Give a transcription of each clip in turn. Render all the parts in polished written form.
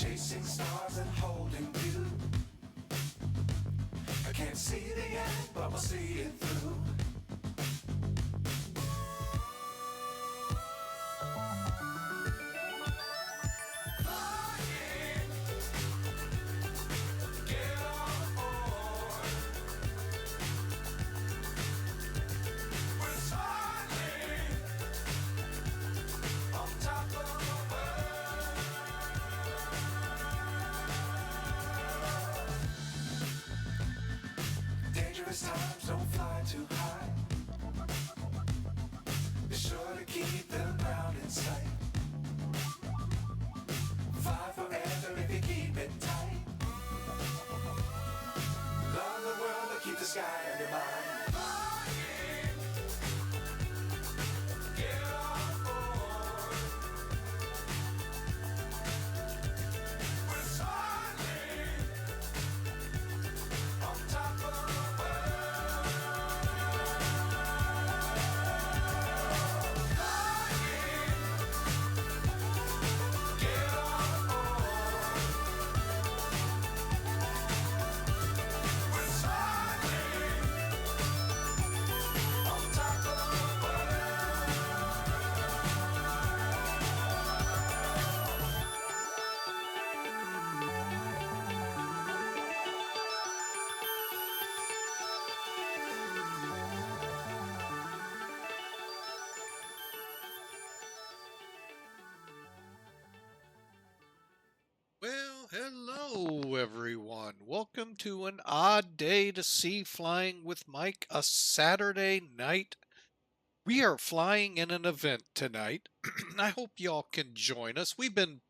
chasing stars and holding you. I can't see the end, but we'll see it through. Dangerous times, don't fly too high. Be sure to keep the ground in sight. Fly forever if you keep it tight. Love the world, but keep the sky on your mind. Get on board. We're soaring on top of the world. Get on board. We're soaring on top of the Well, hello everyone. Welcome to an odd day to see flying with Mike, a Saturday night. We are flying in an event tonight. I hope y'all can join us. We've been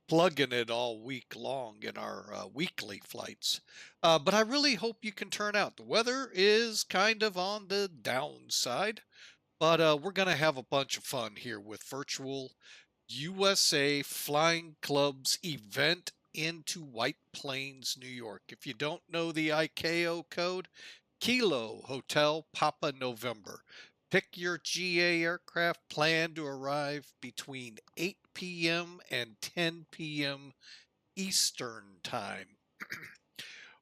plugging it all week long in our weekly flights. But I really hope you can turn out. The weather is kind of on the downside, but we're going to have a bunch of fun here with virtual USA Flying Club's event into White Plains, New York. If you don't know the ICAO code, Kilo Hotel Papa November. Pick your GA aircraft, plan to arrive between 8 p.m. and 10 p.m. Eastern Time.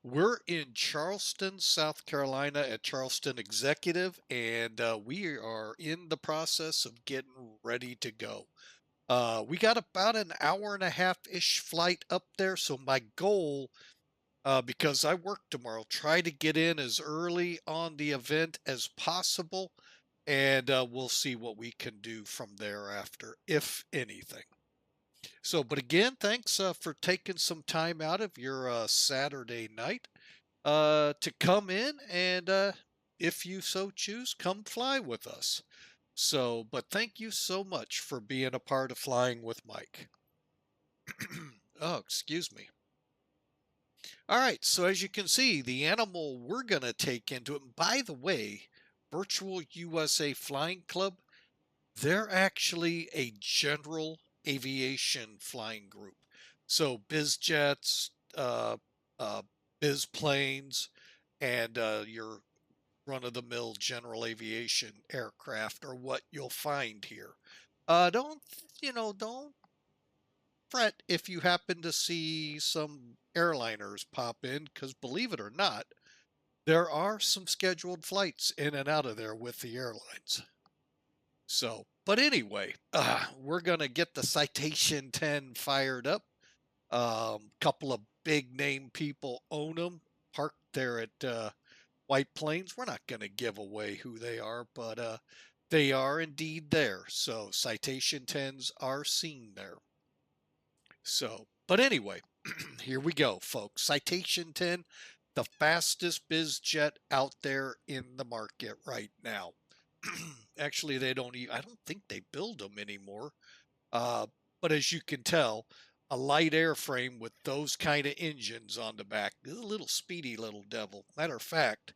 We're in Charleston, South Carolina at Charleston Executive, and we are in the process of getting ready to go. We got about an hour and a half-ish flight up there, so my goal, because I work tomorrow, try to get in as early on the event as possible, and we'll see what we can do from thereafter, if anything. So, but again, thanks for taking some time out of your Saturday night to come in and, if you so choose, come fly with us. So, but thank you so much for being a part of Flying with Mike. Oh, excuse me. All right, so as you can see, the animal we're going to take into it, and by the way, Virtual USA Flying Club, they're actually a general aviation flying group. So biz jets, biz planes, and your run-of-the-mill general aviation aircraft are what you'll find here. Don't fret if you happen to see some airliners pop in, because believe it or not, there are some scheduled flights in and out of there with the airlines. So, but anyway, we're going to get the Citation 10 fired up. Couple of big name people own them, parked there at White Plains. We're not going to give away who they are, but they are indeed there. So Citation 10s are seen there. So, but anyway, here we go, folks. Citation 10, the fastest biz jet out there in the market right now. Actually, they don't even, I don't think they build them anymore. But as you can tell, a light airframe with those kind of engines on the back is a little speedy little devil. Matter of fact,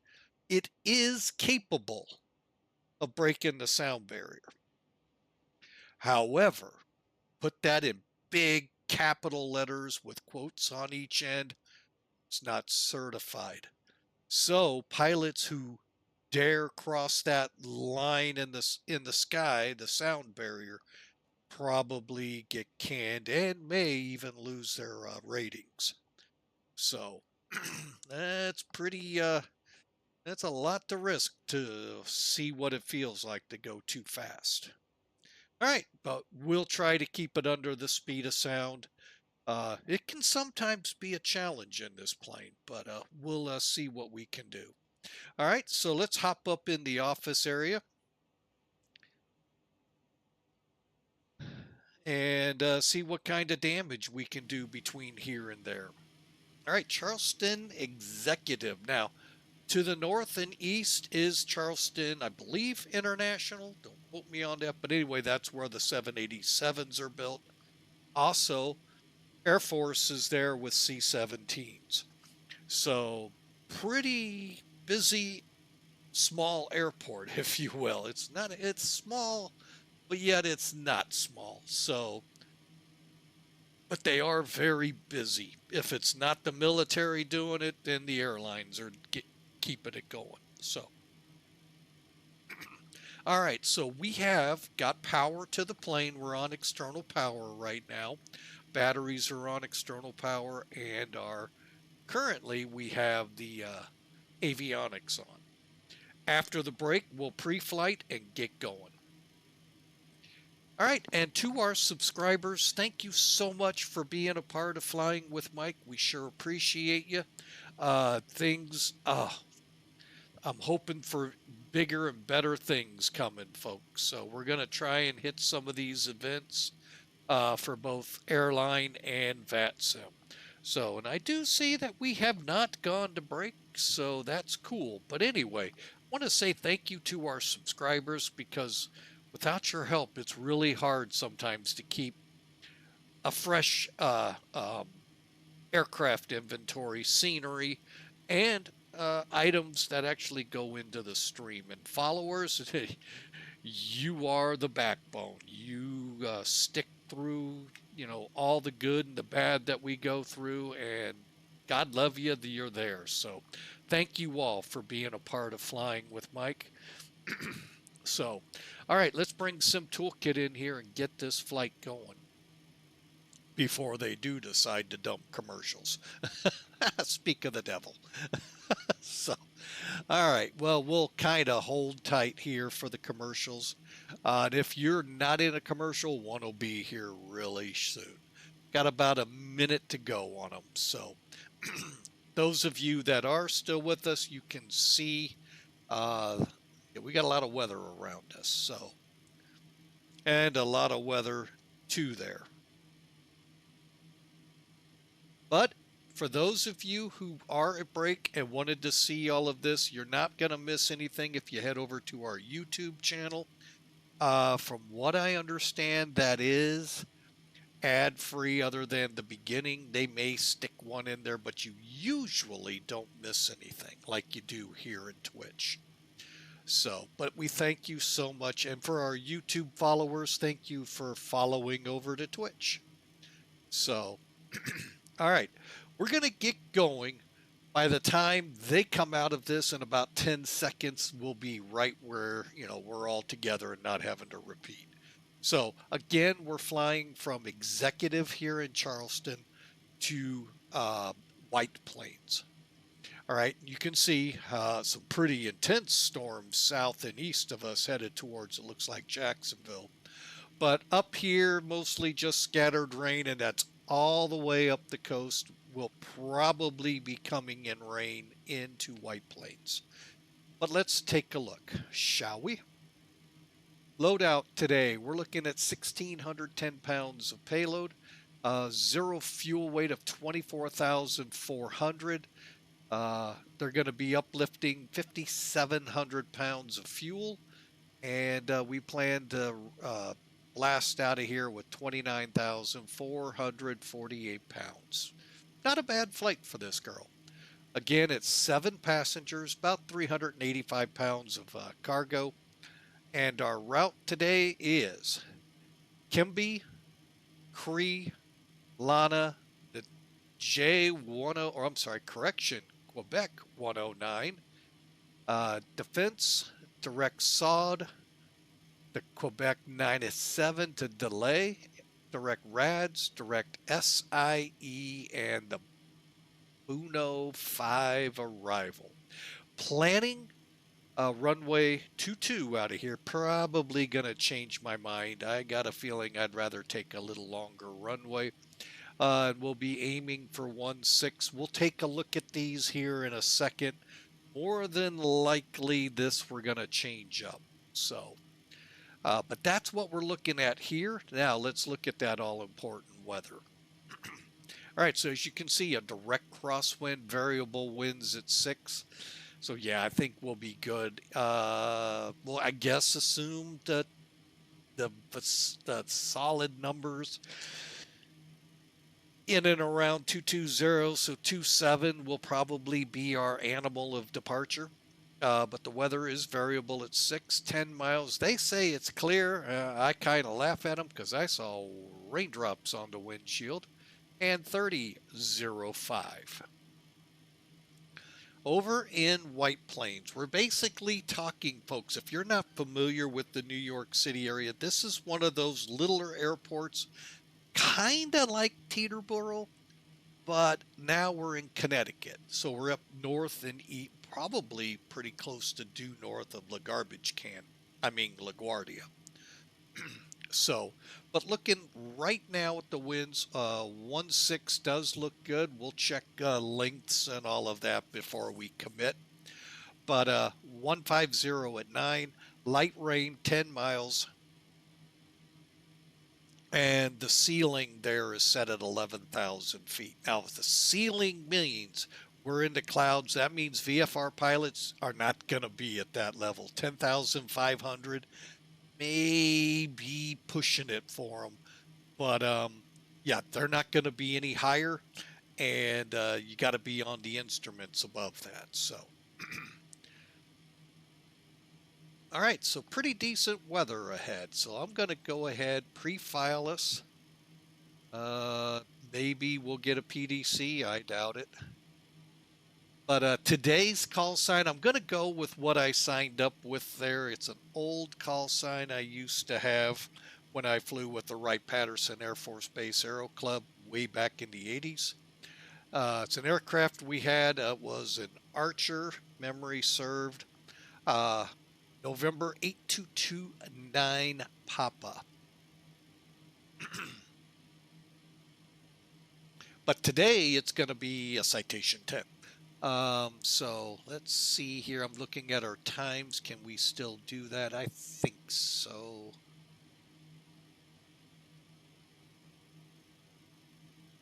it is capable of breaking the sound barrier. However, put that in big capital letters with quotes on each end, it's not certified. So pilots who dare cross that line in the sky, the sound barrier, probably get canned and may even lose their ratings. So that's pretty, that's a lot to risk to see what it feels like to go too fast. All right, but we'll try to keep it under the speed of sound. It can sometimes be a challenge in this plane, but we'll see what we can do. All right, so let's hop up in the office area and see what kind of damage we can do between here and there. All right, Charleston Executive. Now, to the north and east is Charleston, I believe, International. Don't quote me on that, but anyway, that's where the 787s are built. Also, Air Force is there with C-17s. So, pretty busy, small airport, if you will. It's small, but yet it's not small. So, but they are very busy. If it's not the military doing it, then the airlines are keeping it going. So, all right, so we have got power to the plane. We're on external power right now. Batteries are on external power, and currently we have the avionics on. After the break, we'll pre-flight and get going. All right, and to our subscribers, thank you so much for being a part of Flying with Mike. We sure appreciate you. I'm hoping for bigger and better things coming, folks. So we're going to try and hit some of these events for both airline and VATSIM. So, and I do see that we have not gone to break, so that's cool. But anyway, I want to say thank you to our subscribers, because without your help, it's really hard sometimes to keep a fresh aircraft inventory, scenery, and items that actually go into the stream. And followers, you are the backbone. You stick through, all the good and the bad that we go through, and God love you that you're there. So thank you all for being a part of Flying with Mike. So, all right, let's bring Sim Toolkit in here and get this flight going before they do decide to dump commercials. Speak of the devil. So, all right, well, we'll kind of hold tight here for the commercials. And if you're not in a commercial, one will be here really soon. Got about a minute to go on them. So, those of you that are still with us, you can see we got a lot of weather around us. So, and a lot of weather too there. But for those of you who are at break and wanted to see all of this, you're not going to miss anything if you head over to our YouTube channel. From what I understand, that is ad-free other than the beginning. They may stick one in there, but you usually don't miss anything like you do here in Twitch. So, but we thank you so much. And for our YouTube followers, thank you for following over to Twitch. So, all right, we're going to get going. By the time they come out of this in about 10 seconds, we'll be right where, we're all together and not having to repeat. So again, we're flying from Executive here in Charleston to White Plains. All right, you can see some pretty intense storms south and east of us headed towards, it looks like, Jacksonville. But up here, mostly just scattered rain, and that's all the way up the coast. Will probably be coming in rain into White Plains. But let's take a look, shall we? Loadout today, we're looking at 1,610 pounds of payload, zero fuel weight of 24,400. They're going to be uplifting 5,700 pounds of fuel, and we plan to blast out of here with 29,448 pounds. Not a bad flight for this girl. Again, it's 7 passengers, about 385 pounds of cargo. And our route today is KMBEE, Cree, LAANA, the Quebec 109, Defense, Direct SOD, the Quebec 97 to DLAAY, direct RADDS, direct SIE, and the Uno 5 arrival. Planning runway 22 out of here. Probably going to change my mind. I got a feeling I'd rather take a little longer runway. And we'll be aiming for 1.6. We'll take a look at these here in a second. More than likely, this we're going to change up. So, but that's what we're looking at here. Now, let's look at that all-important weather. All right, so as you can see, a direct crosswind, variable winds at 6. So yeah, I think we'll be good. Well, I guess assume that the solid numbers in and around 220, so 27 will probably be our animal of departure. But the weather is variable at 10 miles. They say it's clear. I kind of laugh at them because I saw raindrops on the windshield. And 30.05. Over in White Plains, we're basically talking, folks, if you're not familiar with the New York City area, this is one of those littler airports, kind of like Teterboro, but now we're in Connecticut. So we're up north and probably pretty close to due north of LaGuardia. So, but looking right now at the winds, 1.6 does look good. We'll check lengths and all of that before we commit. But 150 at 9, light rain 10 miles. And the ceiling there is set at 11,000 feet. Now, if the ceiling means we're in the clouds, that means VFR pilots are not going to be at that level. 10,500. Maybe pushing it for them, but yeah, they're not going to be any higher, and you got to be on the instruments above that. So all right, so pretty decent weather ahead. So I'm going to go ahead, pre-file us. Maybe we'll get a PDC. I doubt it. But today's call sign, I'm going to go with what I signed up with there. It's an old call sign I used to have when I flew with the Wright-Patterson Air Force Base Aero Club way back in the 80s. It's an aircraft we had. It was an Archer, memory served, November 8229 Papa. But today it's going to be a Citation 10. So let's see here. I'm looking at our times. Can we still do that? I think so.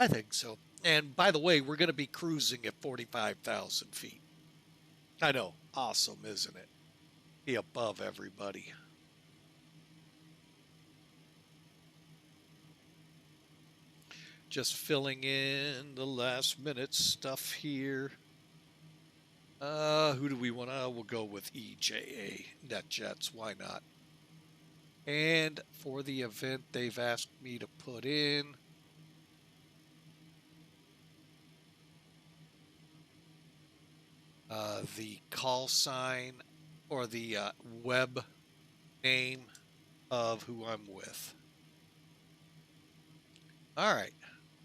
I think so. And by the way, we're going to be cruising at 45,000 feet. I know. Awesome, isn't it? Be above everybody. Just filling in the last minute stuff here. Who do we want? We'll go with EJA NetJets. Why not? And for the event, they've asked me to put in the call sign or the web name of who I'm with. All right.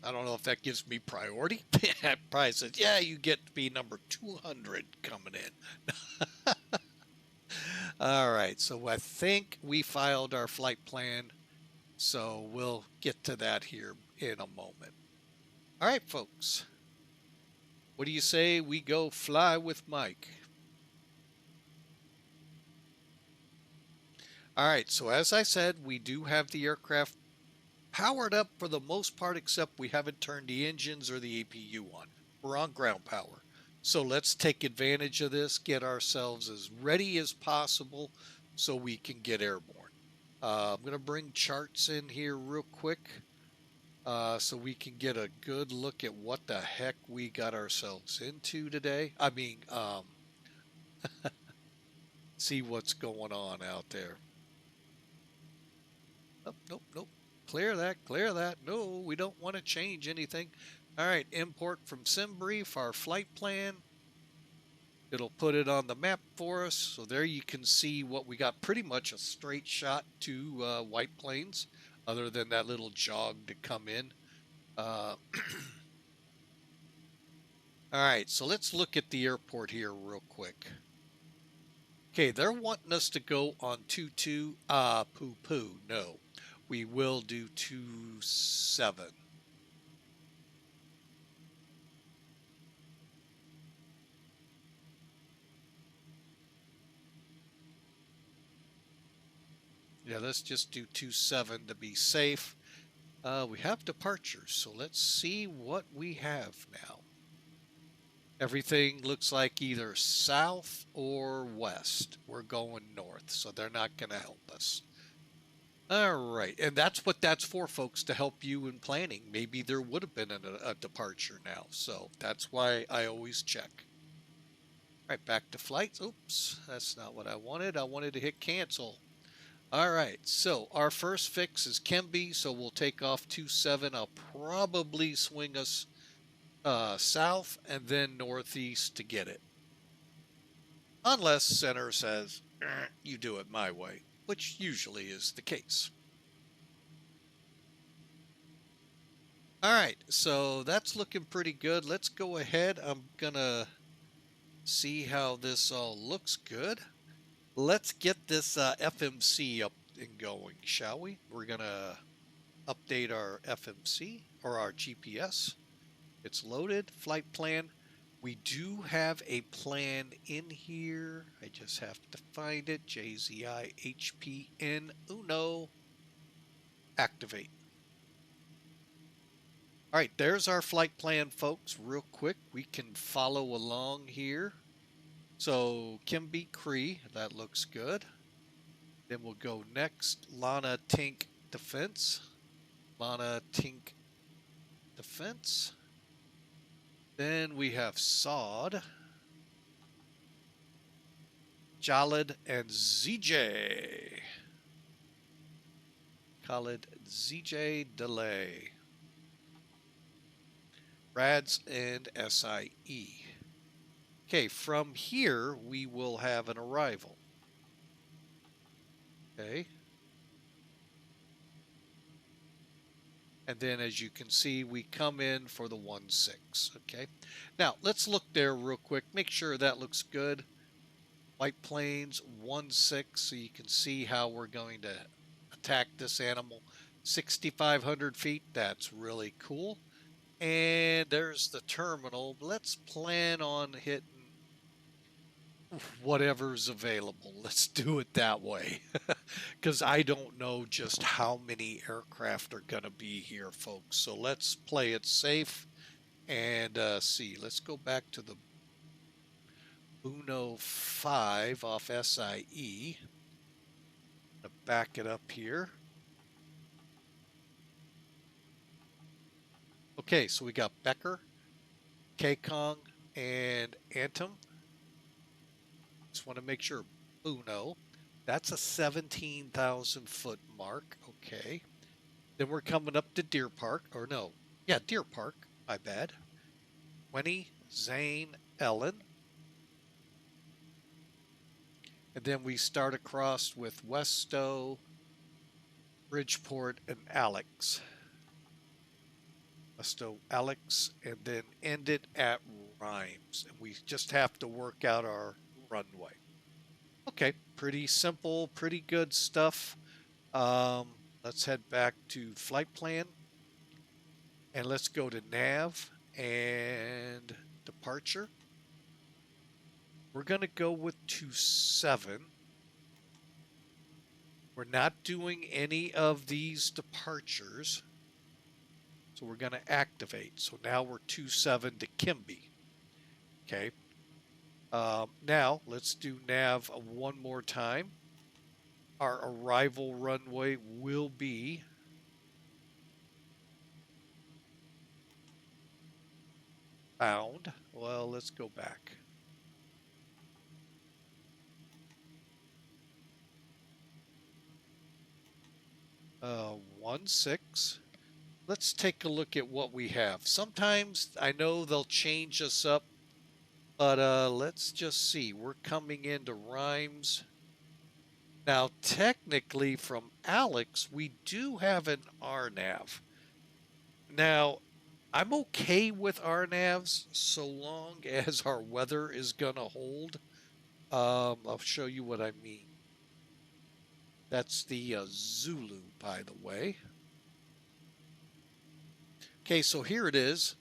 I don't know if that gives me priority. It probably says, yeah, you get to be number 200 coming in. All right, so I think we filed our flight plan, so we'll get to that here in a moment. All right, folks. What do you say we go fly with Mike? All right, so as I said, we do have the aircraft powered up for the most part, except we haven't turned the engines or the APU on. We're on ground power. So let's take advantage of this, get ourselves as ready as possible so we can get airborne. I'm going to bring charts in here real quick so we can get a good look at what the heck we got ourselves into today. I mean, see what's going on out there. Oh, nope, nope. Clear that, clear that. No, we don't want to change anything. All right, import from SimBrief, our flight plan. It'll put it on the map for us. So there you can see what we got, pretty much a straight shot to White Plains, other than that little jog to come in. All right, so let's look at the airport here real quick. Okay, they're wanting us to go on 22. Poo. No, we will do 27. Yeah, let's just do 27 to be safe. We have departures, so let's see what we have now. Everything looks like either south or west. We're going north, so they're not going to help us. All right, and that's what that's for, folks, to help you in planning. Maybe there would have been a departure now, so that's why I always check. All right, back to flights. Oops, that's not what I wanted. I wanted to hit cancel. All right, so our first fix is KMBEE, so we'll take off 27. I'll probably swing us south and then northeast to get it. Unless center says, you do it my way, which usually is the case. All right, so that's looking pretty good. Let's go ahead. I'm going to see how this all looks good. Let's get this FMC up and going, shall we? We're going to update our FMC or our GPS. It's loaded. Flight plan. We do have a plan in here. I just have to find it. JZI HPN Uno. Activate. All right, there's our flight plan, folks. Real quick, we can follow along here. So KMBEE Cree, that looks good. Then we'll go next, LAANA Tink Defense. LAANA Tink Defense. Then we have SOD, Khalid, and ZJ. Khalid, ZJ, DLAAY. RADDS and SIE. Okay, from here we will have an arrival. Okay. And then as you can see, we come in for the 1-6. Okay. Now let's look there real quick. Make sure that looks good. White Plains 1-6. So you can see how we're going to attack this animal. 6,500 feet. That's really cool. And there's the terminal. Let's plan on hitting whatever's available. Let's do it that way. Because I don't know just how many aircraft are going to be here, folks. So let's play it safe and see. Let's go back to the Uno 5 off SIE. I'm going to back it up here. Okay, so we got Becker, Kong, and Anthem. Just want to make sure. Uno. That's a 17,000 foot mark. Okay. Then we're coming up to Deer Park. Or no. Yeah, Deer Park. My bad. 20, Zane, Ellen. And then we start across with Westo, Bridgeport, and Alex. Westo, Alex, and then end it at Rhymes. And we just have to work out our runway. Okay, pretty simple, pretty good stuff. Let's head back to flight plan. And let's go to nav and departure. We're going to go with 27. We're not doing any of these departures. So we're going to activate. So now we're 27 to KMBEE. Okay. Now let's do nav one more time. Our arrival runway will be bound. Well, let's go back. Uh, 1-6. Let's take a look at what we have. Sometimes I know they'll change us up But let's just see. We're coming into rhymes. Now, technically, from Alex, we do have an RNAV. Now, I'm okay with RNAVs so long as our weather is going to hold. I'll show you what I mean. That's the Zulu, by the way. Okay, so here it is.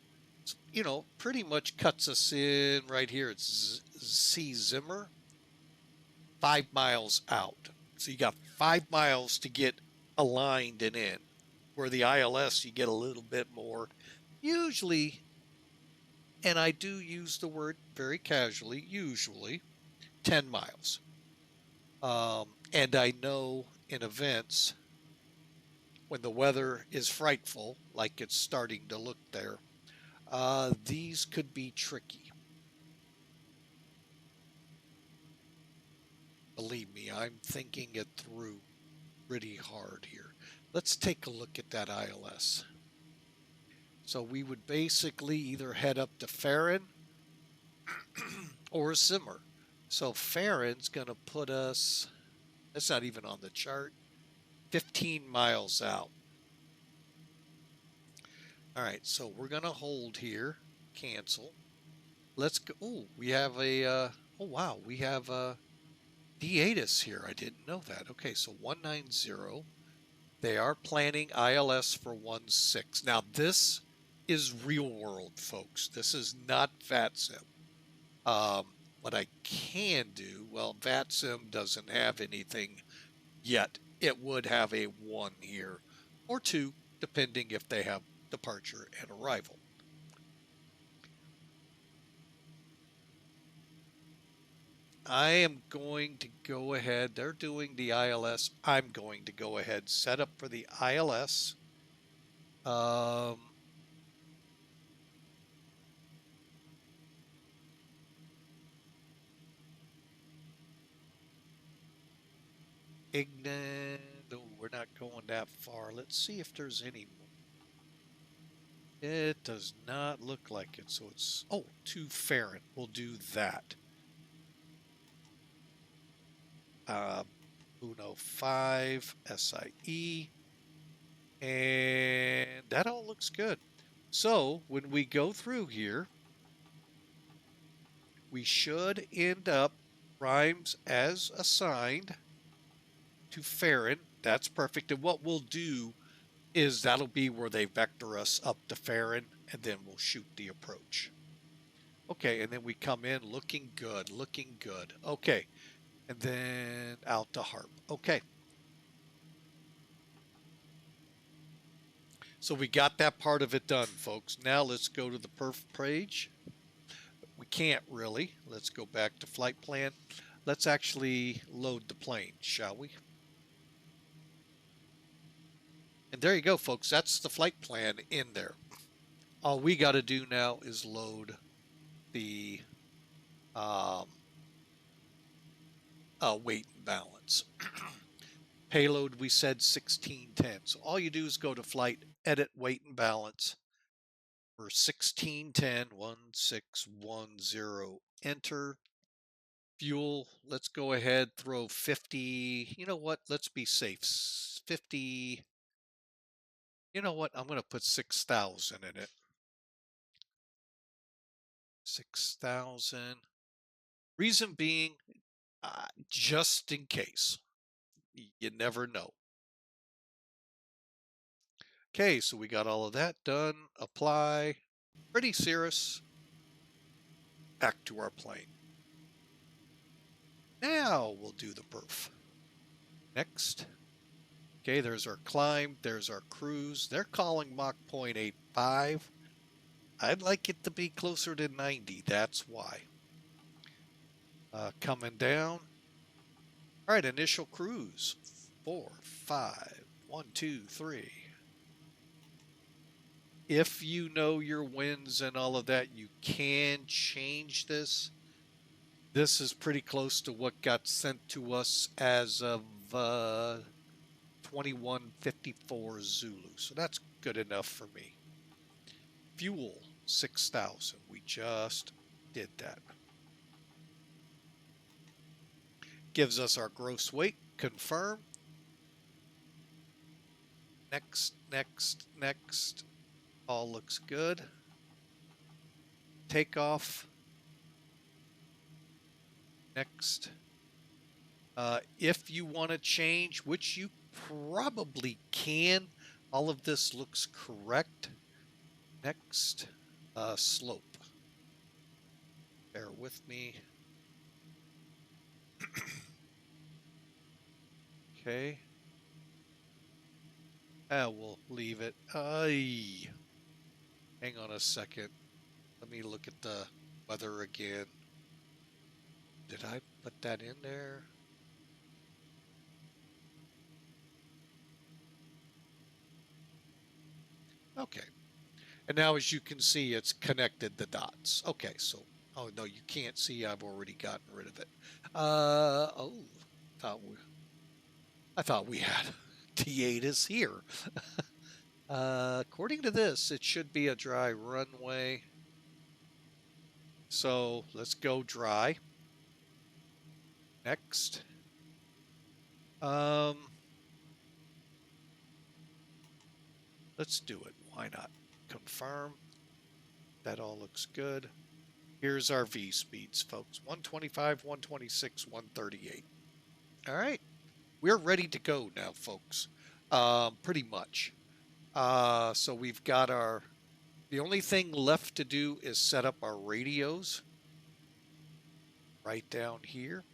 You know, pretty much cuts us in right here. It's C Zimmer, 5 miles out. So you got 5 miles to get aligned and in. Where the ILS, you get a little bit more. Usually, and I do use the word very casually, usually 10 miles. And I know in events when the weather is frightful, like it's starting to look there, these could be tricky. Believe me, I'm thinking it through pretty hard here. Let's take a look at that ILS. So we would basically either head up to Farron or Zimmer. So Farron's going to put us, that's not even on the chart, 15 miles out. All right, so we're going to hold here, cancel. Let's go. Oh, we have a, oh wow, we have a DATIS here. I didn't know that. Okay, so 190. They are planning ILS for 16. Now, this is real world, folks. This is not VATSIM. What I can do, well, VATSIM doesn't have anything yet. It would have a 1 here, or 2, depending if they have departure and arrival. I am going to go ahead. They're doing the ILS. I'm going to go ahead, set up for the ILS. Ignan. Oh, we're not going that far. Let's see if there's any more. It does not look like it. So it's, oh, 2 Farron. We'll do that. Uno 5 SIE. And that all looks good. So when we go through here, we should end up rhymes as assigned to Farron. That's perfect. And what we'll do is that'll be where they vector us up to Farron, and then we'll shoot the approach. Okay, and then we come in looking good, looking good. Okay, and then out to Harp. Okay. So we got that part of it done, folks. Now let's go to the perf page. We can't really. Let's go back to flight plan. Let's actually load the plane, shall we? And there you go, folks. That's the flight plan in there. All we got to do now is load the weight and balance. Payload, we said 1610. So all you do is go to flight, edit weight and balance for 1610, 1610, enter. Fuel, let's go ahead, throw 50. You know what? Let's be safe. 50. You know what? I'm going to put 6,000 in it. 6,000. Reason being, just in case. You never know. Okay, so we got all of that done. Apply. Pretty serious. Back to our plane. Now we'll do the perf. Next. Okay, there's our climb. There's our cruise. They're calling Mach 0.85. I'd like it to be closer to 90. That's why. Coming down. All right, initial cruise. 4, 5, 1, 2, 3. If you know your winds and all of that, you can change this. This is pretty close to what got sent to us as of 2154 Zulu. So that's good enough for me. Fuel, 6,000. We just did that. Gives us our gross weight. Confirm. Next, next, next. All looks good. Takeoff. Next. If you want to change, which you probably can, all of this looks correct. Next. Slope. Bear with me. Okay. We'll leave it. Hang on a second. Let me look at the weather again. Did I put that in there? Okay. And now as you can see, it's connected the dots. Okay, so, oh no, you can't see. I've already gotten rid of it. Oh, I thought we had hiatus here. According to this, it should be a dry runway. So let's go dry. Next. Let's do it. Why not? Confirm. That all looks good. Here's our V speeds, folks. 125, 126, 138. All right. We're ready to go now, folks. Pretty much. So we've got the only thing left to do is set up our radios right down here.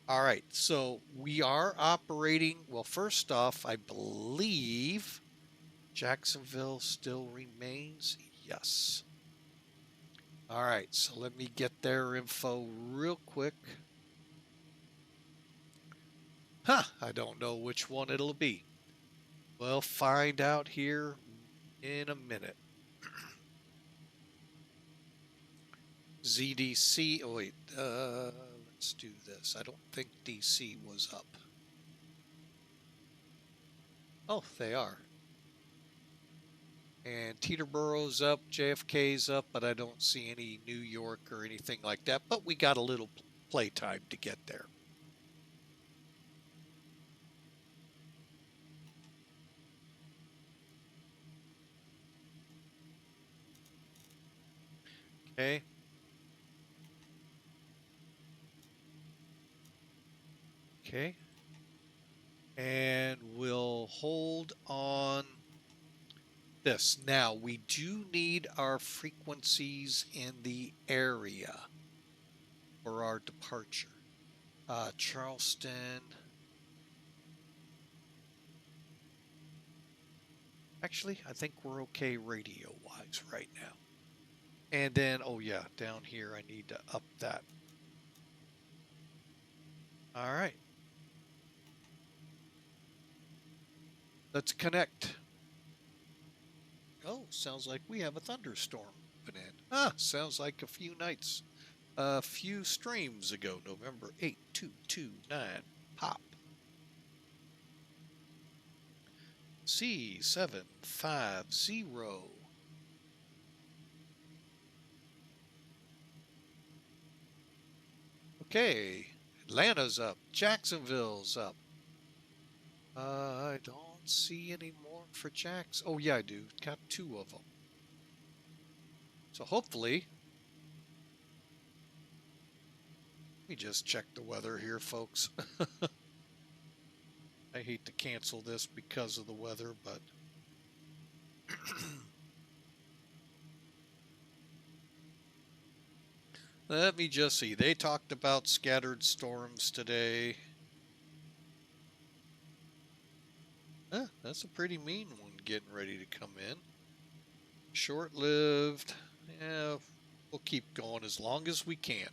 All right, so we are operating, well, first off, I believe Jacksonville still remains. Yes. All right, so let me get their info real quick. I don't know which one it'll be. We'll find out here in a minute. ZDC, oh wait, let's do this. I don't think DC was up. Oh, they are. And Teterborough's up, JFK's up, but I don't see any New York or anything like that. But we got a little playtime to get there. Okay. Okay. And we'll hold on this. Now, we do need our frequencies in the area for our departure. Charleston. Actually, I think we're okay radio-wise right now. And then, oh yeah, down here I need to up that. All right. Let's connect. Oh, sounds like we have a thunderstorm moving in. Sounds like a few streams ago, November 8229, pop. C750. Okay, Atlanta's up, Jacksonville's up. I don't see any more for Jacks. Oh yeah, I do. Got 2 of them. So hopefully, let me just check the weather here, folks. I hate to cancel this because of the weather, but let me just see. They talked about scattered storms today. That's a pretty mean one getting ready to come in. Short-lived. Yeah, we'll keep going as long as we can.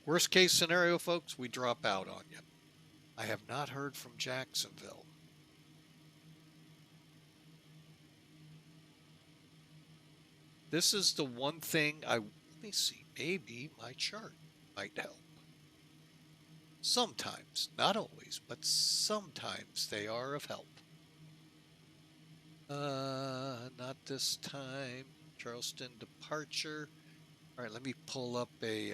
Worst case scenario, folks, we drop out on you. I have not heard from Jacksonville. This is the one thing let me see, maybe my chart might help. Sometimes, not always, but sometimes they are of help. Not this time. Charleston departure. All right, let me pull up a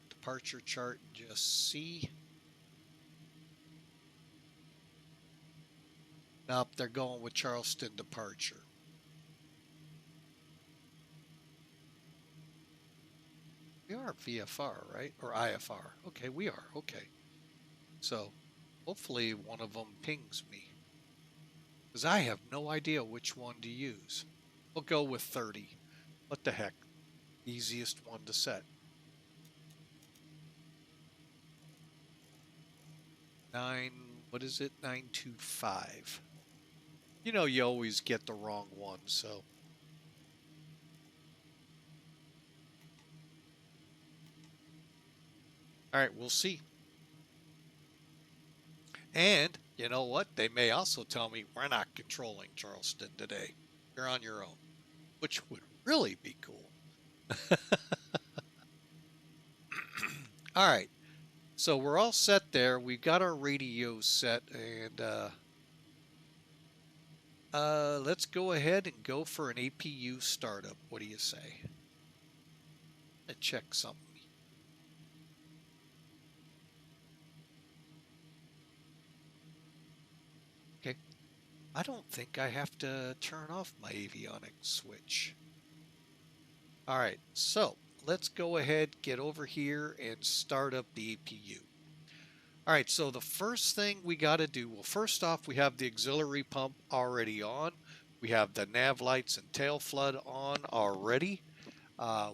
departure chart and just see. Nope, they're going with Charleston departure. We are VFR, right? Or IFR. Okay, we are. Okay. So hopefully one of them pings me. Because I have no idea which one to use. We'll go with 30. What the heck? Easiest one to set. what is it? 925. You know, you always get the wrong one, so. All right, we'll see. And you know what? They may also tell me we're not controlling Charleston today. You're on your own, which would really be cool. All right. So we're all set there. We've got our radio set, and let's go ahead and go for an APU startup. What do you say? Let's check something. Okay. I don't think I have to turn off my avionics switch. All right. So let's go ahead, get over here, and start up the APU. All right, so the first thing we got to do, well, first off, we have the auxiliary pump already on. We have the nav lights and tail flood on already.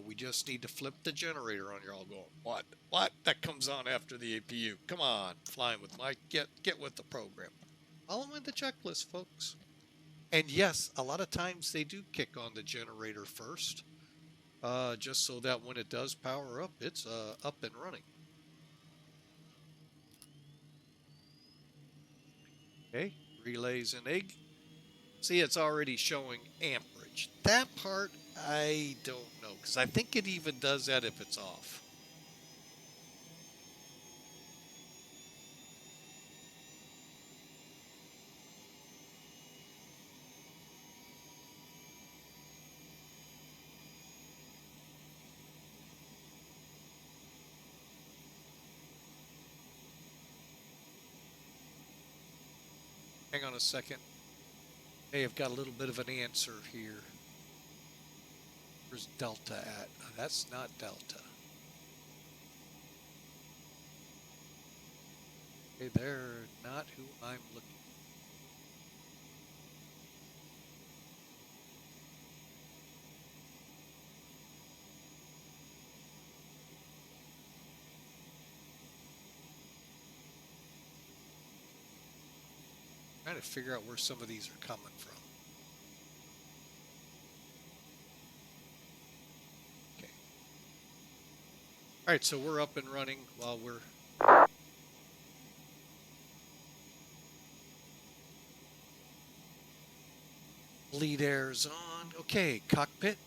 We just need to flip the generator on. You're all going, what? What? That comes on after the APU. Come on, flying with Mike. Get with the program. Following the checklist, folks. And yes, a lot of times they do kick on the generator first, just so that when it does power up, it's up and running. Okay, relays and egg. See, it's already showing amperage. That part, I don't know, because I think it even does that if it's off. Hang on a second. Hey, I've got a little bit of an answer here. Where's Delta at? No, that's not Delta. Okay, they're not who I'm looking for. Trying to figure out where some of these are coming from. Okay. All right, so we're up and running while we're lead air's on. Okay, cockpit.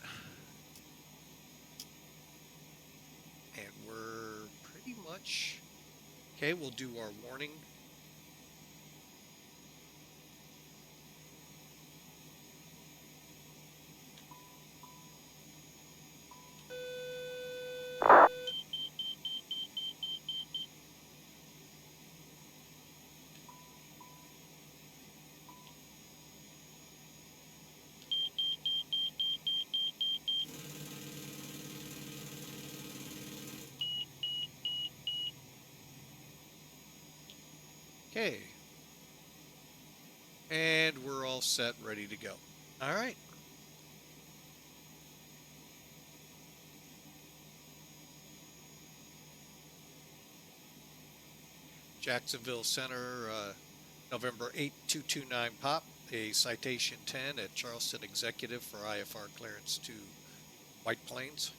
And we're pretty much okay. We'll do our warning. Okay. And we're all set, ready to go. All right. Jacksonville Center, November 8229 POP, a Citation 10 at Charleston Executive for IFR clearance to White Plains.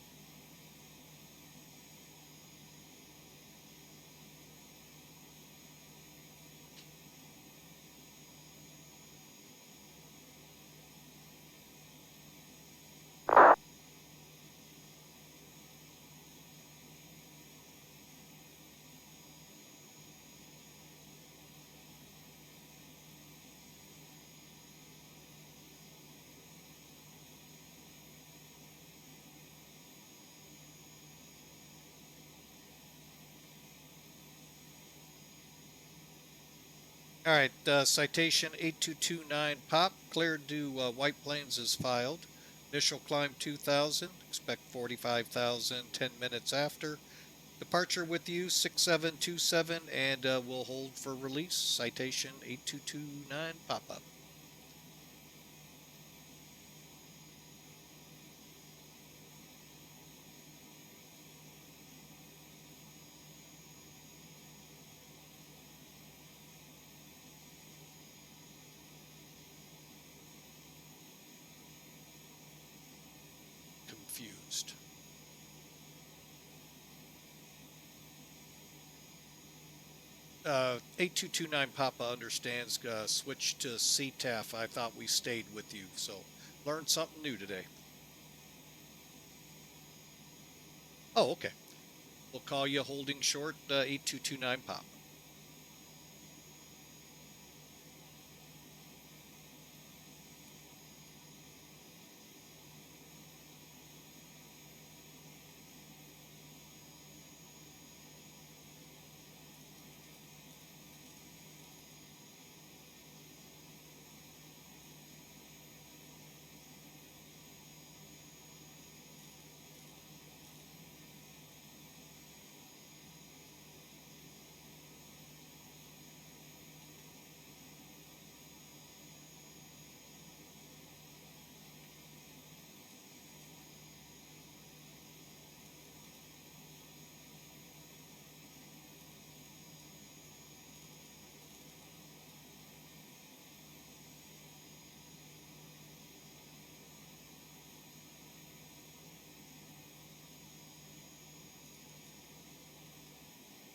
All right, citation 8229 pop, cleared to White Plains is filed. Initial climb 2000, expect 45,000 10 minutes after. Departure with you 6727, and we'll hold for release. Citation 8229 pop up. Confused. Uh, 8229 Papa understands. Switch to CTAF. I thought we stayed with you, so learned something new today. Oh, okay. We'll call you holding short 8229 Papa.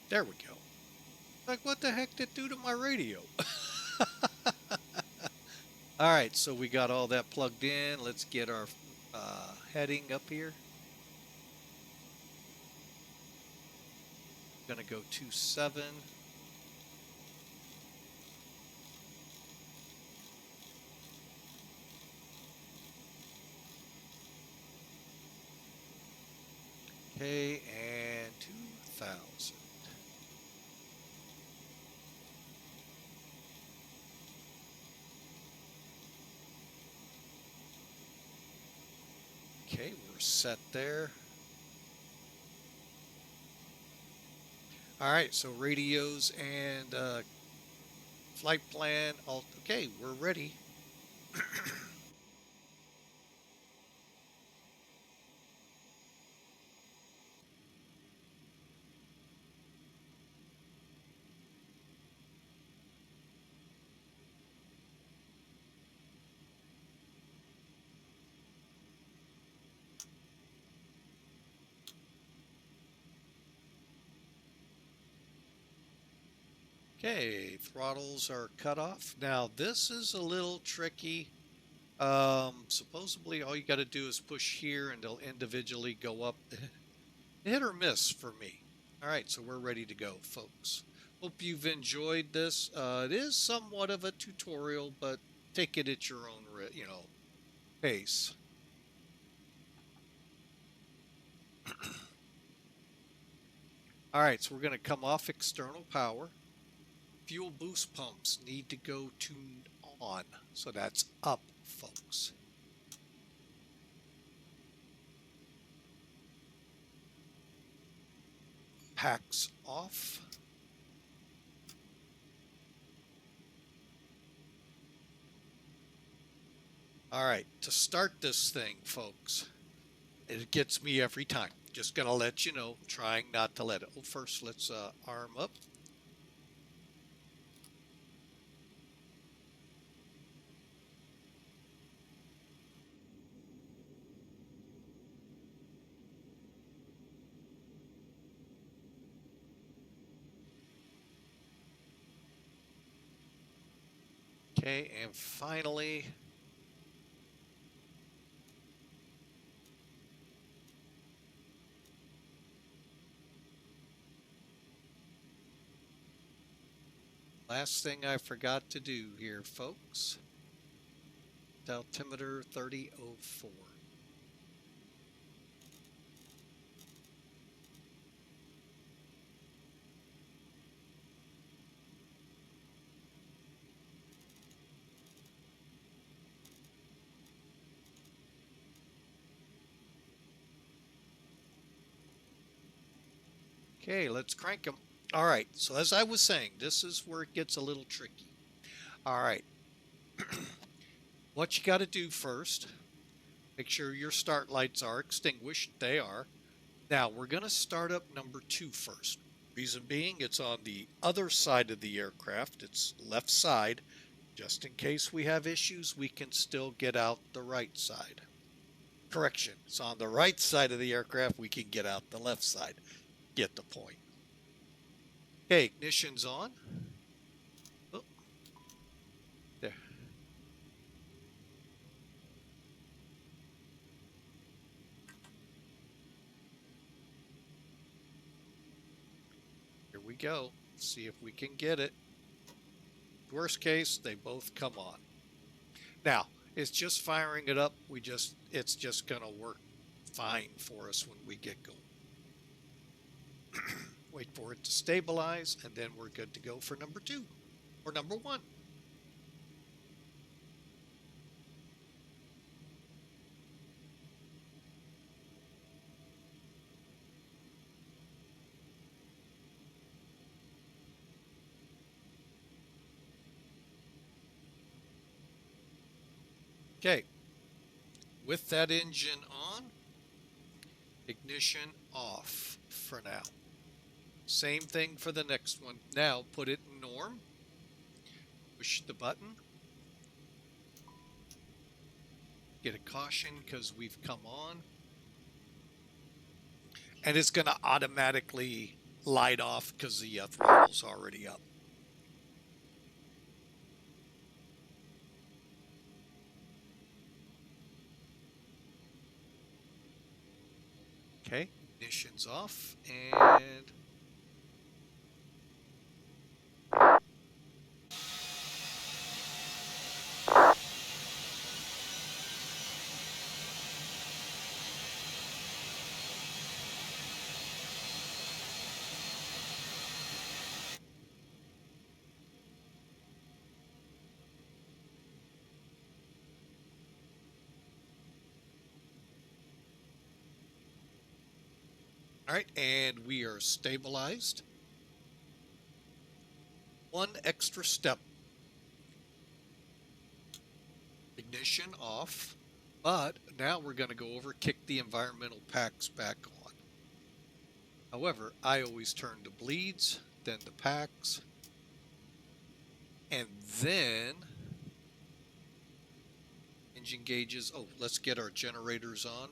There we go. Like, what the heck did it do to my radio? All right, so we got all that plugged in. Let's get our heading up here. Gonna go 27. Okay, and 2000. Okay, we're set there. All right, so radios and flight plan. Okay, we're ready. Okay, throttles are cut off. Now, this is a little tricky. Supposedly all you got to do is push here and they'll individually go up. Hit or miss for me. All right, so we're ready to go, folks. Hope you've enjoyed this. It is somewhat of a tutorial, but take it at your own, pace. All right, so we're going to come off external power. Fuel boost pumps need to go tuned on, so that's up, folks. Packs off. All right, to start this thing, folks, it gets me every time. Just gonna let you know, trying not to let it. Well, first, let's arm up. Okay, and finally, last thing I forgot to do here, folks. Altimeter 3004. Okay, let's crank them. All right, so as I was saying, this is where it gets a little tricky. All right, what you got to do first, make sure your start lights are extinguished. They are. Now, we're going to start up number 2 first. Reason being, it's on the other side of the aircraft. It's left side. Just in case we have issues, we can still get out the right side. Correction, it's on the right side of the aircraft. We can get out the left side. Get the point. Okay, ignition's on. Oh, there. Here we go. See if we can get it. Worst case, they both come on. Now, it's just firing it up. It's just going to work fine for us when we get going. Wait for it to stabilize, and then we're good to go for number 2 or number 1. Okay, with that engine on, ignition off for now. Same thing for the next one. Now put it in norm, push the button, get a caution because we've come on, and it's going to automatically light off because the throttle's already up. Okay, ignition's off, and all right, and we are stabilized. One extra step. Ignition off, but now we're going to go over, kick the environmental packs back on. However, I always turn the bleeds, then the packs, and then engine gauges. Oh, let's get our generators on.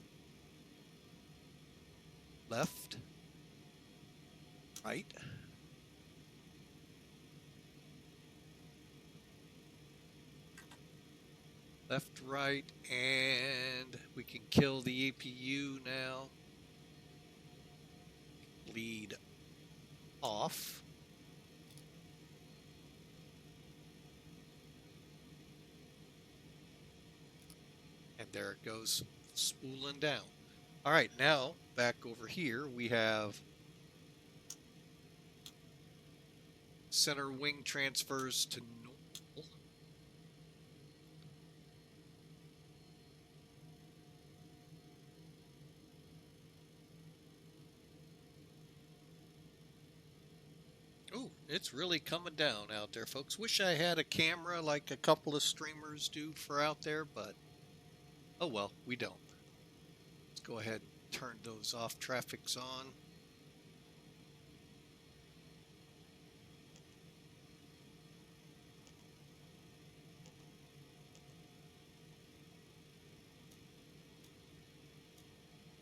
Left, right, left, right, and we can kill the APU now. Bleed off. And there it goes, spooling down. All right, now back over here we have center wing transfers to normal. Oh, it's really coming down out there, folks. Wish I had a camera like a couple of streamers do for out there, but oh well, we don't. Let's go ahead and turn those off. Traffic's on.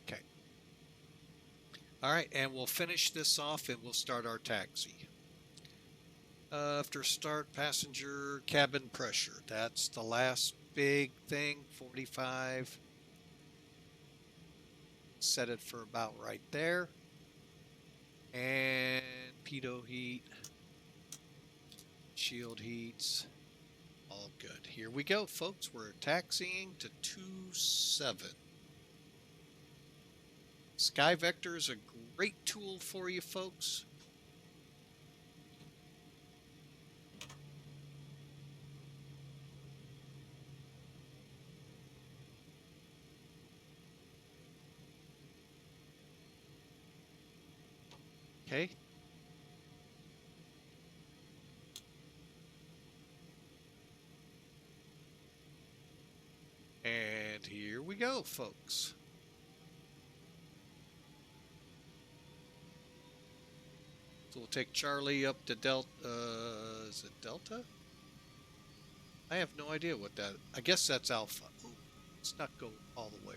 Okay. All right, and we'll finish this off and we'll start our taxi. After start, passenger cabin pressure. That's the last big thing, 45. Set it for about right there. And pitot heat, shield heats, all good. Here we go, folks. We're taxiing to 27. Sky Vector is a great tool for you, folks. Okay. And here we go, folks. So we'll take Charlie up to Delta. Is it Delta? I have no idea what that. I guess that's Alpha. Ooh, let's not go all the way.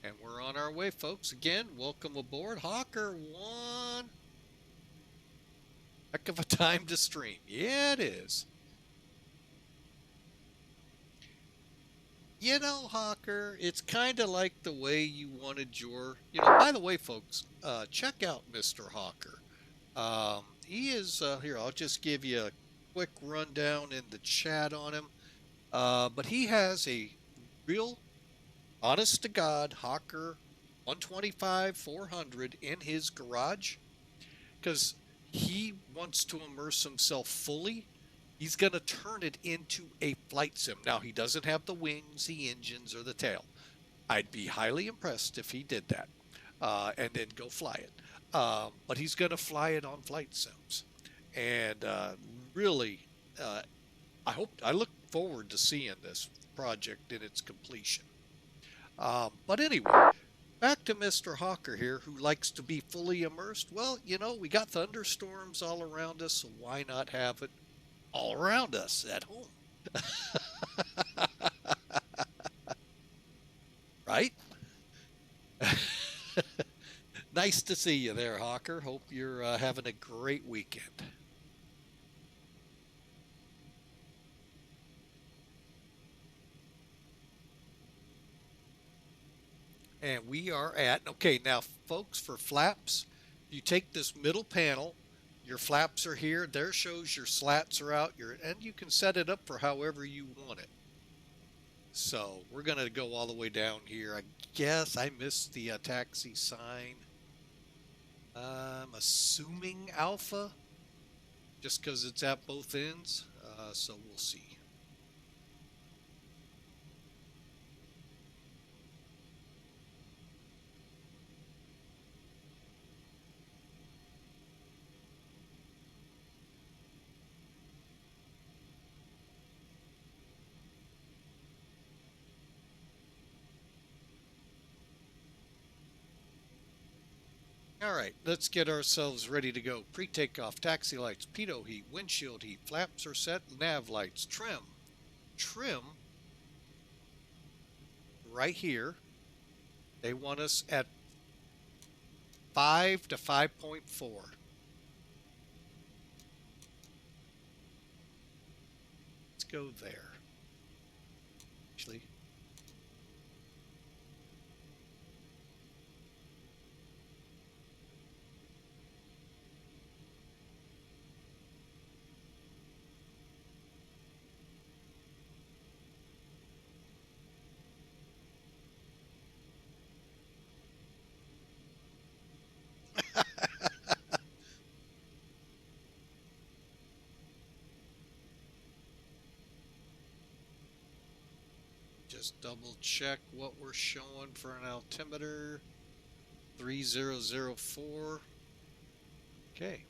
And we're on our way, folks. Again, welcome aboard. Hawker 1. Heck of a time to stream. Yeah, it is. You know, Hawker, it's kind of like the way you wanted your. By the way, folks, check out Mr. Hawker. He is here. I'll just give you a quick rundown in the chat on him. But he has a real, honest to God Hawker 125 400 in his garage because he wants to immerse himself fully. He's going to turn it into a flight sim. Now, he doesn't have the wings, the engines, or the tail. I'd be highly impressed if he did that and then go fly it. But he's going to fly it on flight sims. And really, I look forward to seeing this project in its completion. But anyway, back to Mr. Hawker here, who likes to be fully immersed. Well, we got thunderstorms all around us, so why not have it all around us at home? Right? Nice to see you there, Hawker. Hope you're having a great weekend. And we are at, okay, now folks, for flaps, you take this middle panel, your flaps are here, there shows your slats are out, and you can set it up for however you want it. So we're going to go all the way down here. I guess I missed the taxi sign. I'm assuming Alpha, just because it's at both ends, so we'll see. All right, let's get ourselves ready to go. Pre-takeoff, taxi lights, pitot heat, windshield heat, flaps are set, nav lights, trim. Trim, right here, they want us at 5 to 5.4. Let's go there. Actually, just double check what we're showing for an altimeter. 3004. Okay.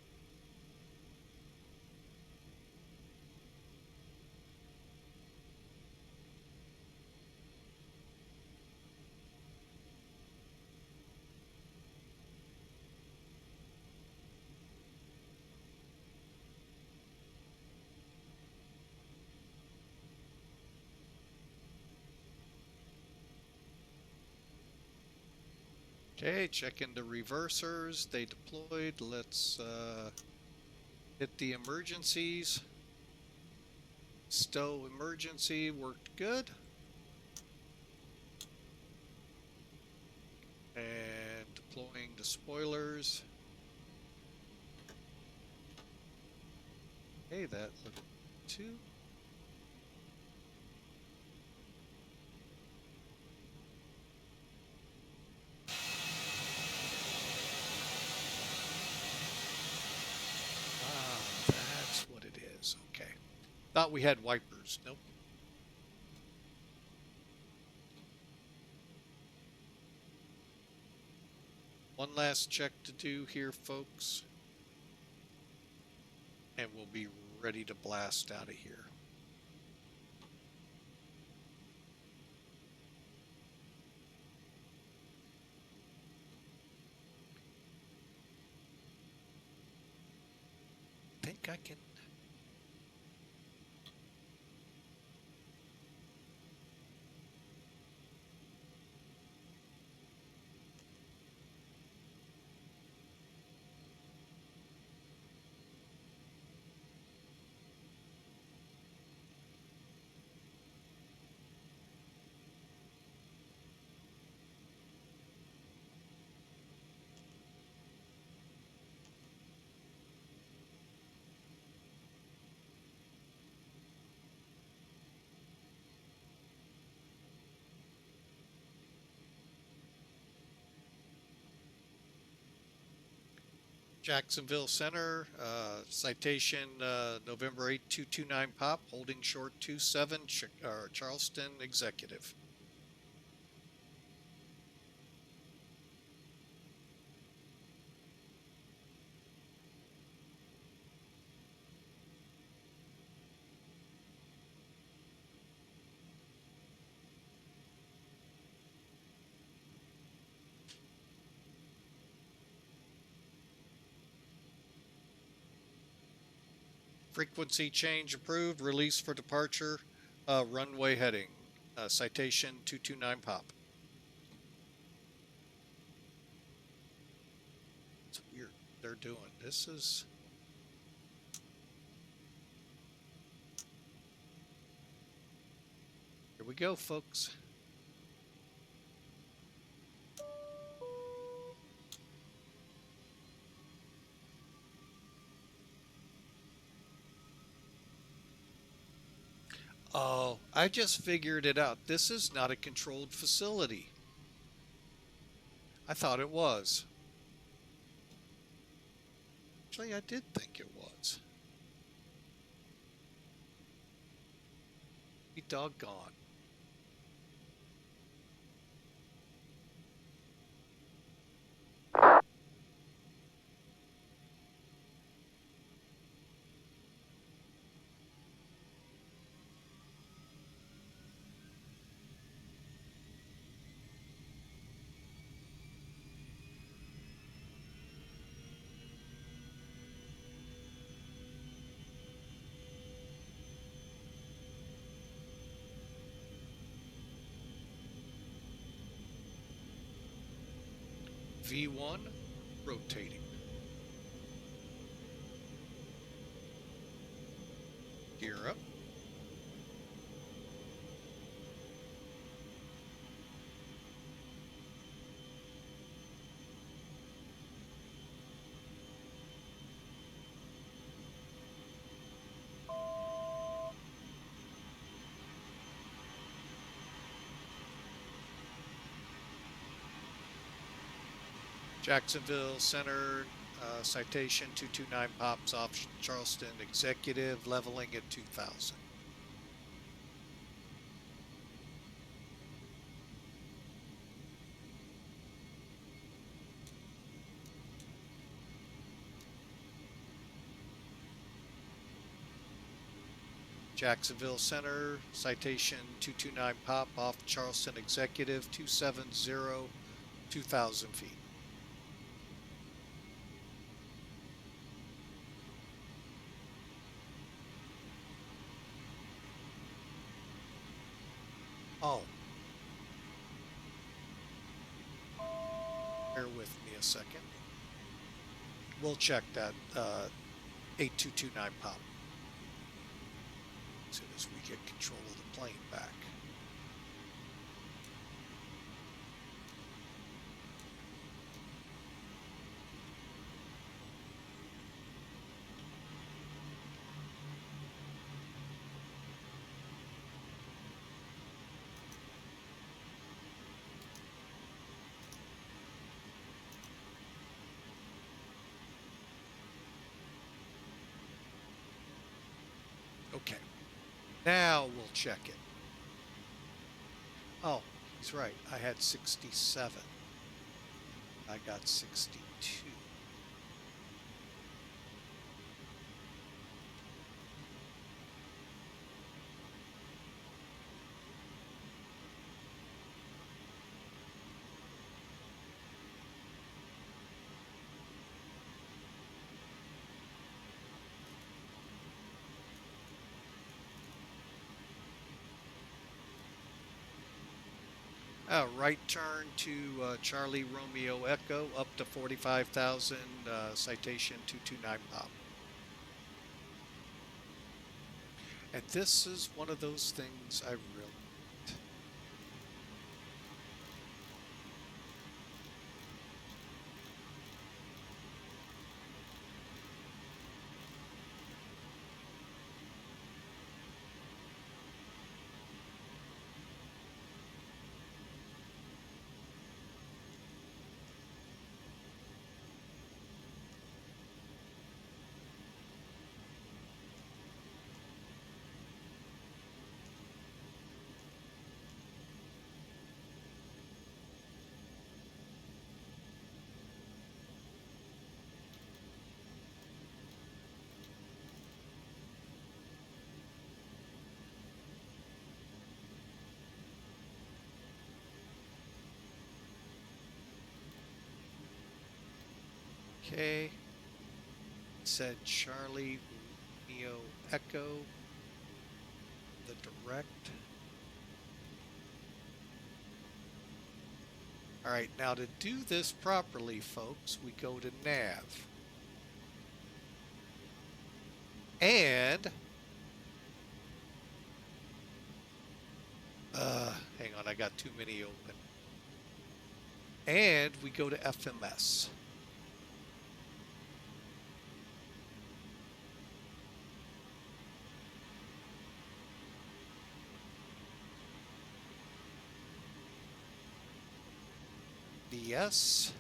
Okay, check into reversers. They deployed. Let's hit the emergencies. Stow emergency worked good. And deploying the spoilers. Okay, that looked too. Ah, that's what it is. Okay. Thought we had wipers. Nope. One last check to do here, folks. And we'll be ready to blast out of here. I think I can. Jacksonville Center, citation November 8229 pop, holding short 27, Charleston executive. Frequency change approved, release for departure, runway heading, citation 229 pop. It's weird they're doing. This is. Here we go, folks. Oh, I just figured it out. This is not a controlled facility. I thought it was. Actually, I did think it was. Be doggone. V1 rotating. Gear up. Jacksonville Center, citation 229 pops off Charleston executive, leveling at 2000. Jacksonville Center, citation 229 pop off Charleston executive, 270, 2000 feet. Oh. Bear with me a second. We'll check that 8229 pop as soon as we get control of the plane back. Okay. Now we'll check it. Oh, he's right. I had 67. I got 62. Right turn to Charlie Romeo Echo up to 45,000, citation 229 pop. And this is one of those things I really want. Okay. It said Charlie Romeo Echo, the direct. All right, now to do this properly, folks, we go to nav. And hang on, I got too many open. And we go to FMS. DS.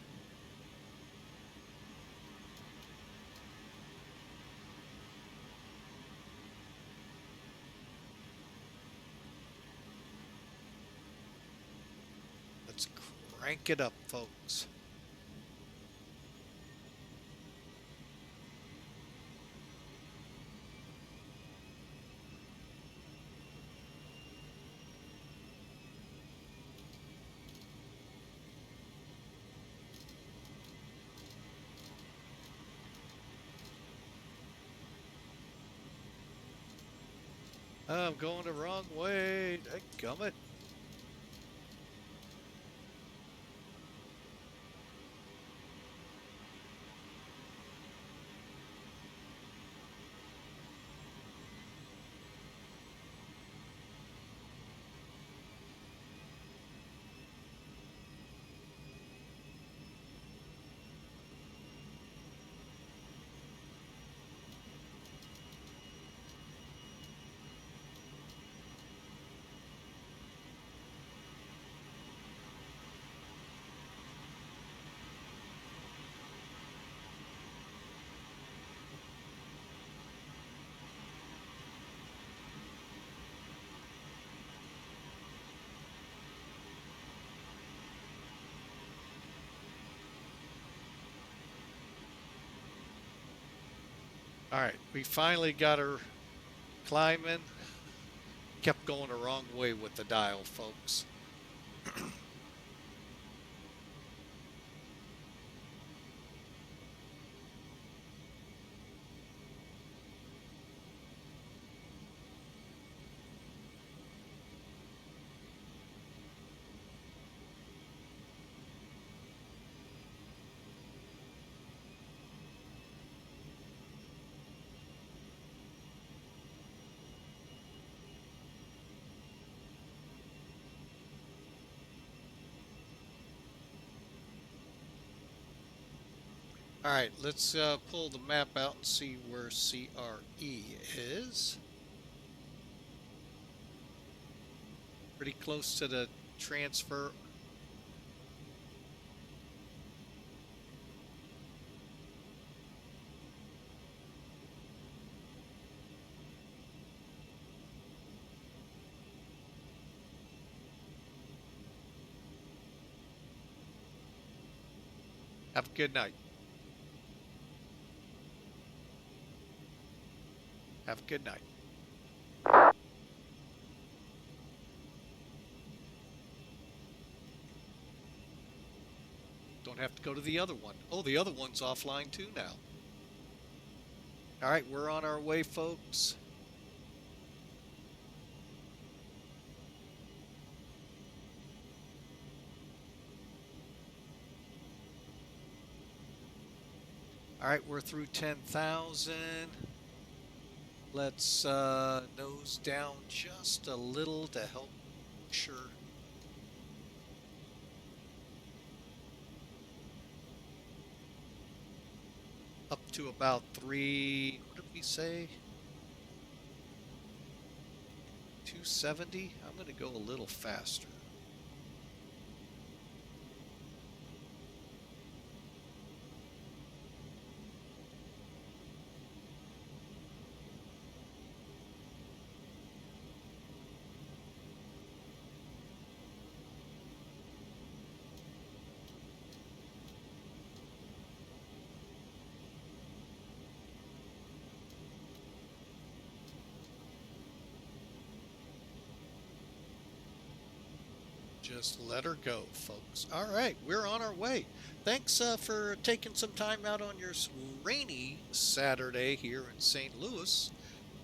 Let's crank it up, folks. I'm going the wrong way. Dadgummit. All right, we finally got her climbing. Kept going the wrong way with the dial, folks. All right, let's pull the map out and see where CRE is. Pretty close to the transfer. Have a good night. Have a good night. Don't have to go to the other one. Oh, the other one's offline too now. All right, we're on our way, folks. All right, we're through 10,000. Let's nose down just a little to help sure. Up to about 3, what did we say? 270? I'm going to go a little faster. Just let her go, folks. All right, we're on our way. Thanks for taking some time out on your rainy Saturday here in St. Louis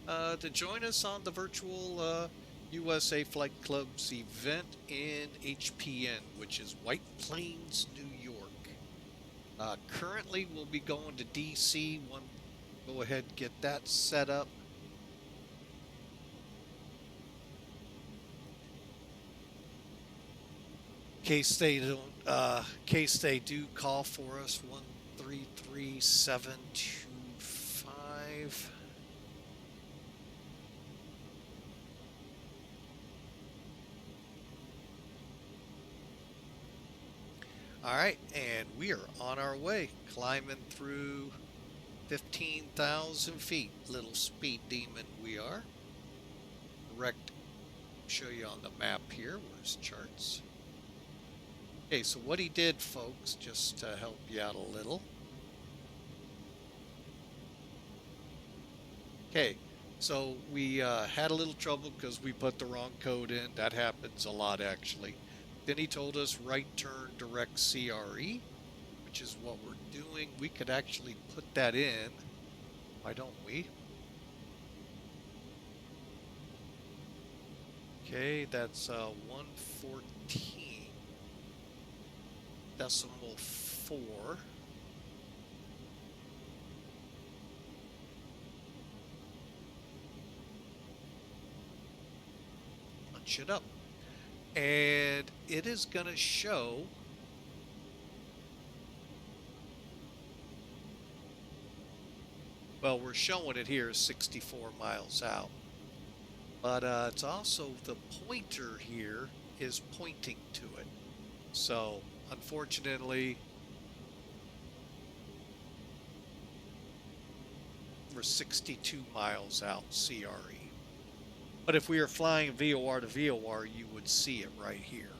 to join us on the virtual USA Flight Club's event in HPN, which is White Plains, New York. Currently, we'll be going to DC. Go ahead and get that set up. Case they do call for us, 133725. All right, and we are on our way, climbing through 15,000 feet. Little speed demon we are. Direct, show you on the map here. Where's charts? Okay, so what he did, folks, just to help you out a little. Okay, so we had a little trouble because we put the wrong code in. That happens a lot, actually. Then he told us right turn direct CRE, which is what we're doing. We could actually put that in. Why don't we? Okay, that's 114. Decimal 4. Punch it up. And it is going to show well, we're showing it here 64 miles out. But it's also the pointer here is pointing to it. So unfortunately, we're 62 miles out CRE. But if we were flying VOR to VOR, you would see it right here.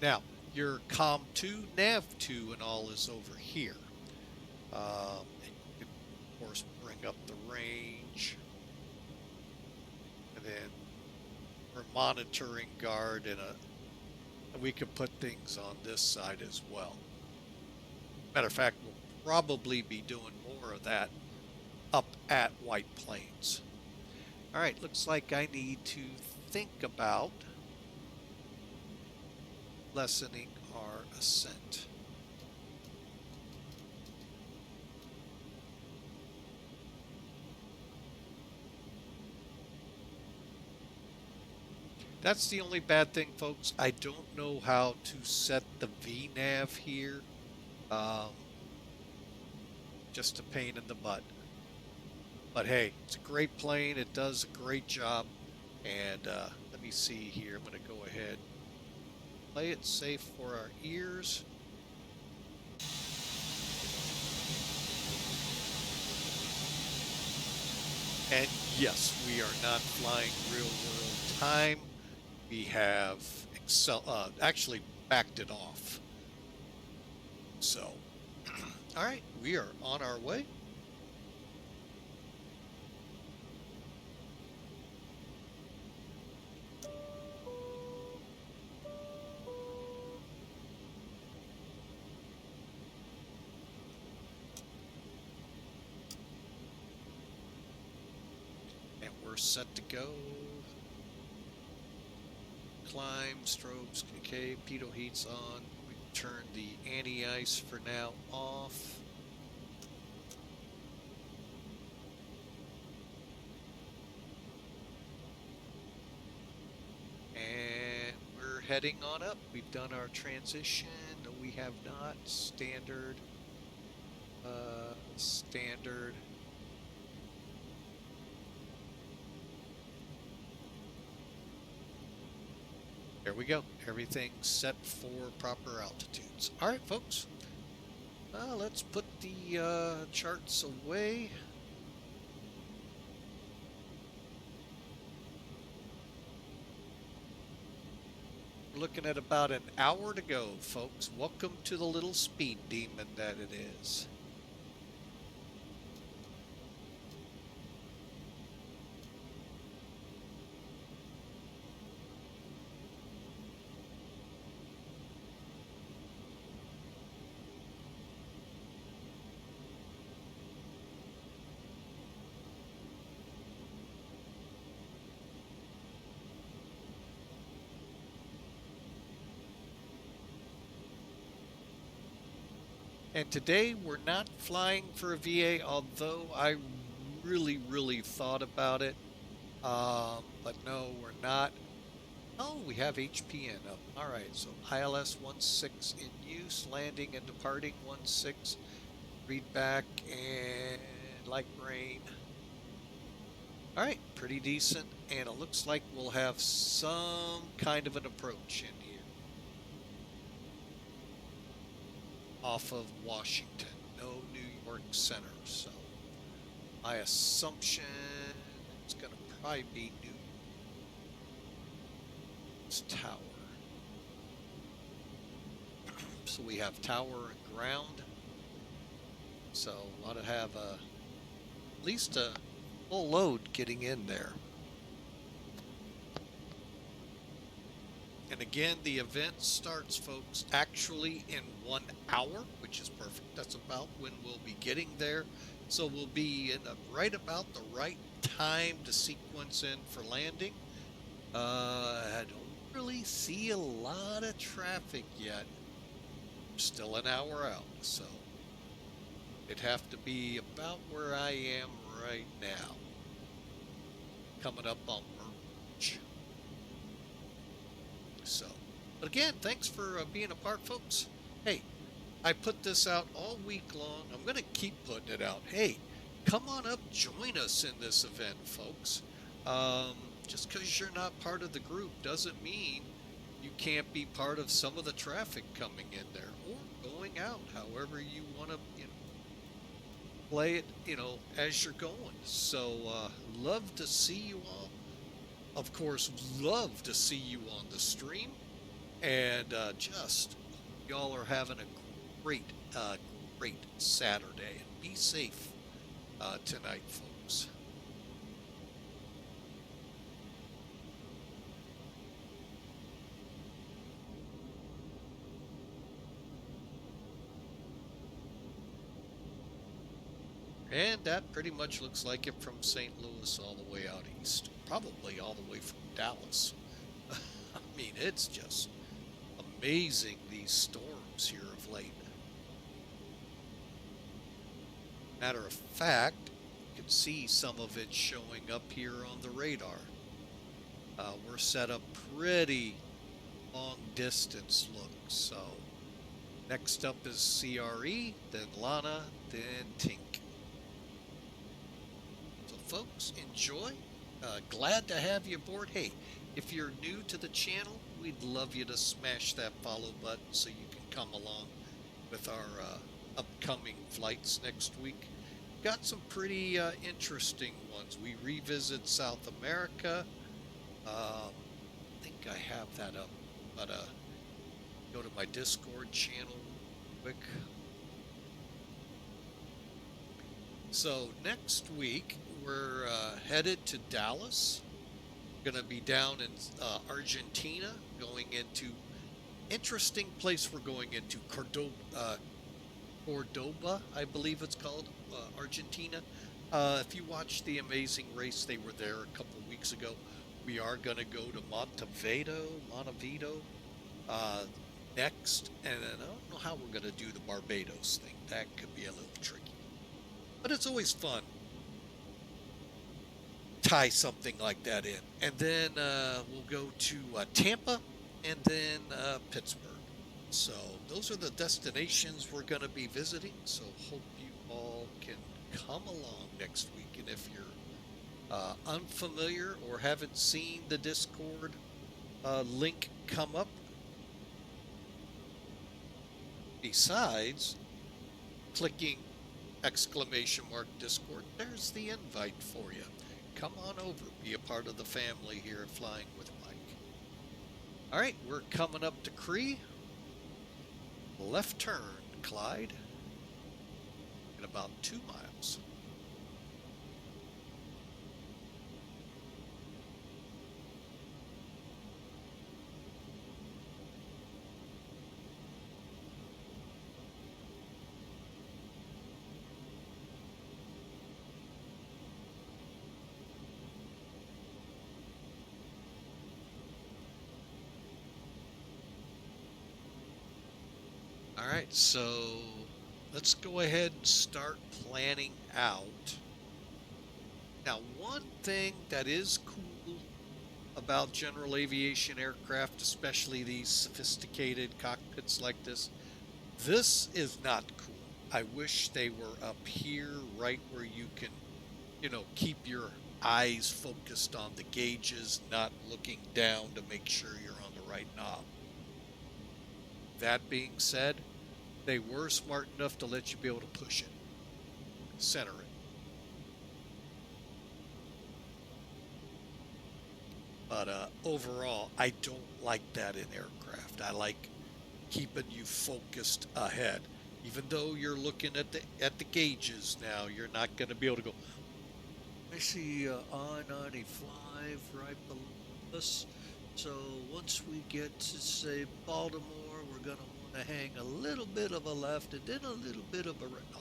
Now, your COM2, NAV2, and all is over here. And you can, of course, bring up the range. And then we're monitoring guard and we could put things on this side as well. Matter of fact, we'll probably be doing more of that up at White Plains. All right, looks like I need to think about lessening our ascent. That's the only bad thing, folks. I don't know how to set the VNAV here. Just a pain in the butt. But hey, it's a great plane. It does a great job. And let me see here. I'm going to go ahead. Play it safe for our ears. And yes, we are not flying real world time. We have actually backed it off. So, all right, we are on our way. And we're set to go. Climb, strobes, okay, pitot heat's on. We turn the anti-ice for now off. And we're heading on up. We've done our transition. No, we have not. Standard. Standard. There we go. Everything's set for proper altitudes. All right, folks. Let's put the charts away. We're looking at about an hour to go, folks. Welcome to the little speed demon that it is. And today we're not flying for a VA, although I really thought about it. But no, we're not. Oh, we have HPN up. All right, so ILS 16 in use, landing and departing 16. Read back and like rain. All right, pretty decent. And it looks like we'll have some kind of an approach in here. Off of Washington, no New York Center. So my assumption it's going to probably be New York's tower. So we have tower and ground. So we ought to have at least a full load getting in there. And again, the event starts, folks, actually in 1 hour, which is perfect. That's about when we'll be getting there. So we'll be in right about the right time to sequence in for landing. I don't really see a lot of traffic yet. We're still an hour out, so it'd have to be about where I am right now. Coming up on Merge. So, but again, thanks for being a part, folks. Hey, I put this out all week long. I'm going to keep putting it out. Hey, come on up, join us in this event, folks. Just because you're not part of the group doesn't mean you can't be part of some of the traffic coming in there or going out, however you want to, play it, as you're going. So, love to see you all. Of course, love to see you on the stream, and just y'all are having a great Saturday, and be safe tonight, folks. And that pretty much looks like it from St. Louis all the way out east, probably all the way from Dallas. I mean, it's just amazing, these storms here of late. Matter of fact, you can see some of it showing up here on the radar. We're set up pretty long distance look. So next up is CRE, then LAANA, then TINC. So folks, enjoy. Glad to have you aboard. Hey, if you're new to the channel, we'd love you to smash that follow button so you can come along with our upcoming flights next week. got some pretty interesting ones. We revisit South America. I think I have that up, but go to my Discord channel quick. So next week we're headed to Dallas. Going to be down in Argentina, going into interesting place. We're going into Cordoba, I believe it's called, Argentina. If you watched The Amazing Race, they were there a couple weeks ago. We are going to go to Montevideo next, and I don't know how we're going to do the Barbados thing. That could be a little tricky, but it's always fun. Tie something like that in, and then we'll go to Tampa, and then Pittsburgh. So those are the destinations we're going to be visiting. So hope you all can come along next week. And if you're unfamiliar or haven't seen the Discord link come up, besides clicking !Discord, there's the invite for you. Come on over, be a part of the family here at Flying with Mike. All right, we're coming up to Cree. Left turn, Clyde, in about 2 miles. All right, so let's go ahead and start planning out. Now, one thing that is cool about general aviation aircraft, especially these sophisticated cockpits like this is not cool. I wish they were up here, right where you can, keep your eyes focused on the gauges, not looking down to make sure you're on the right knob. That being said, they were smart enough to let you be able to push it, center it. But overall, I don't like that in aircraft. I like keeping you focused ahead. Even though you're looking at the gauges now, you're not going to be able to go, I see I-95 right below us. So once we get to, say, Baltimore, we're going to want to hang a little bit of a left and then a little bit of a right. No,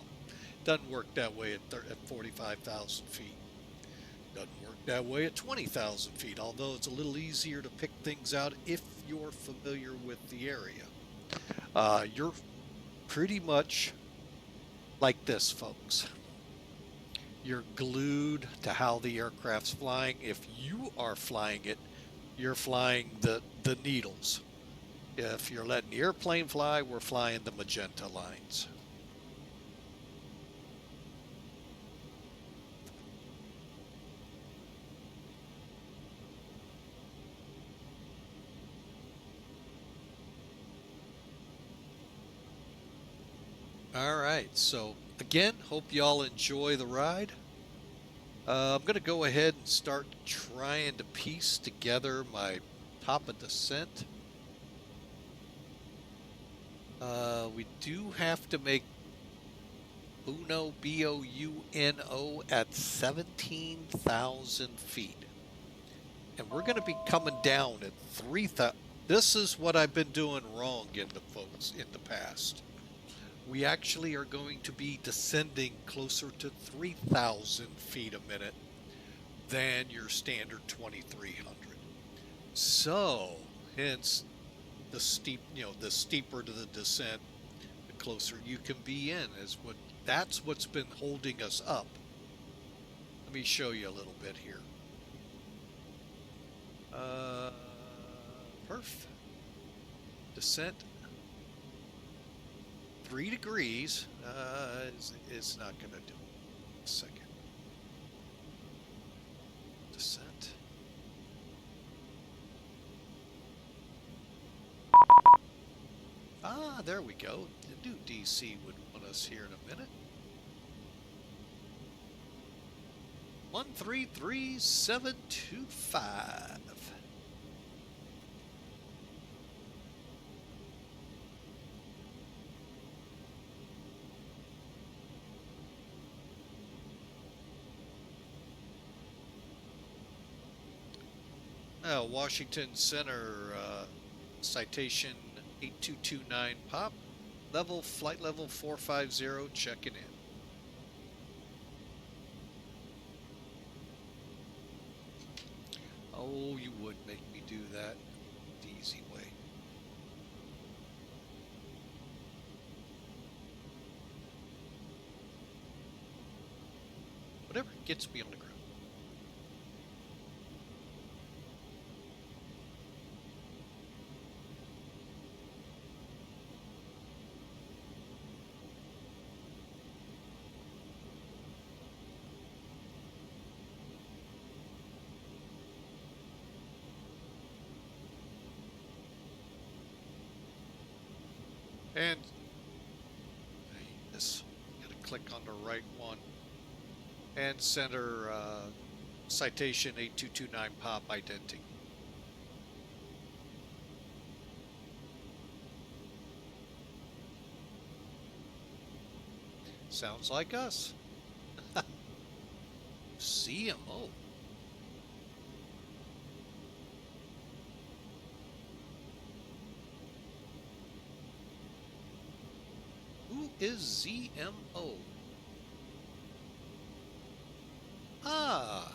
doesn't work that way at 45,000 feet. Doesn't work that way at 20,000 feet, although it's a little easier to pick things out if you're familiar with the area. You're pretty much like this, folks. You're glued to how the aircraft's flying. If you are flying it, you're flying the needles. If you're letting the airplane fly, we're flying the magenta lines. All right, so again, hope you all enjoy the ride. I'm going to go ahead and start trying to piece together my top of descent. We do have to make Buno, B-O-U-N-O, at 17,000 feet. And we're going to be coming down at 3,000. This is what I've been doing wrong in the past. We actually are going to be descending closer to 3,000 feet a minute than your standard 2,300. So, hence the steeper to the descent, the closer you can be in that's what's been holding us up. Let me show you a little bit here. Perf. Descent. 3 degrees. It's not going to do it. A second. Descent. There we go. The new DC would want us here in a minute. 133725. Washington Center, citation 8229 pop, flight level 450, checking in. Oh, you would make me do that the easy way. Whatever gets me on the ground. And this, gotta click on the right one. And center citation 8229 pop identity. Sounds like us. CMO. Who is ZMO? Ah,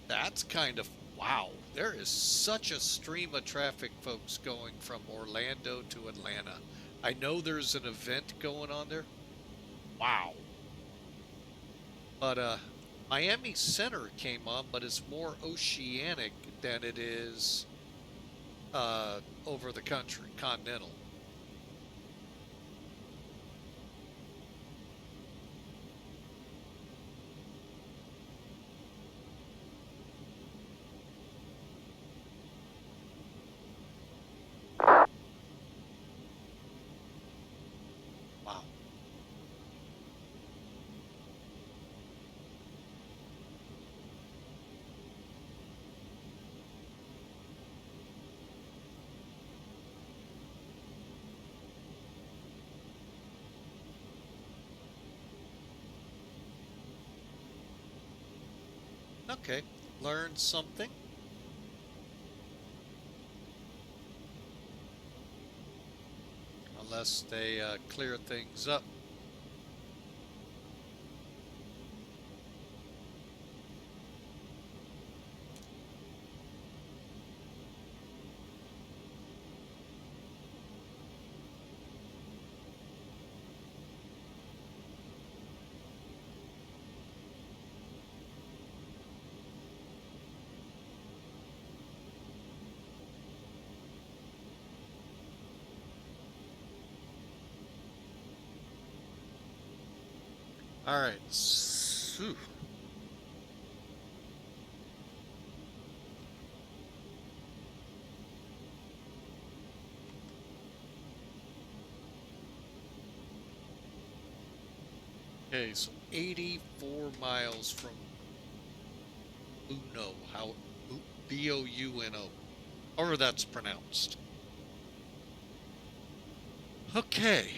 that's kind of, wow. There is such a stream of traffic, folks, going from Orlando to Atlanta. I know there's an event going on there. Wow. But Miami Center came on, but it's more oceanic than it is over the country, continental. Wow. Okay, learned something. Unless they clear things up. All right. Phew. Okay, so 84 miles from Bouno, how Bouno, however that's pronounced. Okay,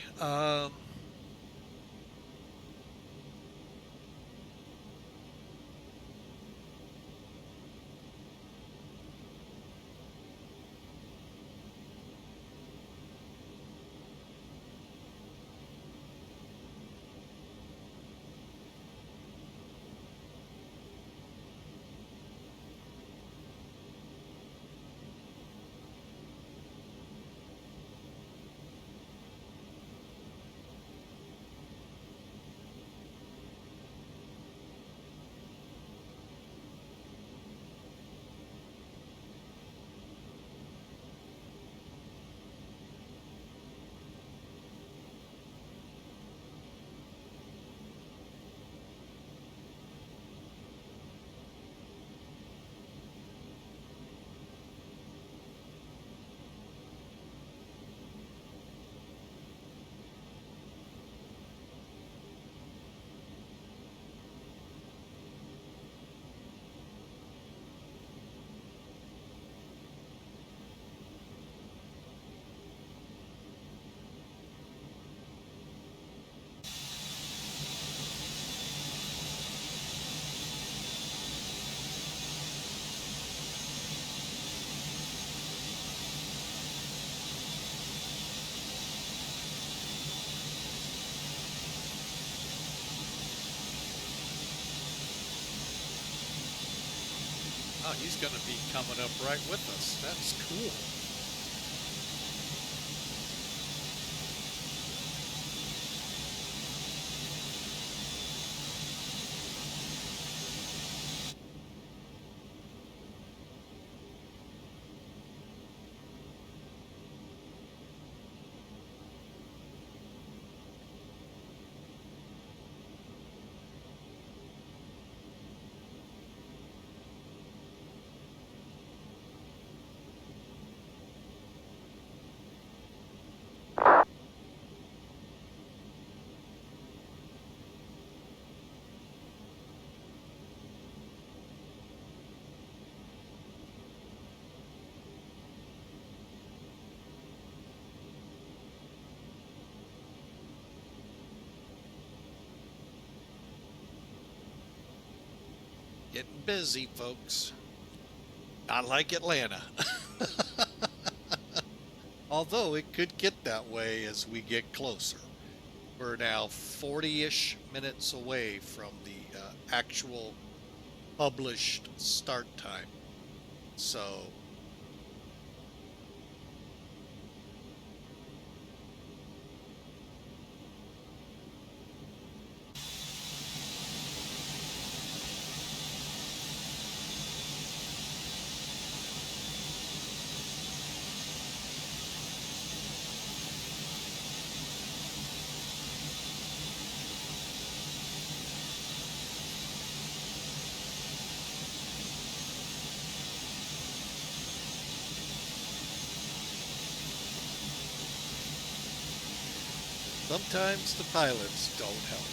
Wow, he's going to be coming up right with us. That's cool. Getting busy, folks. Not like Atlanta. Although it could get that way as we get closer. We're now 40-ish minutes away from the actual published start time. So sometimes the pilots don't help.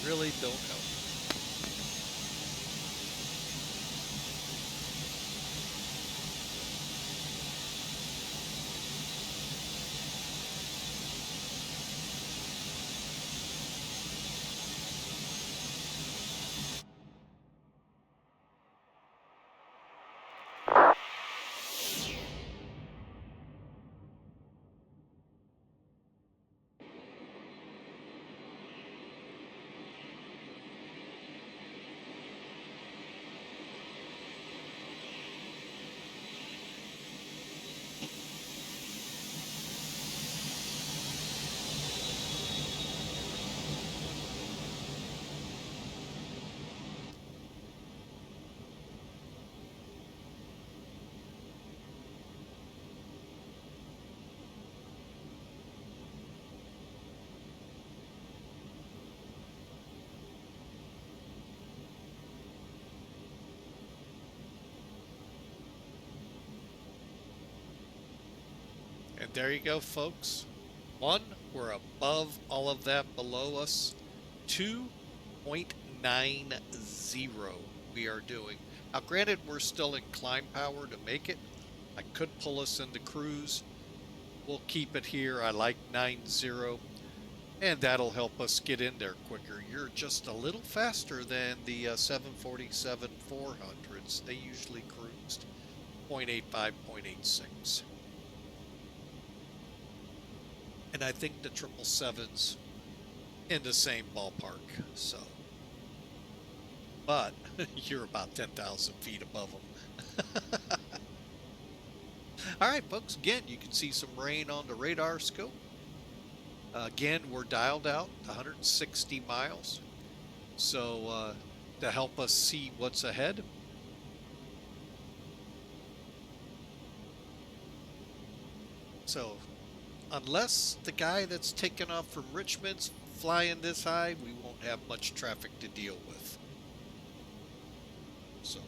Really don't help. And there you go, folks. 1, we're above all of that below us. 2.90 we are doing. Now, granted, we're still in climb power to make it. I could pull us into cruise. We'll keep it here. I like 90, and that'll help us get in there quicker. You're just a little faster than the 747-400s. They usually cruised 0.85, 0.86. And I think the 777's in the same ballpark. So, but you're about 10,000 feet above them. All right, folks. Again, you can see some rain on the radar scope. Again, we're dialed out 160 miles. So to help us see what's ahead. So unless the guy that's taking off from Richmond's flying this high, we won't have much traffic to deal with. So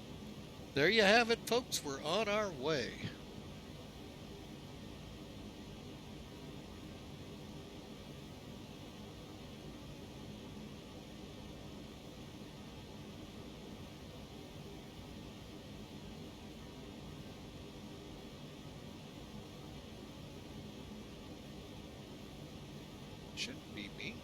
there you have it, folks. We're on our way. Shouldn't be me.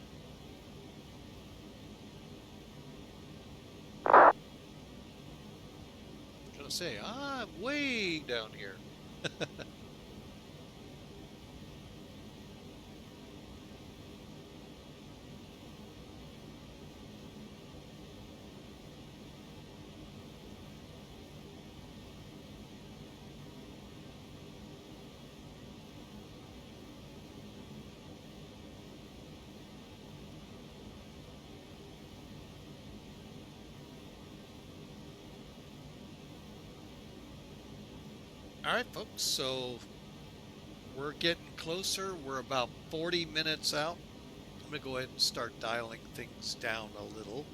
Gonna say, I'm way down here. All right, folks. So we're getting closer. We're about 40 minutes out. I'm going to go ahead and start dialing things down a little.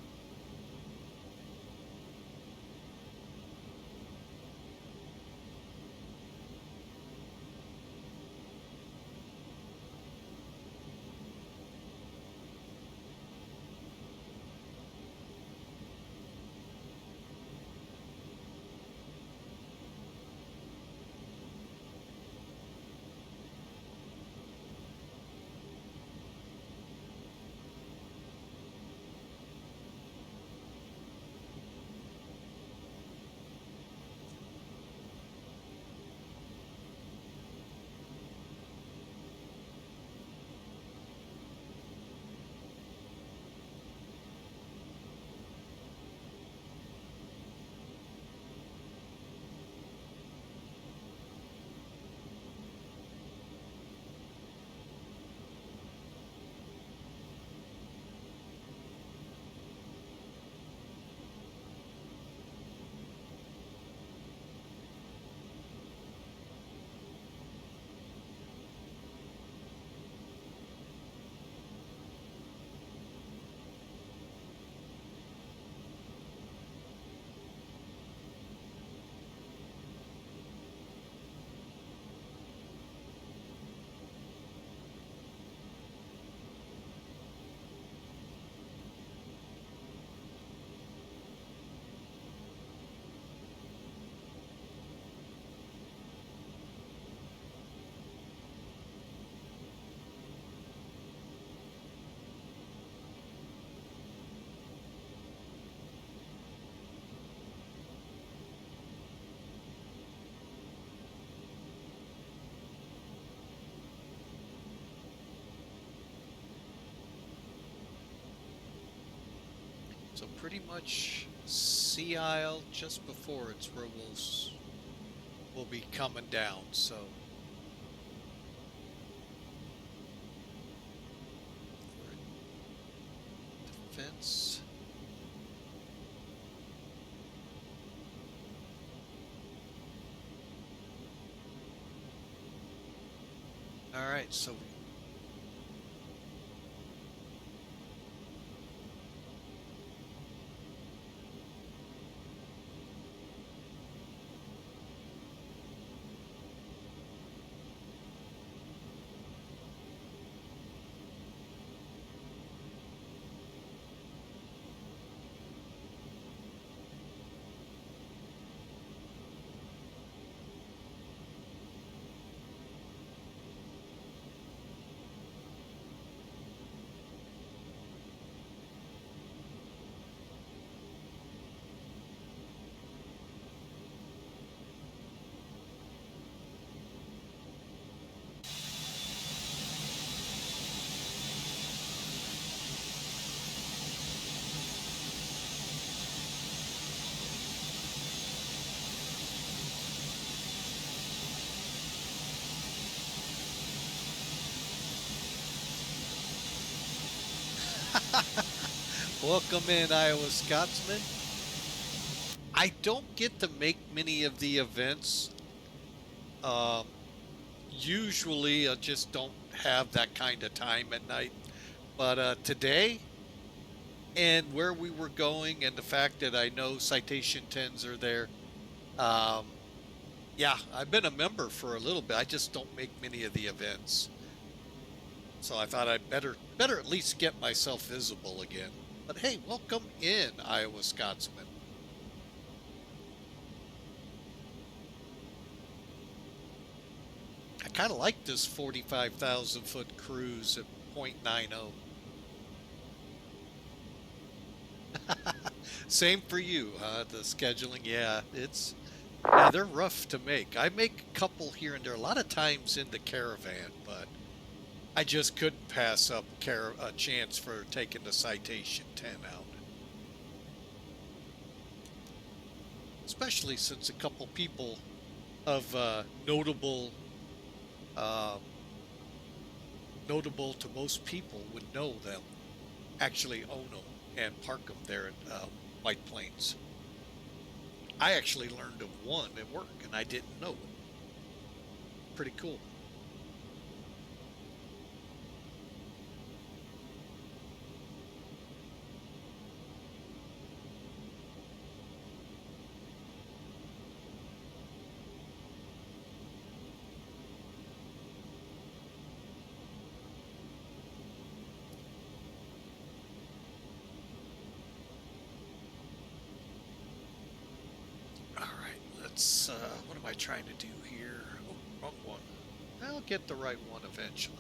So pretty much sea aisle just before it's where we'll be coming down. So we're at defense. All right, so welcome in, Iowa Scotsman. I don't get to make many of the events. Um, Usually, I just don't have that kind of time at night. But today, and where we were going, and the fact that I know Citation 10s are there, um, yeah, I've been a member for a little bit. I just don't make many of the events. So I thought I'd better at least get myself visible again. But hey, welcome in, Iowa Scotsman. I kind of like this 45,000 foot cruise at 0.90. Same for you, huh? The scheduling, yeah, they're rough to make. I make a couple here and there, a lot of times in the caravan, but I just couldn't pass up a chance for taking the Citation 10 out. Especially since a couple people of uh, notable to most people would know them, actually own them and park them there at White Plains. I actually learned of one at work and I didn't know it. pretty cool. All right, let's, what am I trying to do here? Oh, wrong one. I'll get the right one eventually.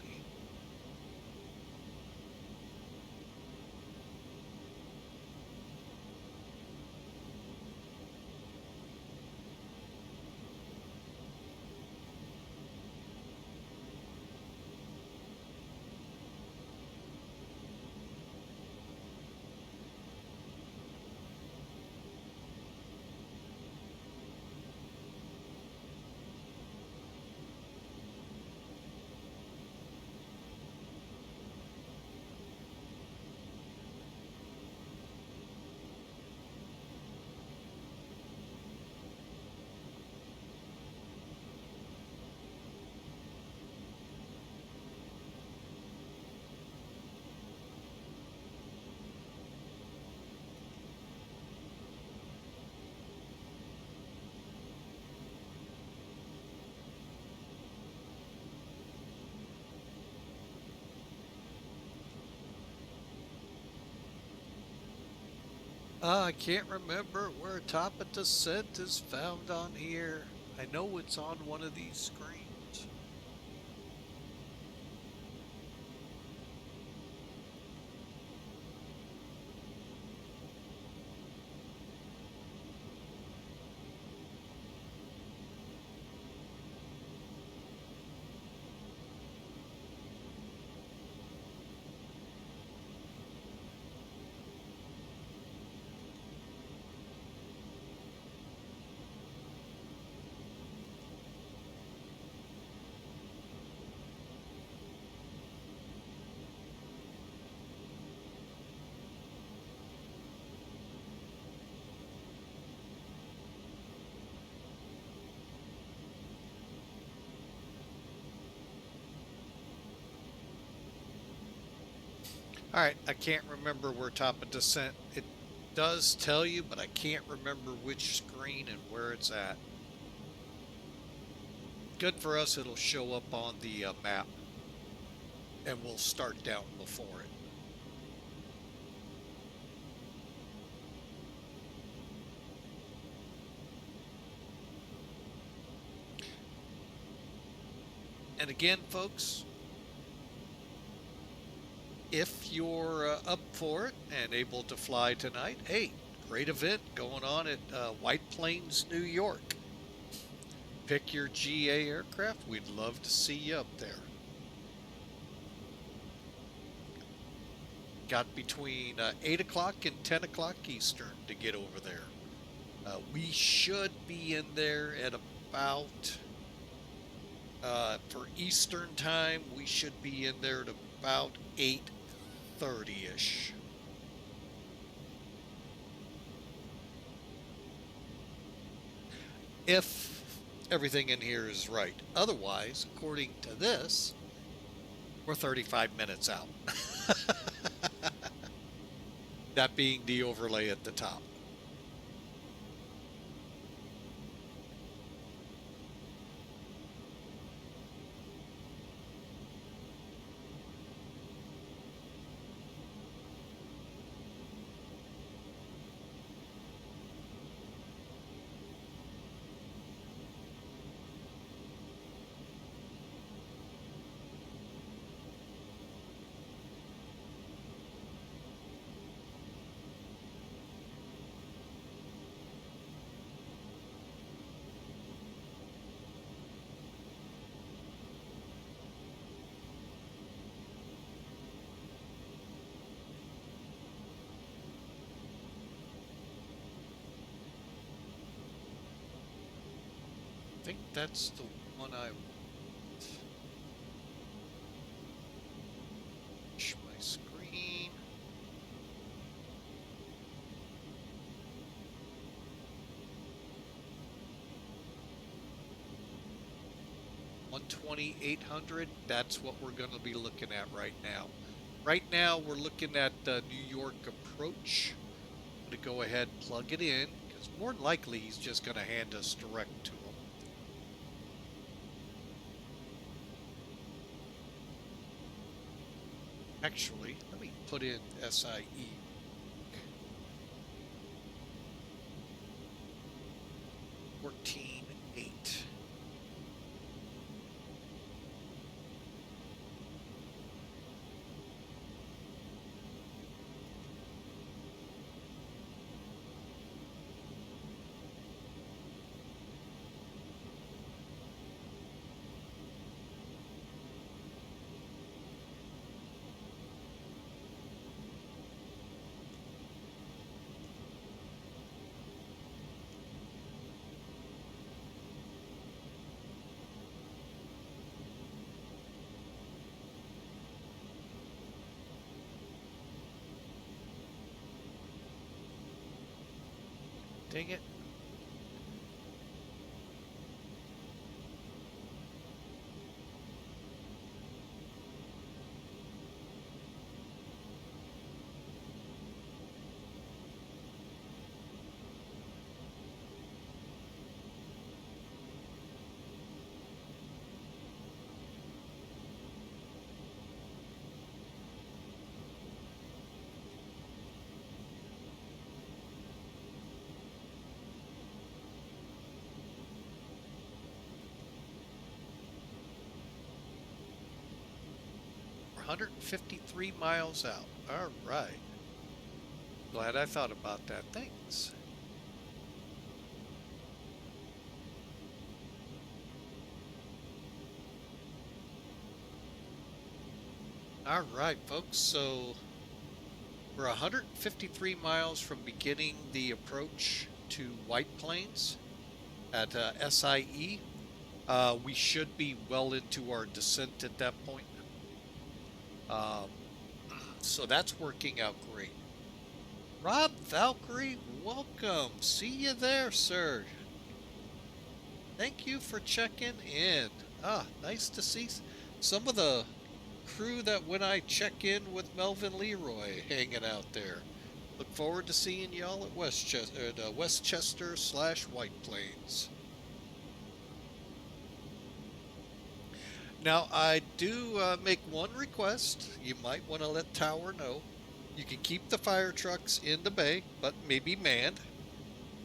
I can't remember where top of descent is found on here. I know it's on one of these screens. All right, I can't remember where top of descent. It does tell you, but I can't remember which screen and where it's at. Good for us, it'll show up on the map, and we'll start down before it. And again, folks, if you're up for it and able to fly tonight, hey, great event going on at White Plains, New York. Pick your GA aircraft. We'd love to see you up there. Got between 8 o'clock and 10 o'clock Eastern to get over there. We should be in there at about, for Eastern time, we should be in there at about 8:30-ish. If everything in here is right. Otherwise, according to this, we're 35 minutes out. That being the overlay at the top. I think that's the one I want. Share my screen. 120, 800, that's what we're going to be looking at right now. Right now, we're looking at the New York approach. I'm going to go ahead and plug it in, because more than likely he's just going to hand us direct to him. Actually, let me put in SIE. 14.8. Dang it. We're 153 miles out. All right. Glad I thought about that. Thanks. All right, folks. So we're 153 miles from beginning the approach to White Plains at SIE. We should be well into our descent at that point. Um, so that's working out great. Rob Valkyrie, welcome. See you there, sir. Thank you for checking in. Nice to see some of the crew that when I check in with Melvin Leroy hanging out there. Look forward to seeing y'all at Westchester / White Plains. Now, I do make one request. You might want to let Tower know. You can keep the fire trucks in the bay, but maybe manned,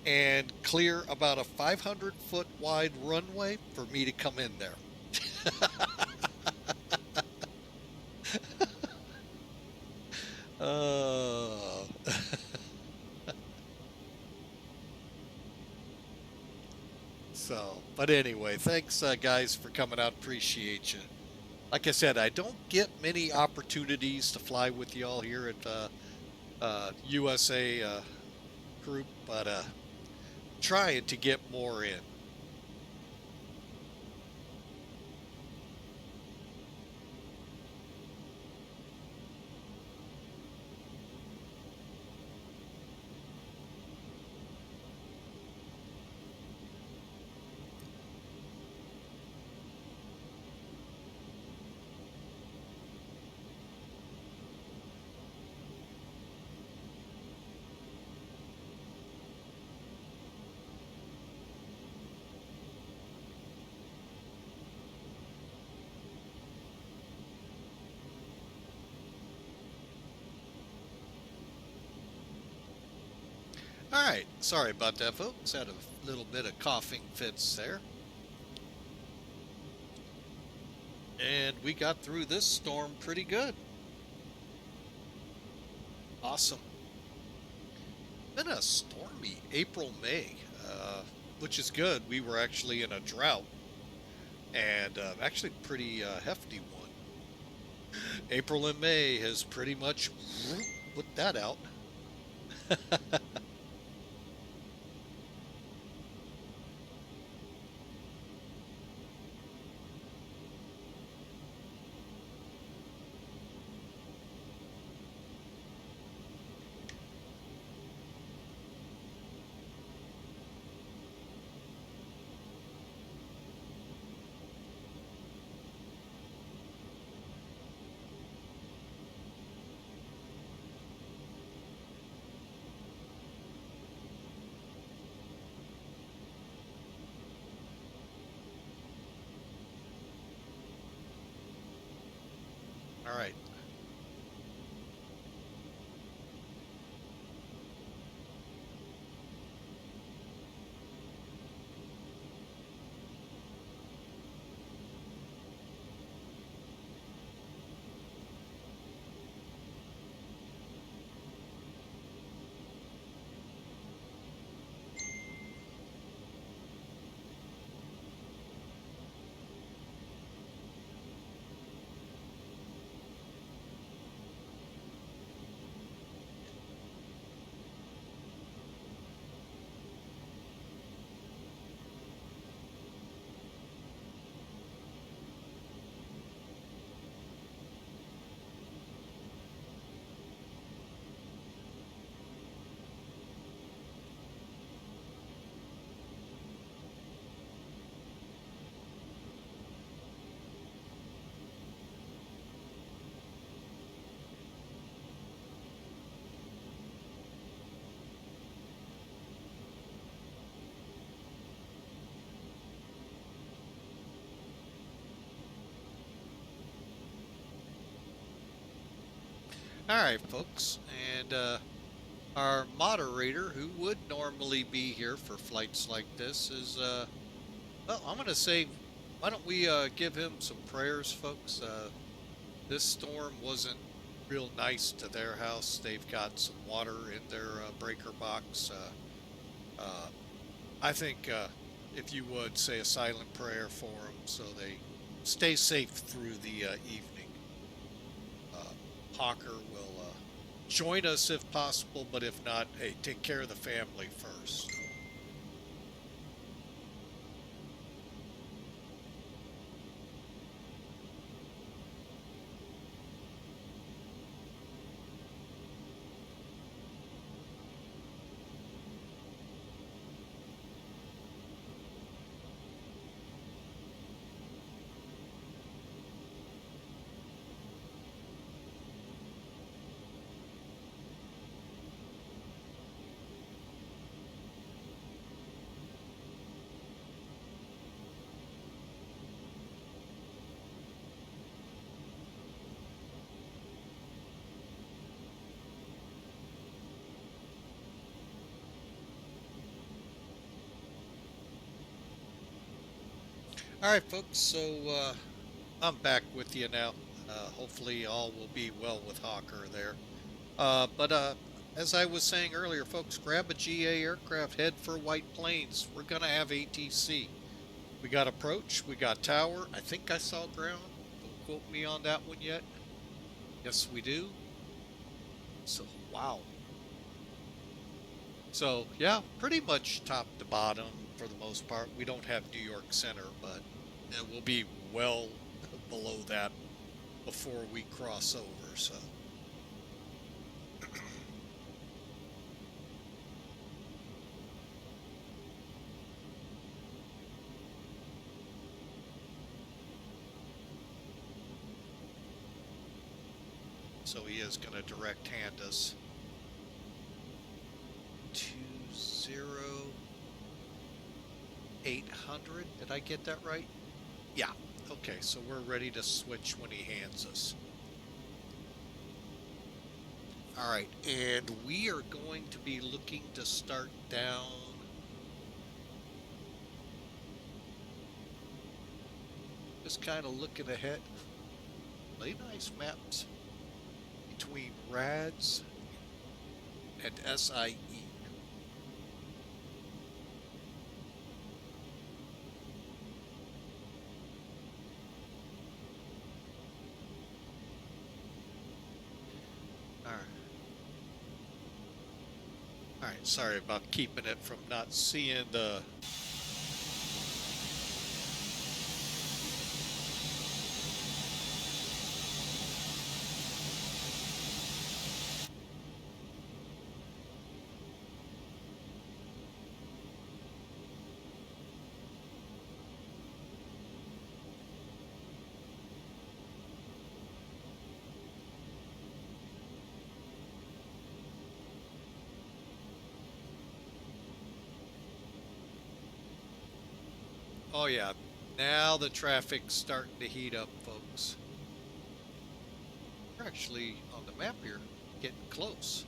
and clear about a 500-foot wide runway for me to come in there. Uh, but anyway, thanks, guys, for coming out. Appreciate you. Like I said, I don't get many opportunities to fly with y'all here at USA group, but trying to get more in. All right, sorry about that, folks. Had a little bit of coughing fits there. And we got through this storm pretty good. Awesome. Been a stormy April, May, which is good. We were actually in a drought, and actually pretty hefty one. April and May has pretty much put that out. All right. All right, folks. And our moderator, who would normally be here for flights like this, is, well, I'm going to say, why don't we give him some prayers, folks? This storm wasn't real nice to their house. They've got some water in their breaker box. I think if you would say a silent prayer for them so they stay safe through the evening. Hawker will join us if possible, but if not, hey, take care of the family first. All right, folks. So I'm back with you now. Hopefully, all will be well with Hawker there. But as I was saying earlier, folks, grab a GA aircraft, head for White Plains. We're gonna have ATC. We got approach, we got tower. I think I saw ground. Don't quote me on that one yet. Yes, we do. So wow. So yeah, pretty much top to bottom for the most part. We don't have New York Center, but it will be well below that before we cross over. So. So he is going to direct hand us 20800. Did I get that right? Yeah. Okay, so we're ready to switch when he hands us. All right, and we are going to be looking to start down. Just kind of looking ahead. Play nice maps between RADS and SIE. All right. All right, sorry about keeping it from not seeing the. Oh yeah, now the traffic's starting to heat up, folks. we're actually on the map here, getting close.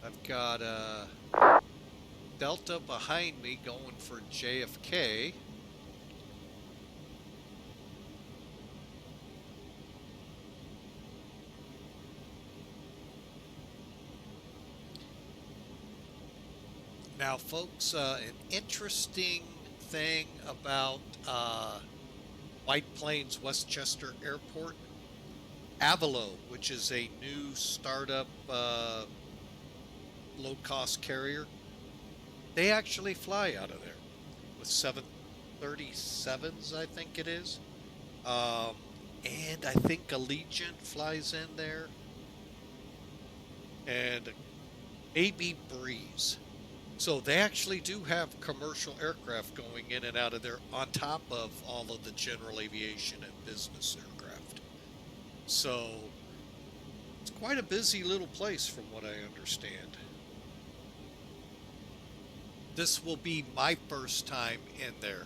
I've got Delta behind me going for JFK. Now, folks, an interesting thing about White Plains Westchester Airport, Avalo, which is a new startup low-cost carrier, they actually fly out of there with 737s, I think it is. And I think Allegiant flies in there, and maybe Breeze. So they actually do have commercial aircraft going in and out of there on top of all of the general aviation and business aircraft. So it's quite a busy little place from what I understand. This will be my first time in there.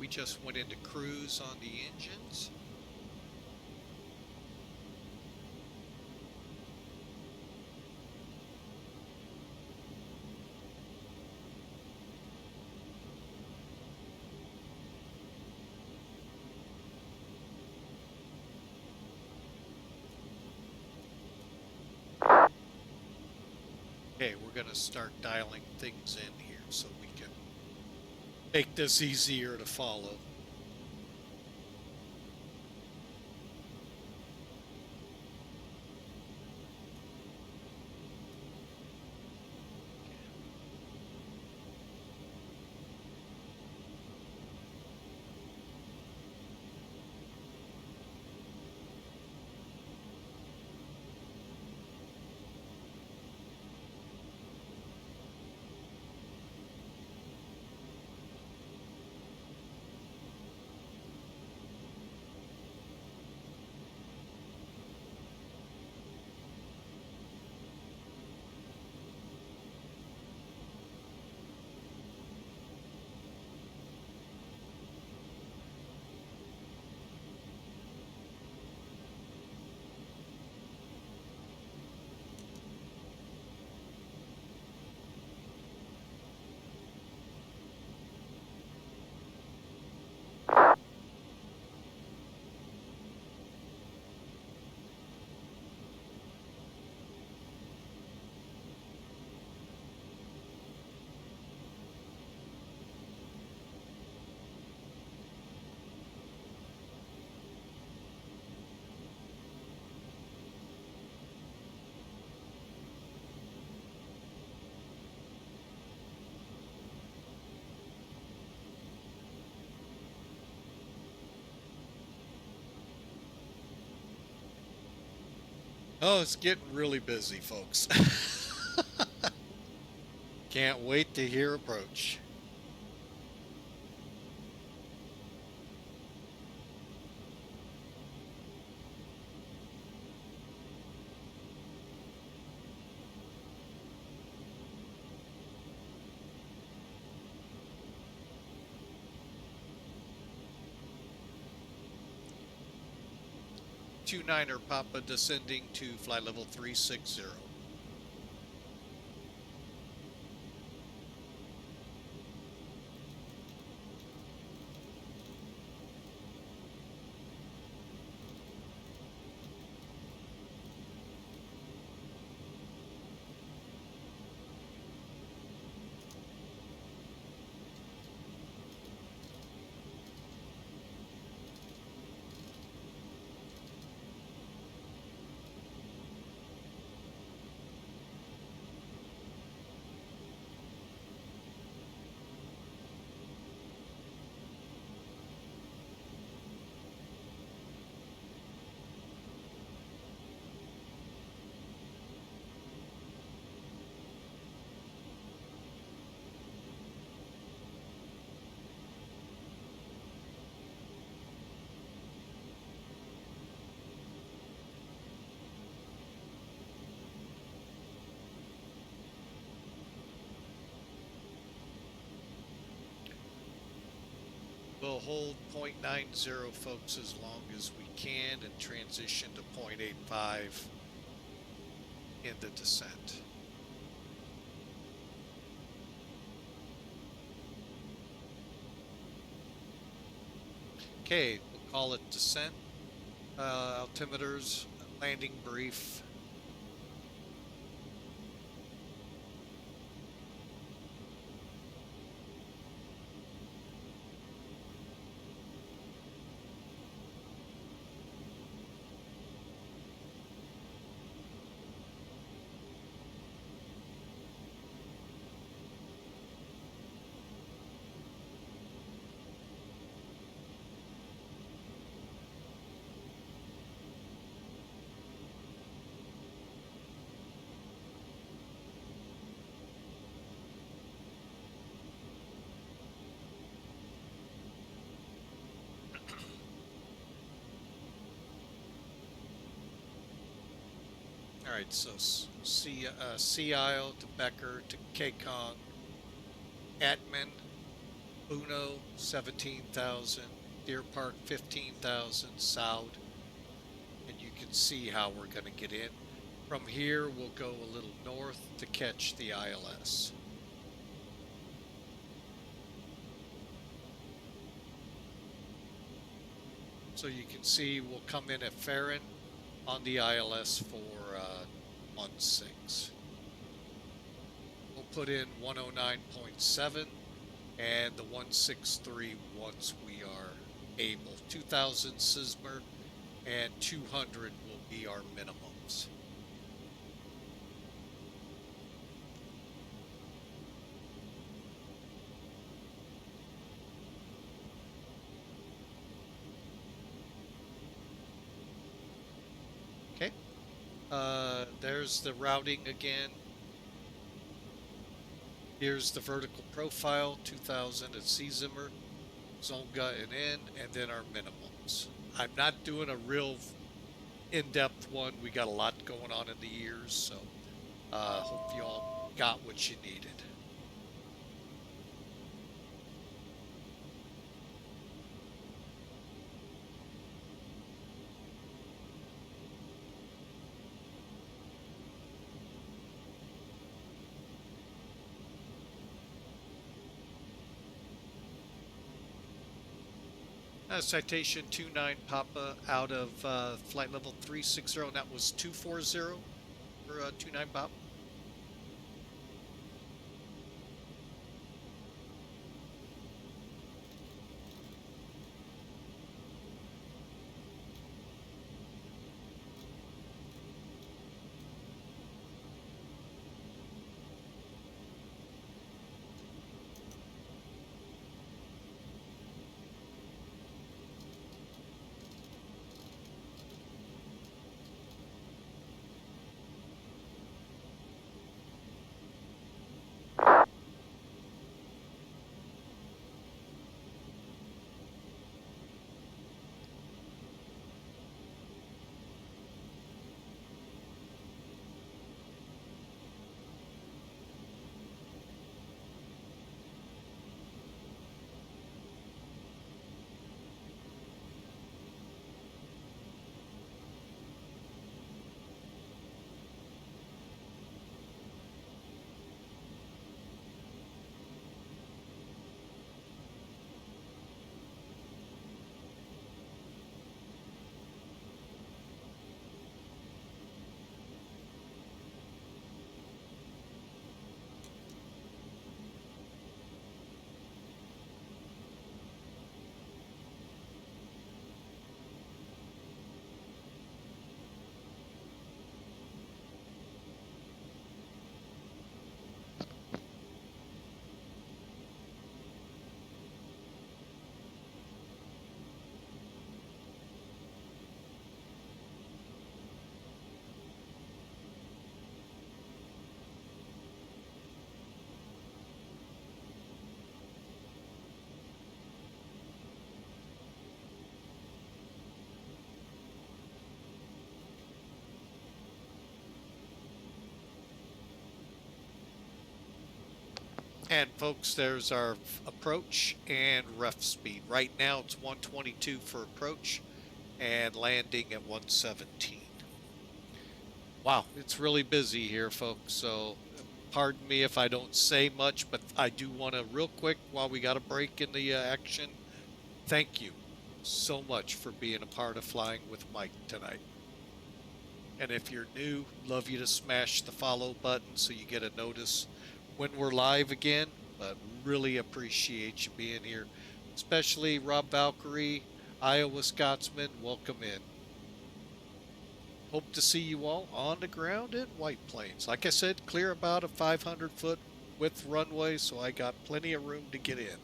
We just went into cruise on the engines. Okay, we're going to start dialing things in here so we can make this easier to follow. Oh, it's getting really busy, folks. Can't wait to hear approach. Two Niner Papa descending to flight level 360. We'll hold 0.90 folks as long as we can and transition to 0.85 in the descent. Okay, we'll call it descent. Altimeters, landing brief. All right, so Sea Isle to Becker to Kekong, Atman, Uno 17,000, Deer Park 15,000, Soud, and you can see how we're going to get in. From here, we'll go a little north to catch the ILS. So you can see we'll come in at Farron on the ILS for 16. We'll put in 109.7 and the 163 once we are able. 2,000 Sismer and 200 will be our minimums. Okay, there's the routing again. Here's the vertical profile, 2,000 at Czimmer, Zonga and N, and then our minimums. I'm not doing a real in-depth one. We got a lot going on in the years, so hope you all got what you needed. Citation 29 Papa out of flight level 360, and that was 240 for 29 Papa. And folks, there's our approach and ref speed. Right now it's 122 for approach and landing at 117. Wow, it's really busy here, folks. So pardon me if I don't say much, but I do want to real quick while we got a break in the action. Thank you so much for being a part of Flying with Mike tonight. And if you're new, love you to smash the follow button so you get a notice when we're live again. But really appreciate you being here, especially Rob Valkyrie, Iowa Scotsman. Welcome in. Hope to see you all on the ground in White Plains. Like I said, clear about a 500-foot width runway, so I got plenty of room to get in.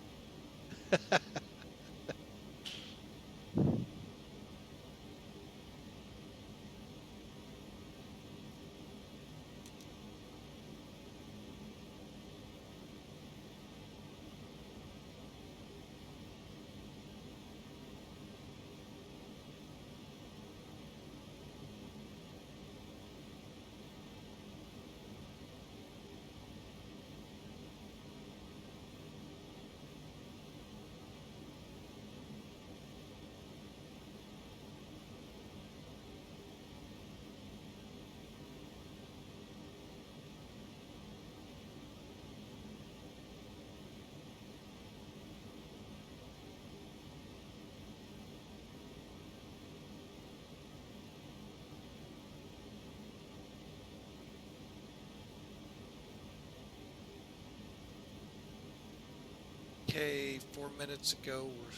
Okay, 4 minutes ago, we're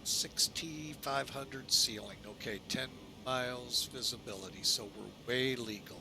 6,500 ceiling. Okay, 10 miles visibility, so we're way legal.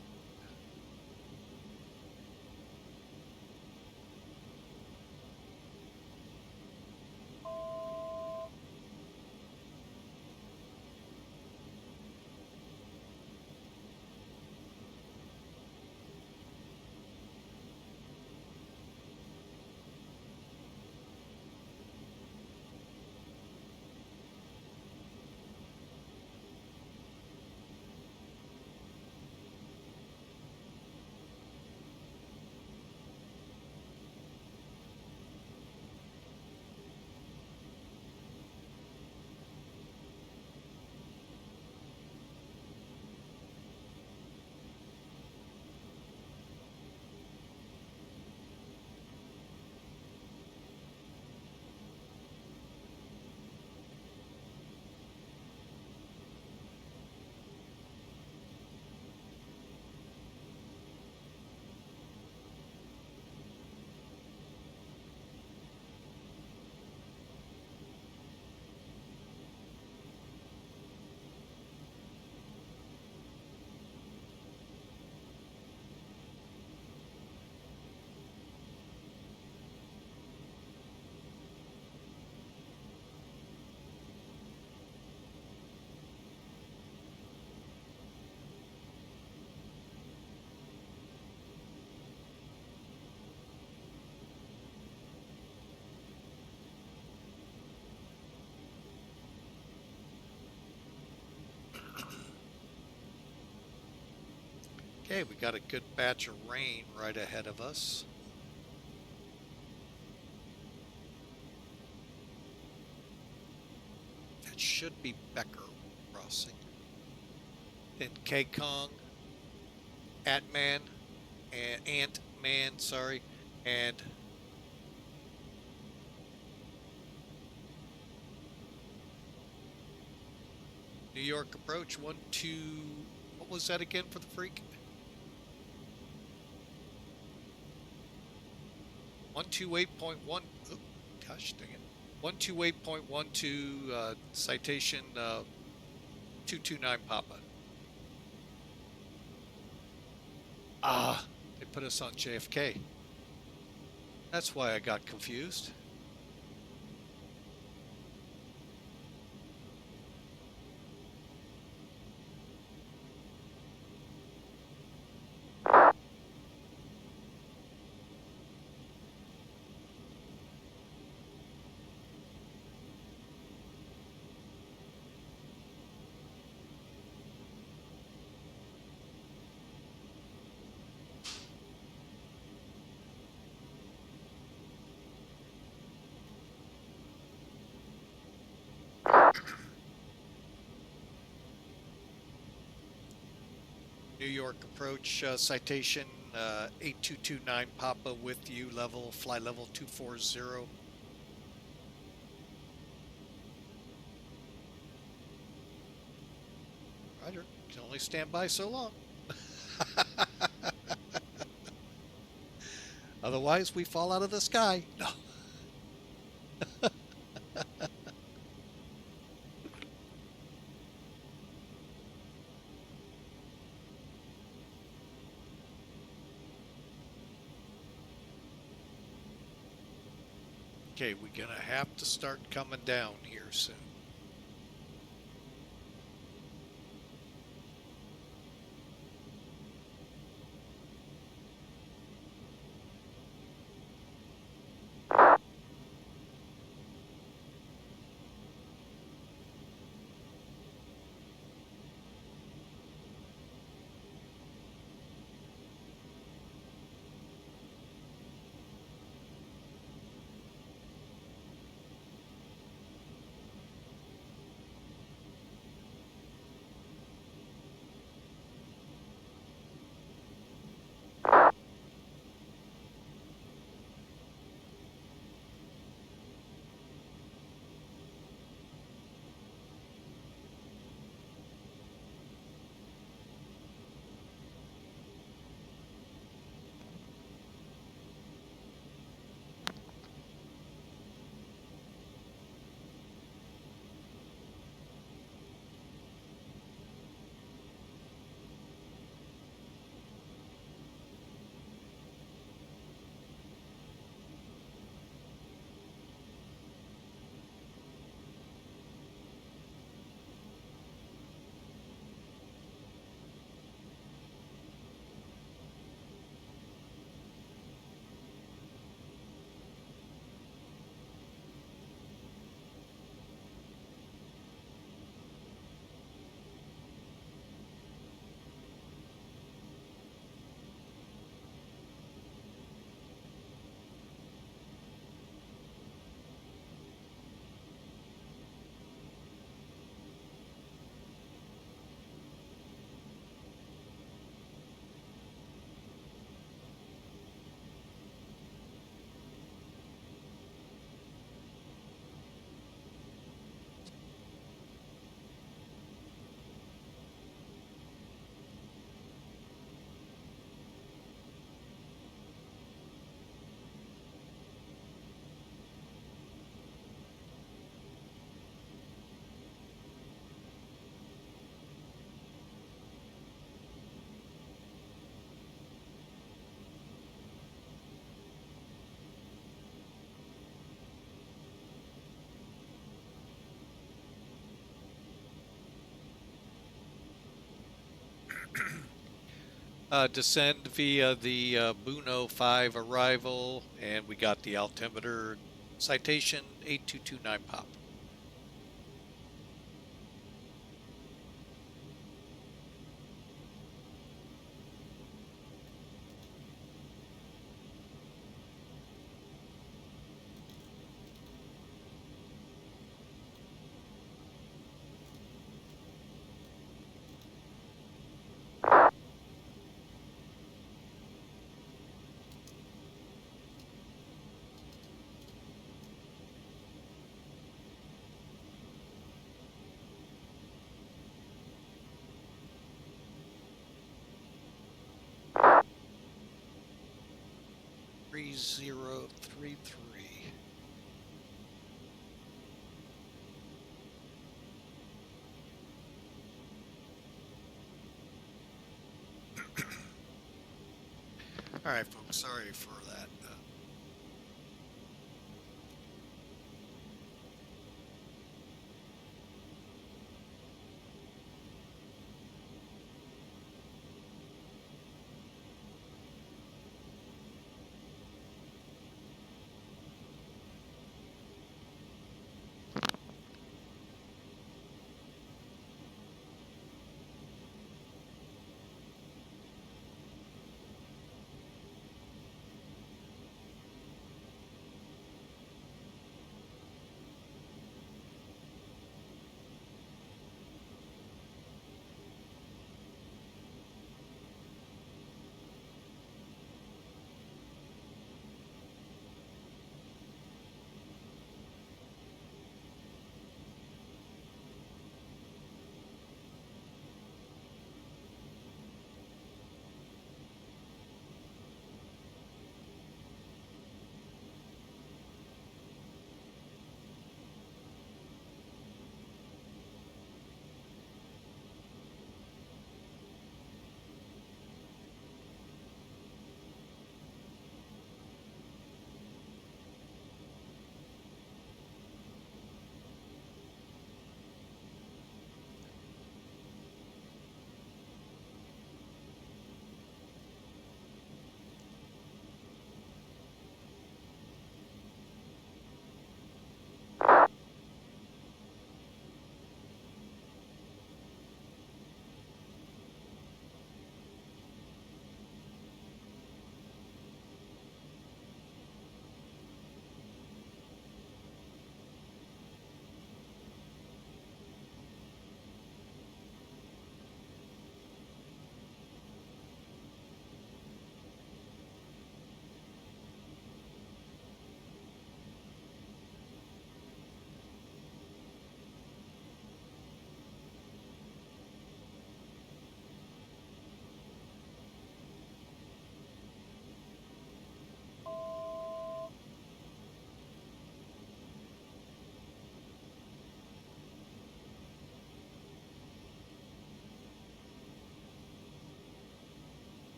Okay, we got a good batch of rain right ahead of us. That should be Becker crossing. Then K-Kong, Atman, and Ant-Man, sorry, and New York approach, 1-2, what was that again for the freak? 128.1, oh, gosh dang it. 128.12, citation 229 Papa. Ah, they put us on JFK. That's why I got confused. New York approach citation 8229 Papa with you, level fly level 240. Roger, can only stand by so long. Otherwise, we fall out of the sky. No. Okay, we're gonna have to start coming down here soon. Descend via the Buno 5 arrival, and we got the altimeter citation 8229 Pop. Three 3033. All right, folks. Sorry for that.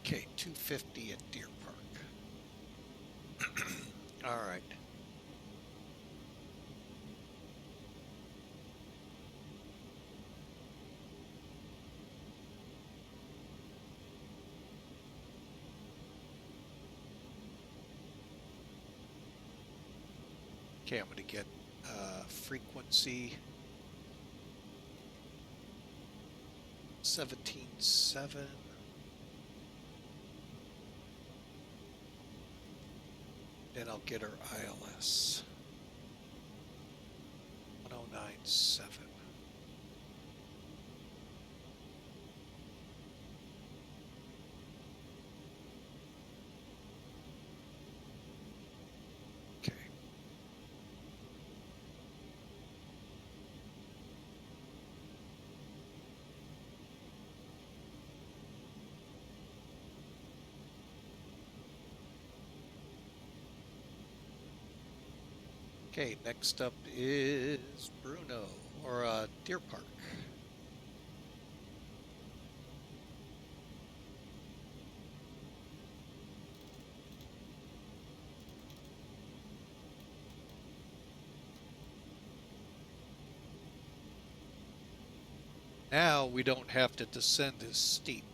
Okay, 250 at Deer Park. All right. Okay, I'm going to get frequency 17.7. Then I'll get her ILS 1097. Okay. Okay, next up is Bruno, or Deer Park. Now we don't have to descend as steep.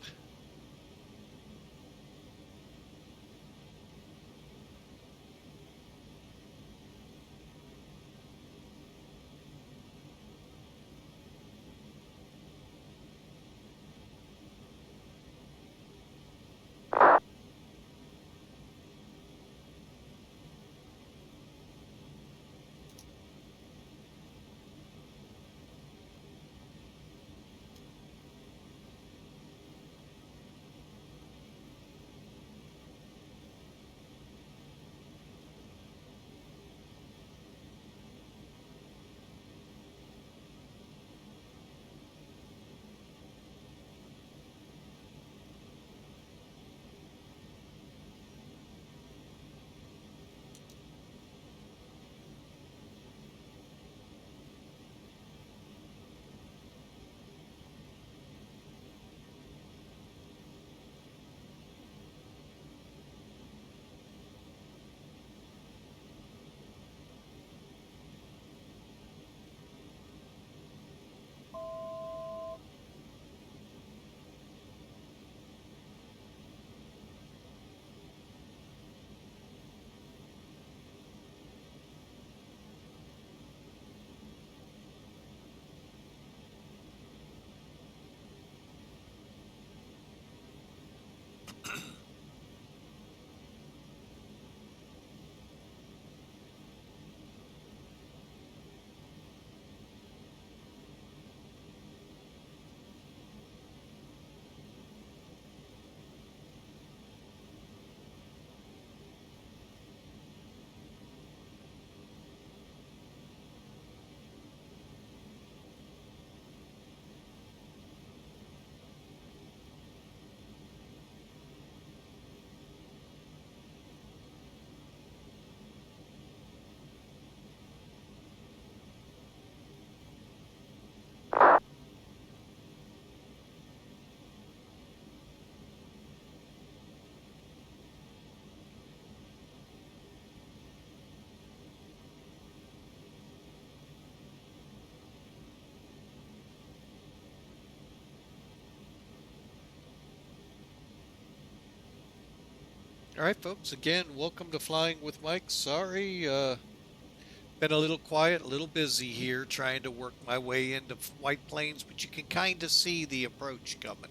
All right, folks, again, welcome to Flying with Mike. Sorry, been a little quiet, a little busy here trying to work my way into White Plains, but you can kind of see the approach coming.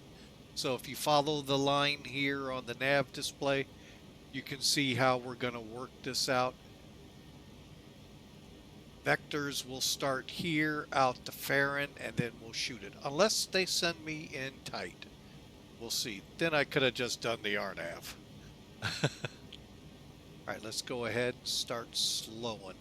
So if you follow the line here on the nav display, you can see how we're going to work this out. Vectors will start here out to Farron, and then we'll shoot it. Unless they send me in tight. We'll see. Then I could have just done the RNAV. All right, let's go ahead and start slowing.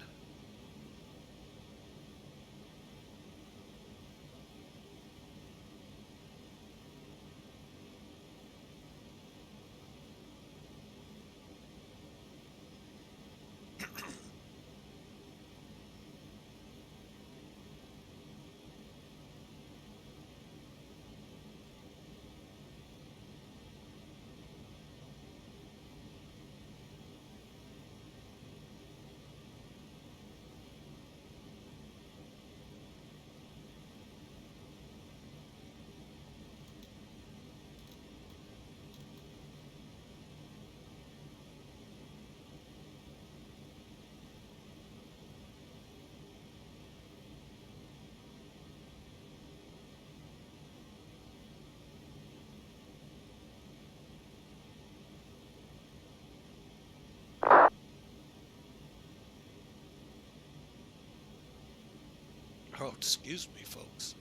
Oh, excuse me, folks.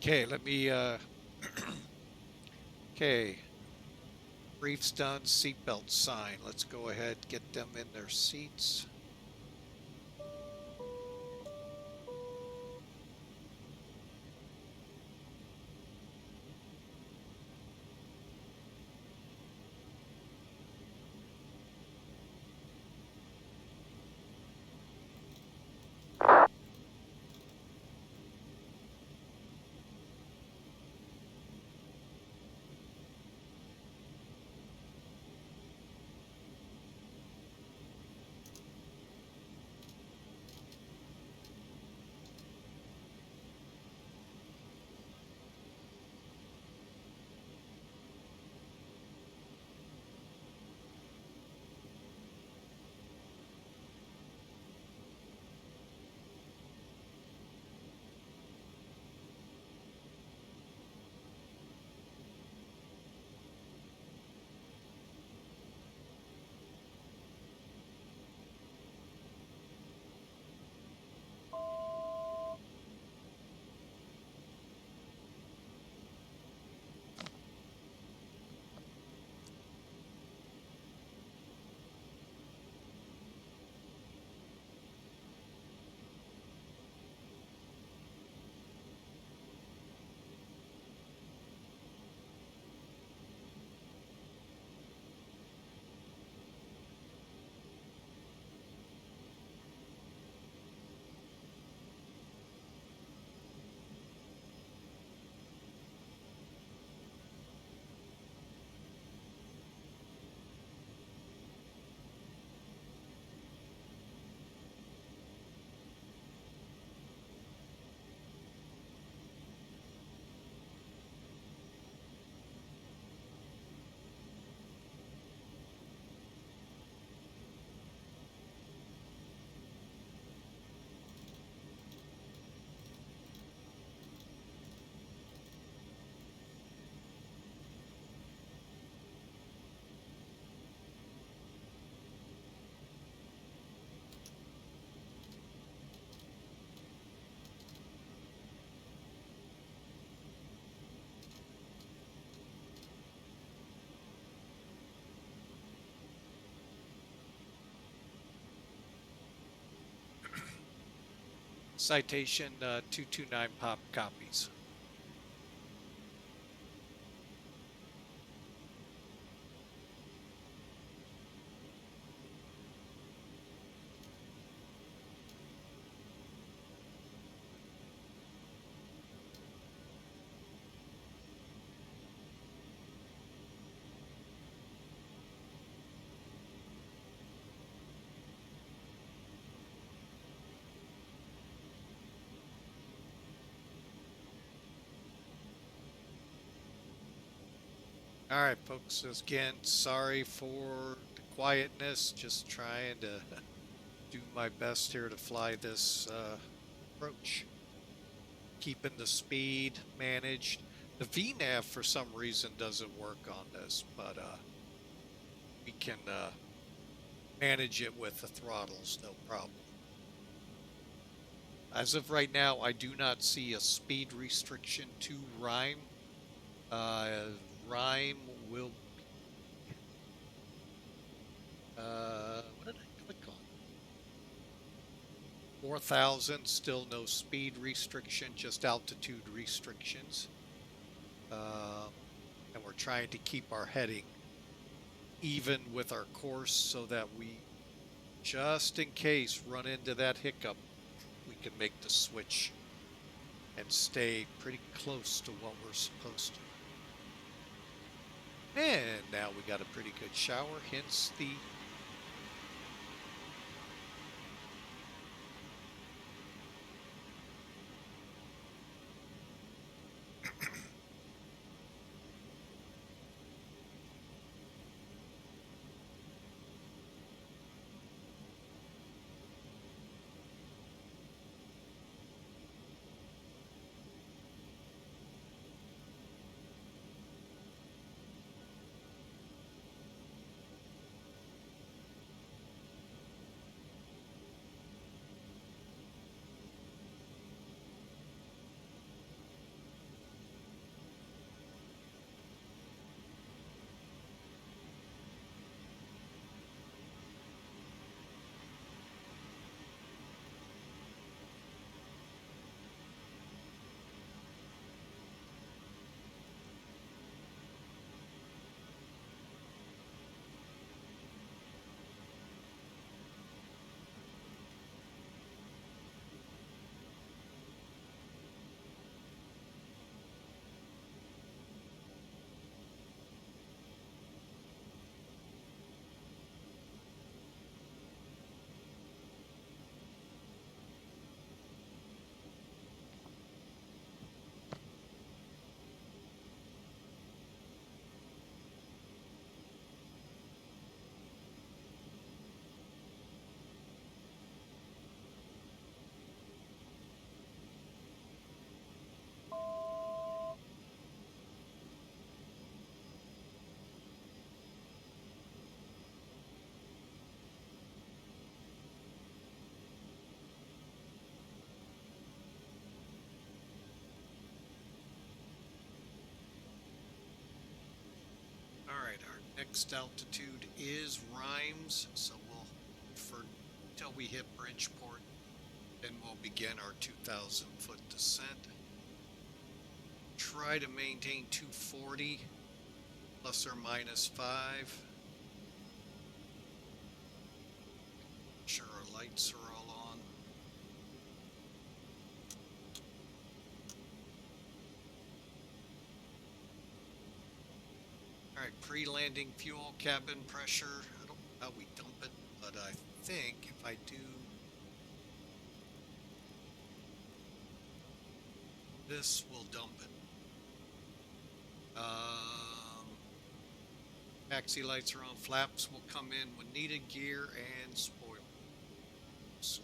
Okay, let me, okay, brief's done, seatbelt sign. Let's go ahead, get them in their seats. Citation 229 pop copies. All right, folks. Again, sorry for the quietness. Just trying to do my best here to fly this approach. Keeping the speed managed. The VNAV for some reason doesn't work on this, but we can manage it with the throttles, no problem. As of right now, I do not see a speed restriction to rhyme. Rhyme will what did I click on? 4,000, still no speed restriction, just altitude restrictions. And we're trying to keep our heading even with our course so that we, just in case, run into that hiccup, we can make the switch and stay pretty close to what we're supposed to. And now we got a pretty good shower, hence the Alright, our next altitude is Rhymes, so we'll for until we hit Bridgeport, then we'll begin our 2,000 foot descent. Try to maintain 240 plus or minus 5. Make sure our lights are all on. Alright, pre-landing fuel, cabin pressure. I don't know how we dump it, but I think if I do this, will dump it. Taxi lights are on, flaps will come in when needed, gear and spoil. Slow.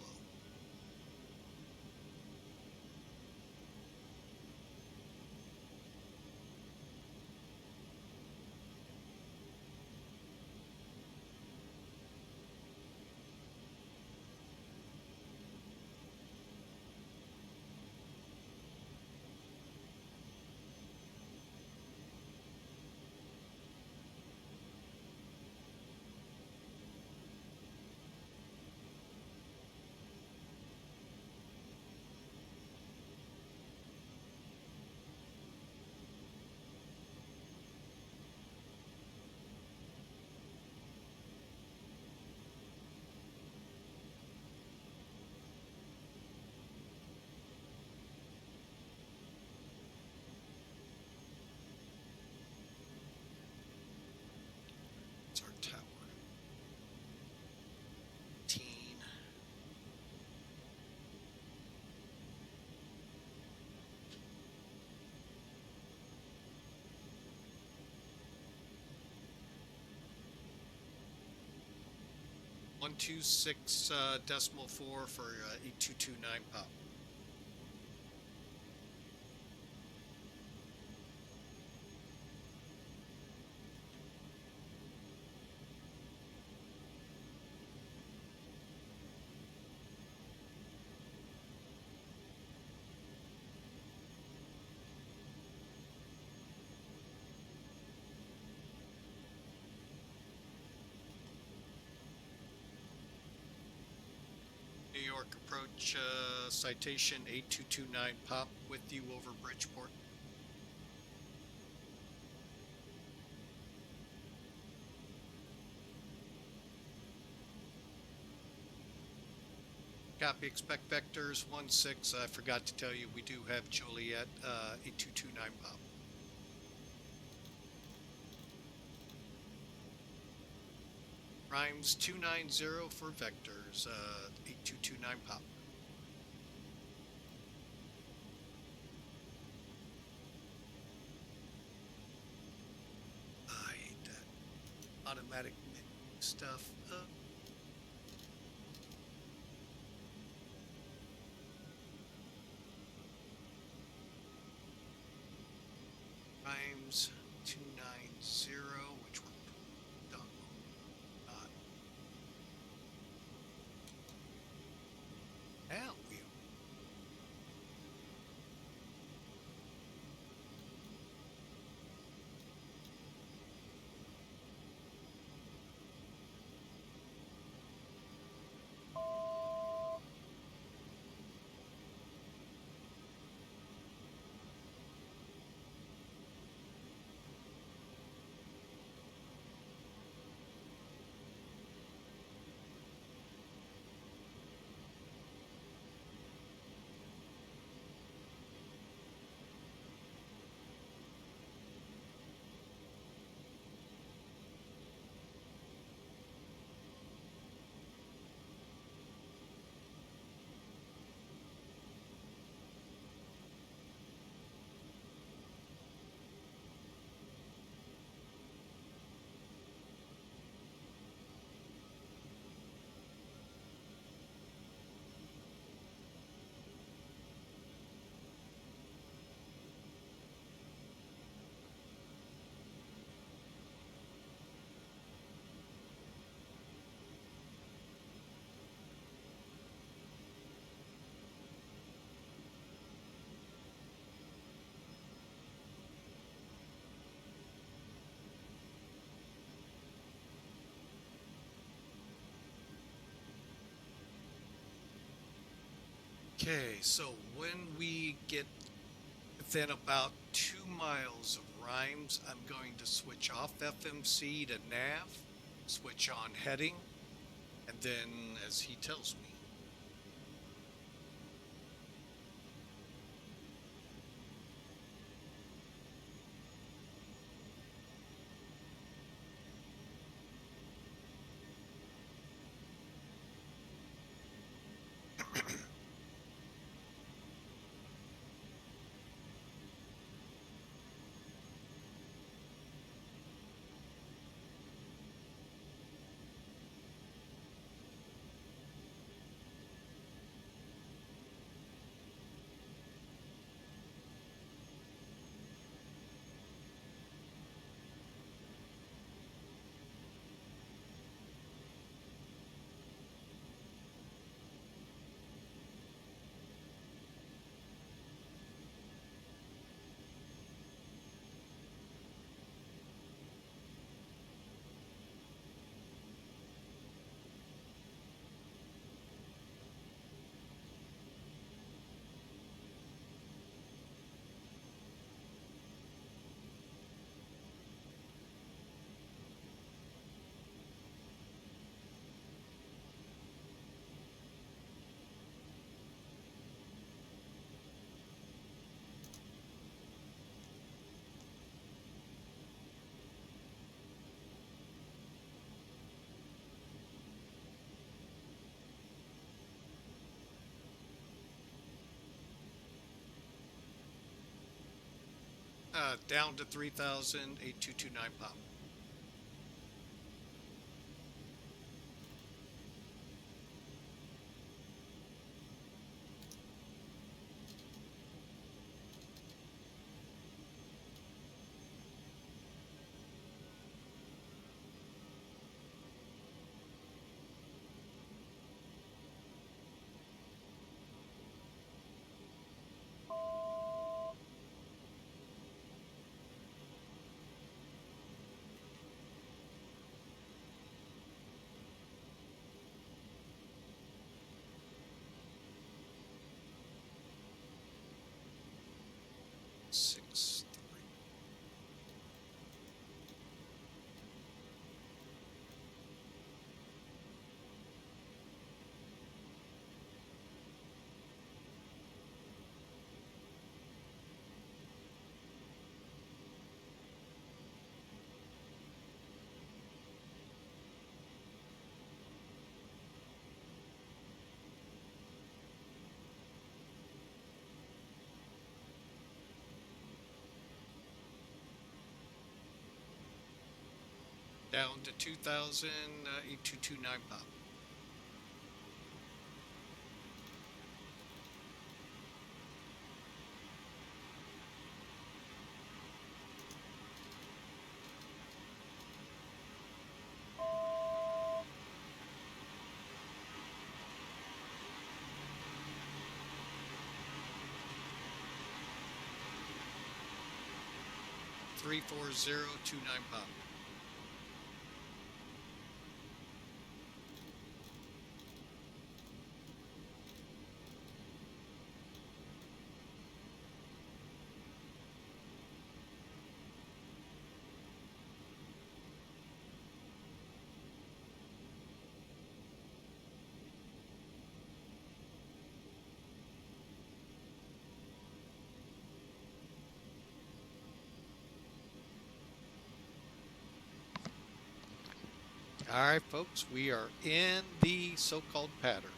126 decimal 4 for 8229 pop. New York approach citation 8229 pop with you over Bridgeport. Copy, expect vectors 16. I forgot to tell you we do have Juliet 8229 pop. Rhymes 290 for vectors 8229 pop. I hate that automatic stuff. Rhymes 290, which one? Done. Hell, we. Okay, so when we get within about 2 miles of Rhymes, I'm going to switch off FMC to nav, switch on heading, and then as he tells me. Down to 3,000, 8229 pop. Down to 2,8229 pop. $34029 pop. All right, folks, we are in the so-called pattern.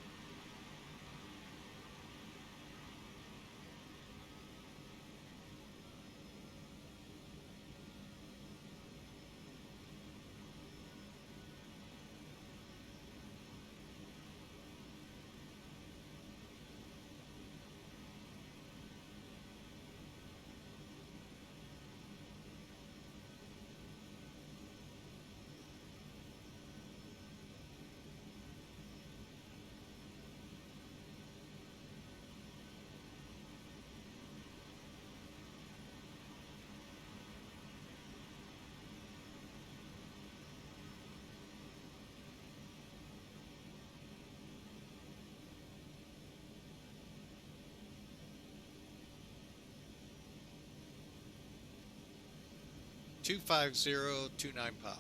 $25029 pop.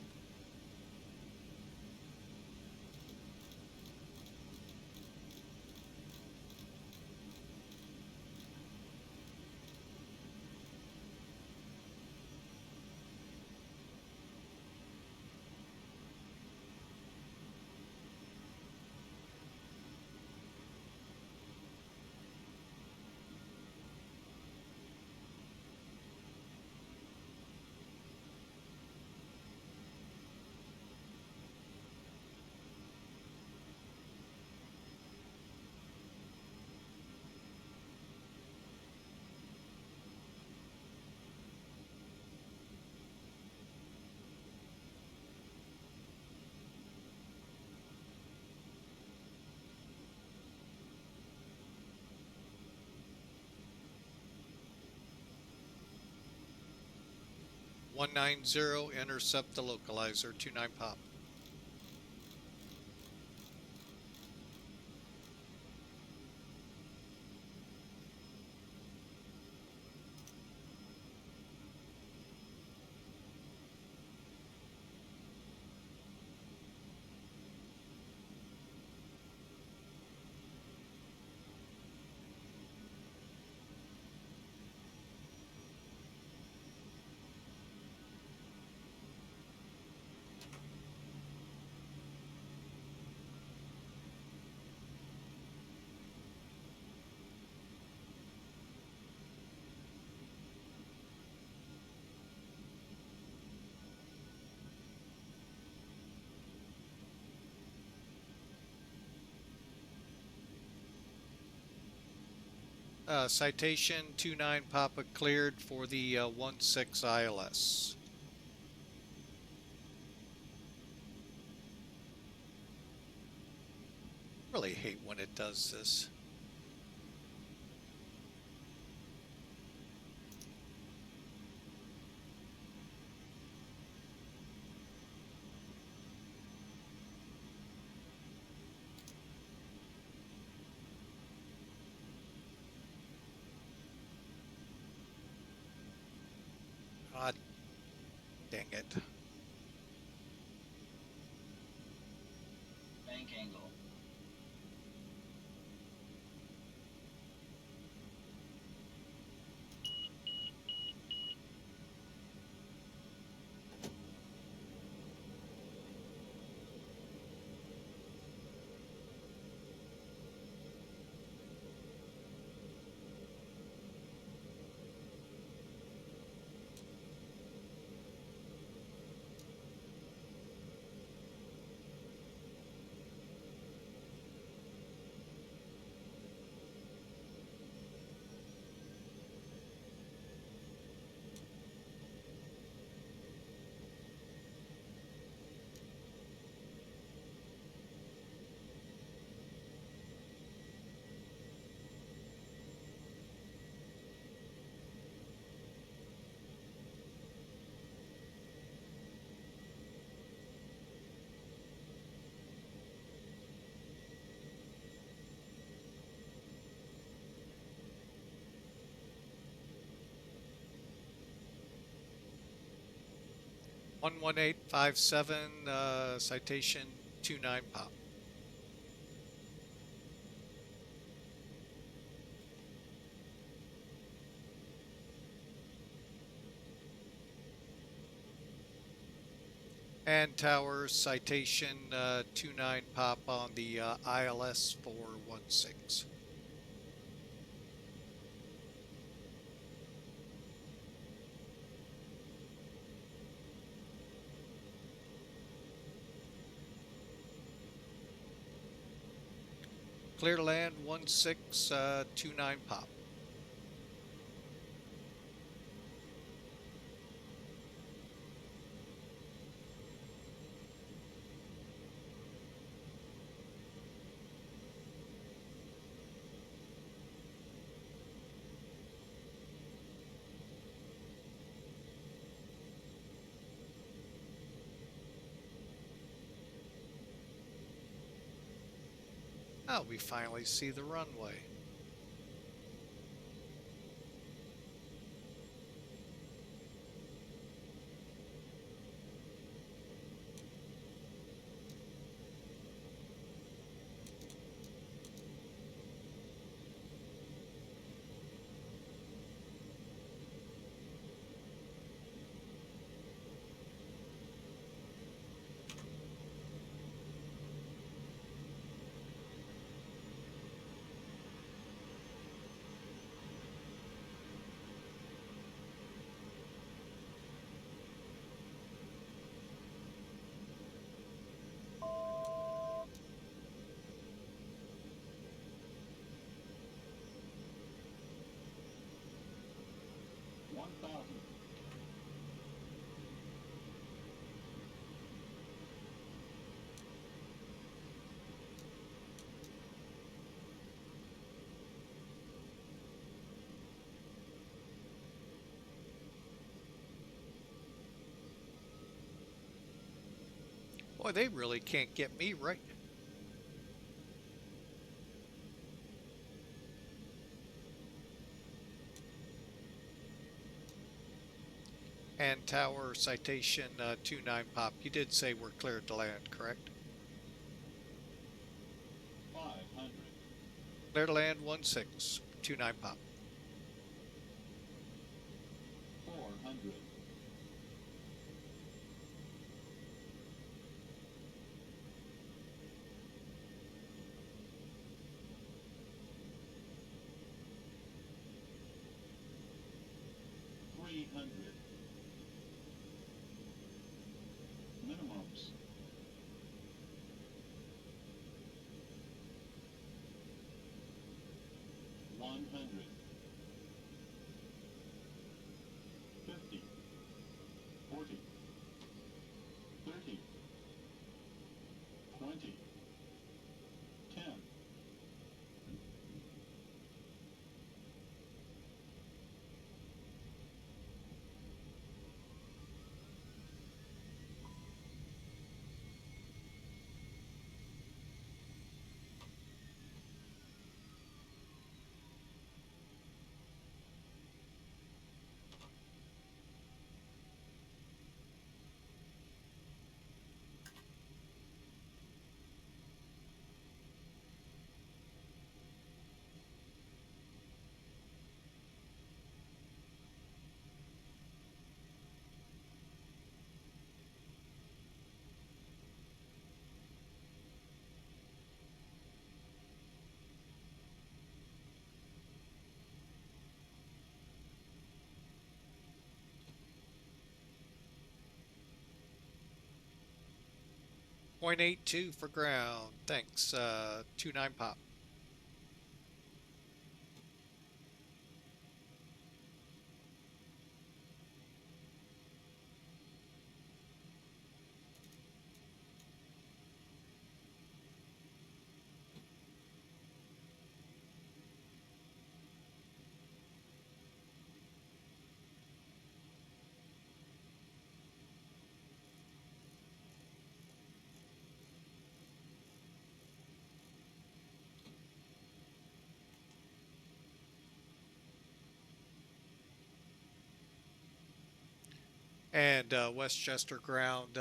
$190 intercept the localizer 29 pop. Citation 29 Papa cleared for the 16 ILS. Really hate when it does this. God dang it. Bank angle. 11857, citation 29 pop. And Tower citation 29 pop on the ILS 416. Clear to land 1629 pop. Oh, we finally see the runway. Boy, they really can't get me right. And Tower citation 29 pop. You did say we're cleared to land, correct? 500. Clear to land 1629 pop. 400. 300. Minimums. 100. 50. 40. 30. 20. 10. .82 for ground. Thanks. 29 pop. And Westchester ground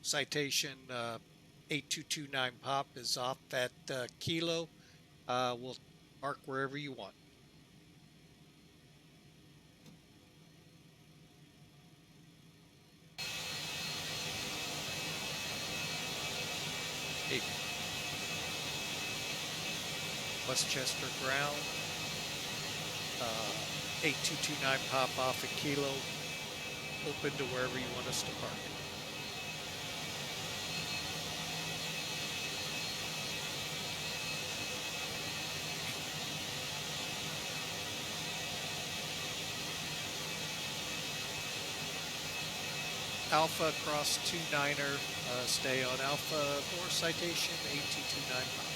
citation 8229 pop is off that kilo. We'll mark wherever you want. Hey, Westchester ground 8229 pop off a kilo, open to wherever you want us to park. Alpha cross 29er, stay on Alpha 4 citation 8229 pop.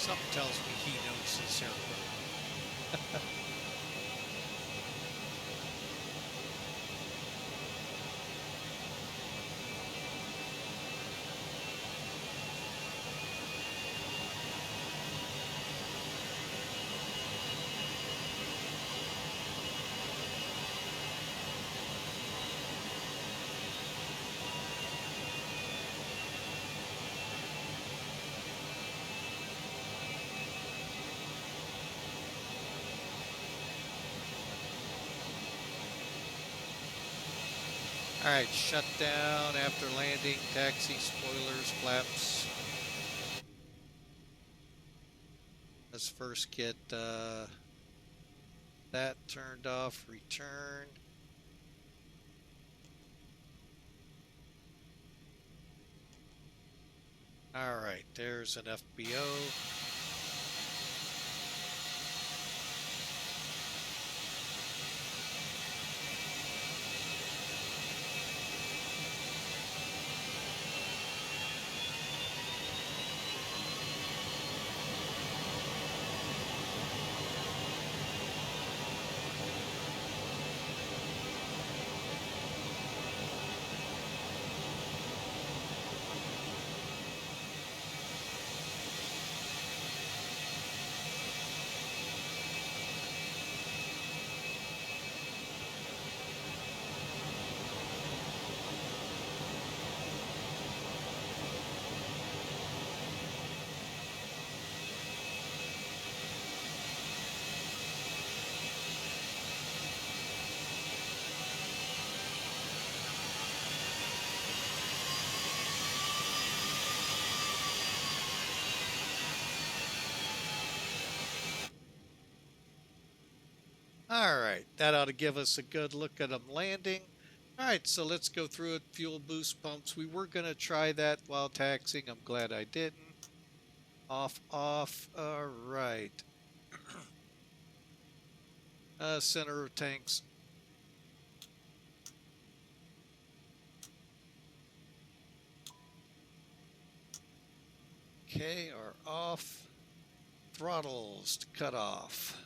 Something tells me he knows this airport. All right, shut down after landing, taxi, spoilers, flaps. Let's first get that turned off, return. All right, there's an FBO. All right, that ought to give us a good look at them landing. All right, so let's go through it. Fuel boost pumps. We were going to try that while taxiing. I'm glad I didn't. Off, off. All right. Center of tanks. Okay, are off. Throttles to cut off.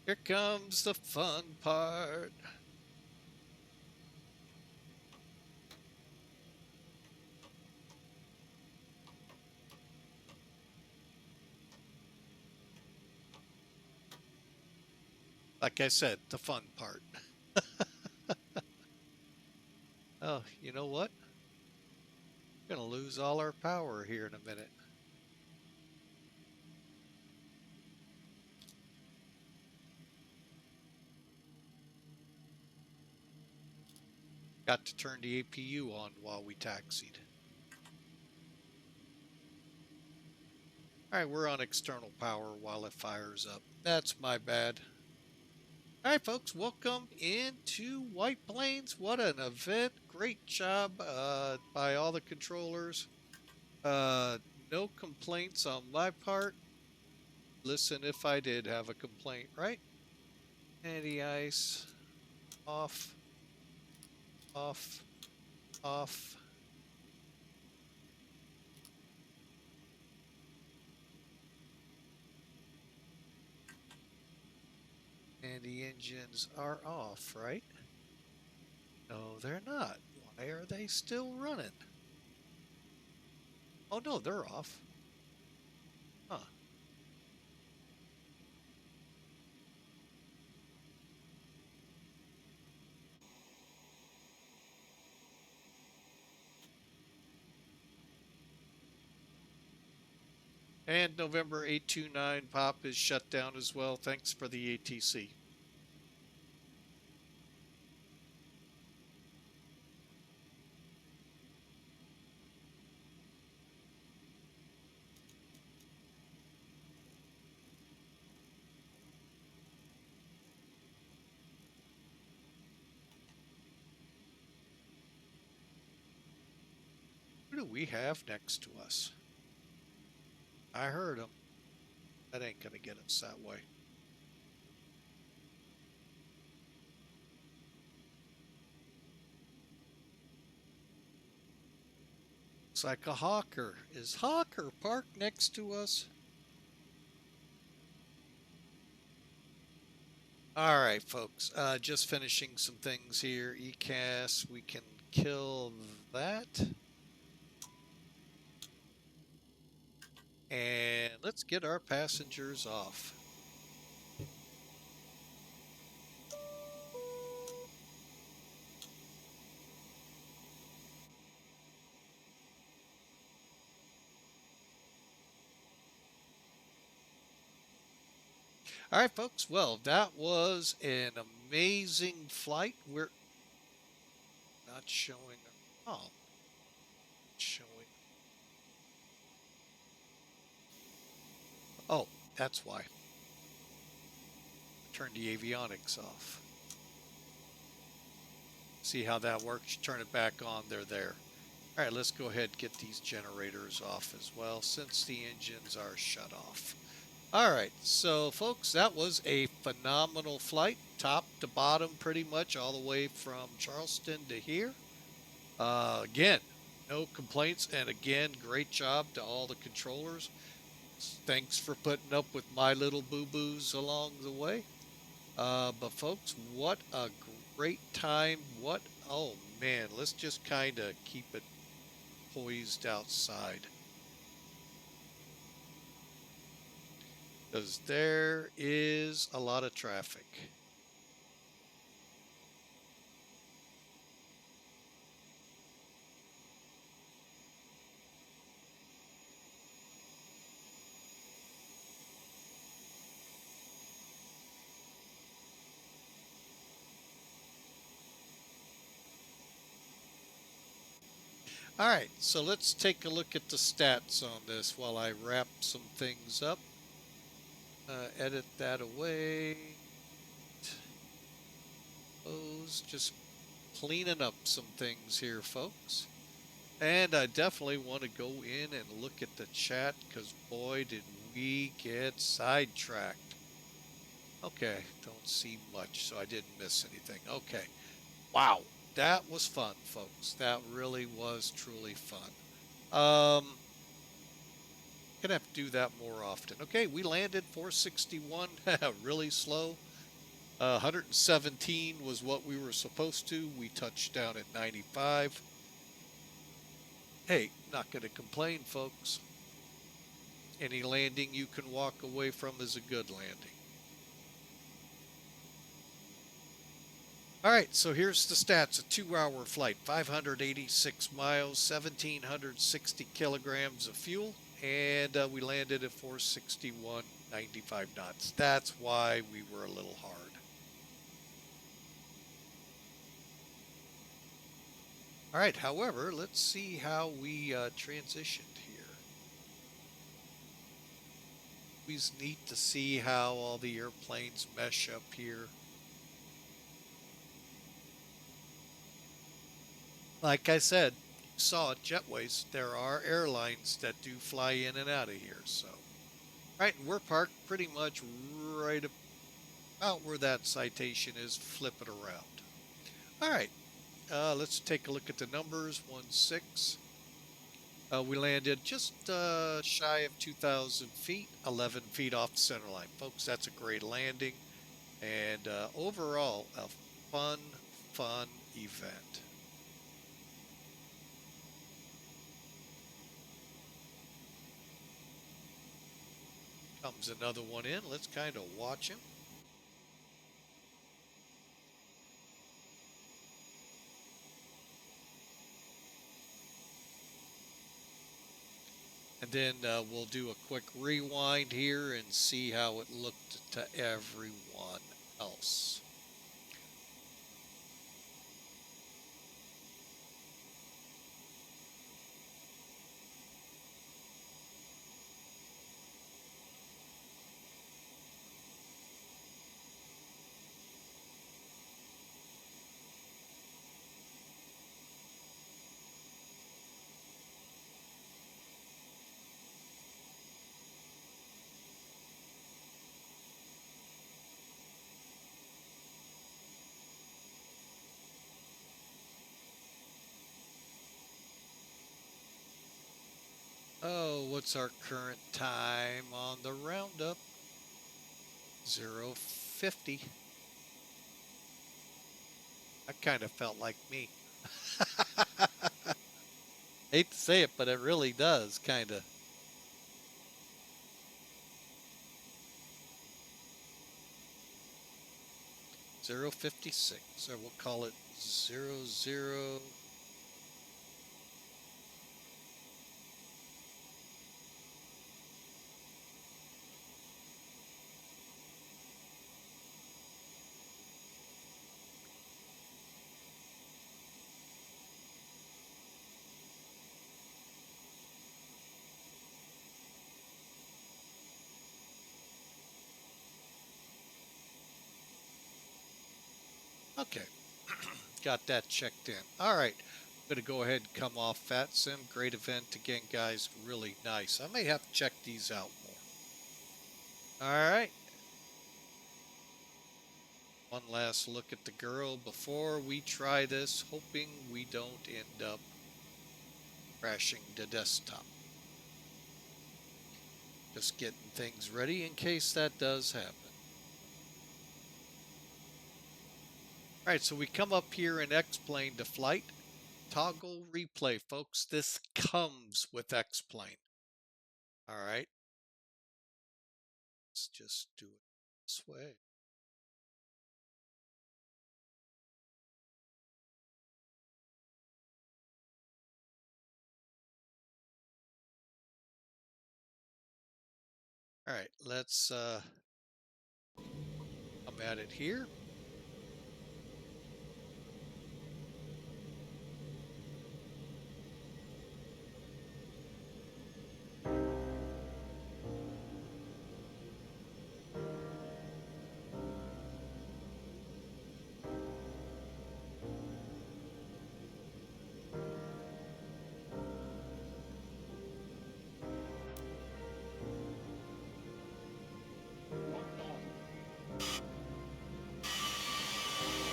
Here comes the fun part. Like I said, the fun part. Oh, you know what? We're going to lose all our power here in a minute. Got to turn the APU on while we taxied. All right, we're on external power while it fires up. That's my bad. All right, folks, welcome into White Plains. What an event. Great job by all the controllers. No complaints on my part. Listen, if I did have a complaint, right? Anti-ice, off, off, off. And the engines are off, right? No, they're not. Why are they still running? Oh, no, they're off. Huh. And November 829 pop is shut down as well. Thanks for the ATC. Who do we have next to us? I heard him. That ain't gonna get us that way. Looks like a hawker. Is Hawker parked next to us? All right, folks. Just finishing some things here. ECAS, we can kill that. And let's get our passengers off. All right, folks. Well, that was an amazing flight. We're not showing. Oh, showing. Oh, that's why. Turn the avionics off. See how that works? Turn it back on. They're there. All right, let's go ahead and get these generators off as well since the engines are shut off. All right, so folks, that was a phenomenal flight, top to bottom, pretty much all the way from Charleston to here. Again, no complaints, and again, great job to all the controllers. Thanks for putting up with my little boo-boos along the way. But folks, what a great time. Oh man, let's just kind of keep it poised outside. Because there is a lot of traffic. All right, so let's take a look at the stats on this while I wrap some things up. Edit that away. Just cleaning up some things here, folks. And I definitely want to go in and look at the chat because boy, did we get sidetracked. Okay, don't see much, so I didn't miss anything. Okay, wow, that was fun, folks. That really was truly fun. Gonna have to do that more often. Okay, we landed 461, really slow. 117 was what we were supposed to. We touched down at 95. Hey, not gonna complain, folks. Any landing you can walk away from is a good landing. All right, so here's the stats. A 2-hour flight, 586 miles, 1,760 kilograms of fuel, and we landed at 461, 95 knots. That's why we were a little hard. All right, however, let's see how we transitioned here. Always neat to see how all the airplanes mesh up here. Like I said, you saw at Jetways, there are airlines that do fly in and out of here. So, right, and we're parked pretty much right about where that citation is. Flip it around. All right, let's take a look at the numbers. 16. We landed just shy of 2,000 feet, 11 feet off the center line. Folks, that's a great landing. And overall, a fun event. Comes another one in. Let's kind of watch him. And then we'll do a quick rewind here and see how it looked to everyone else. Oh, what's our current time on the roundup? 0:50. That kind of felt like me. Hate to say it, but it really does, kind of. .056, or we'll call it 00. Okay, got that checked in. All right, I'm going to go ahead and come off VATSIM. Great event again, guys. Really nice. I may have to check these out more. All right. One last look at the girl before we try this, hoping we don't end up crashing the desktop. Just getting things ready in case that does happen. All right, so we come up here in X-Plane to flight. Toggle replay, folks. This comes with X-Plane. All right. Let's just do it this way. All right, let's come at it here.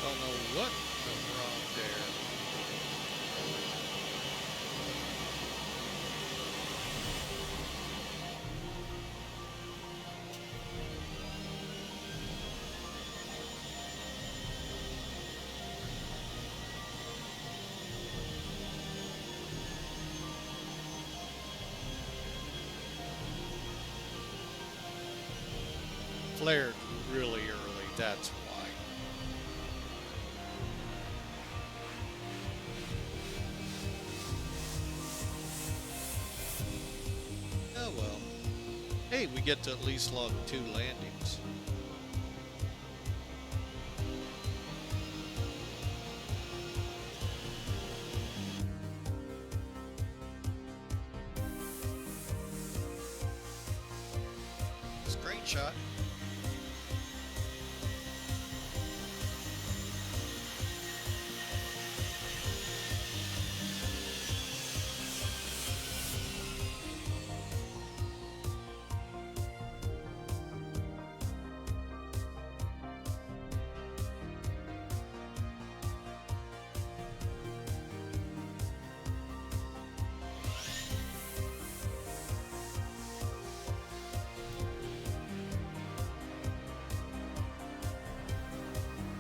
Don't know what went wrong there. Flared really early, that's why. Oh well. Hey, we get to at least log 2 landings. shot.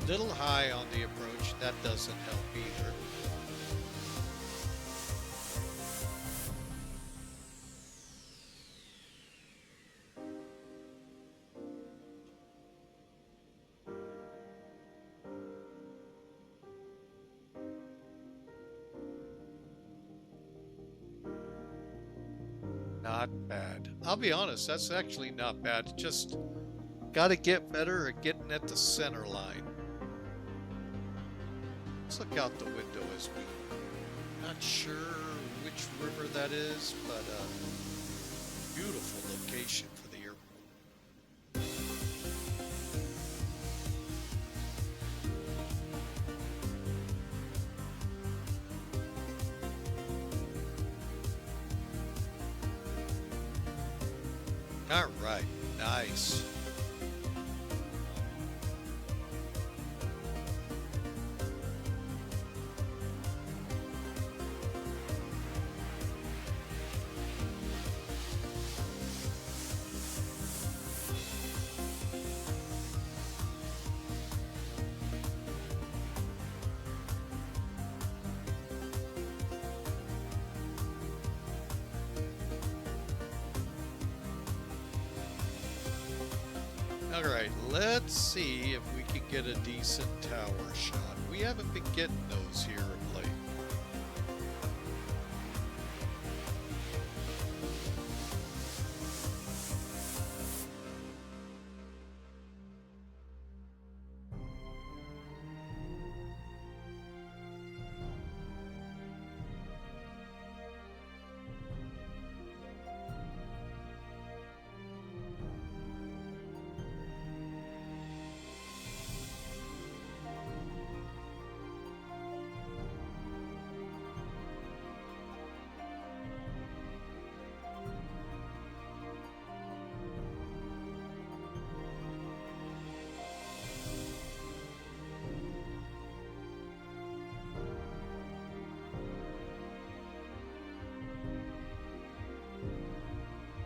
Little high on the approach. That doesn't help either. Not bad. I'll be honest, that's actually not bad. Just got to get better at getting at the center line. Let's look out the window as we... Not sure which river that is, but beautiful location for the airport. All right, nice. All right, let's see if we can get a decent tower shot. We haven't been getting those here of late.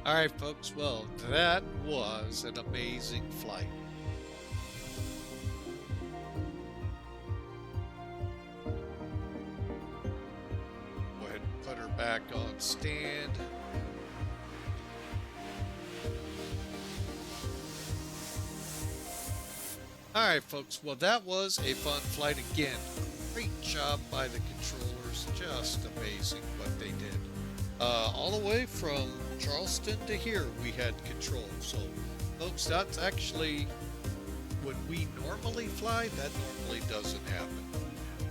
All right, folks. Well, that was an amazing flight. Go ahead and put her back on stand. All right, folks. Well, that was a fun flight again. Great job by the controllers. Just amazing what they did. All the way from Charleston to here, we had control. So, folks, that's actually when we normally fly. That normally doesn't happen.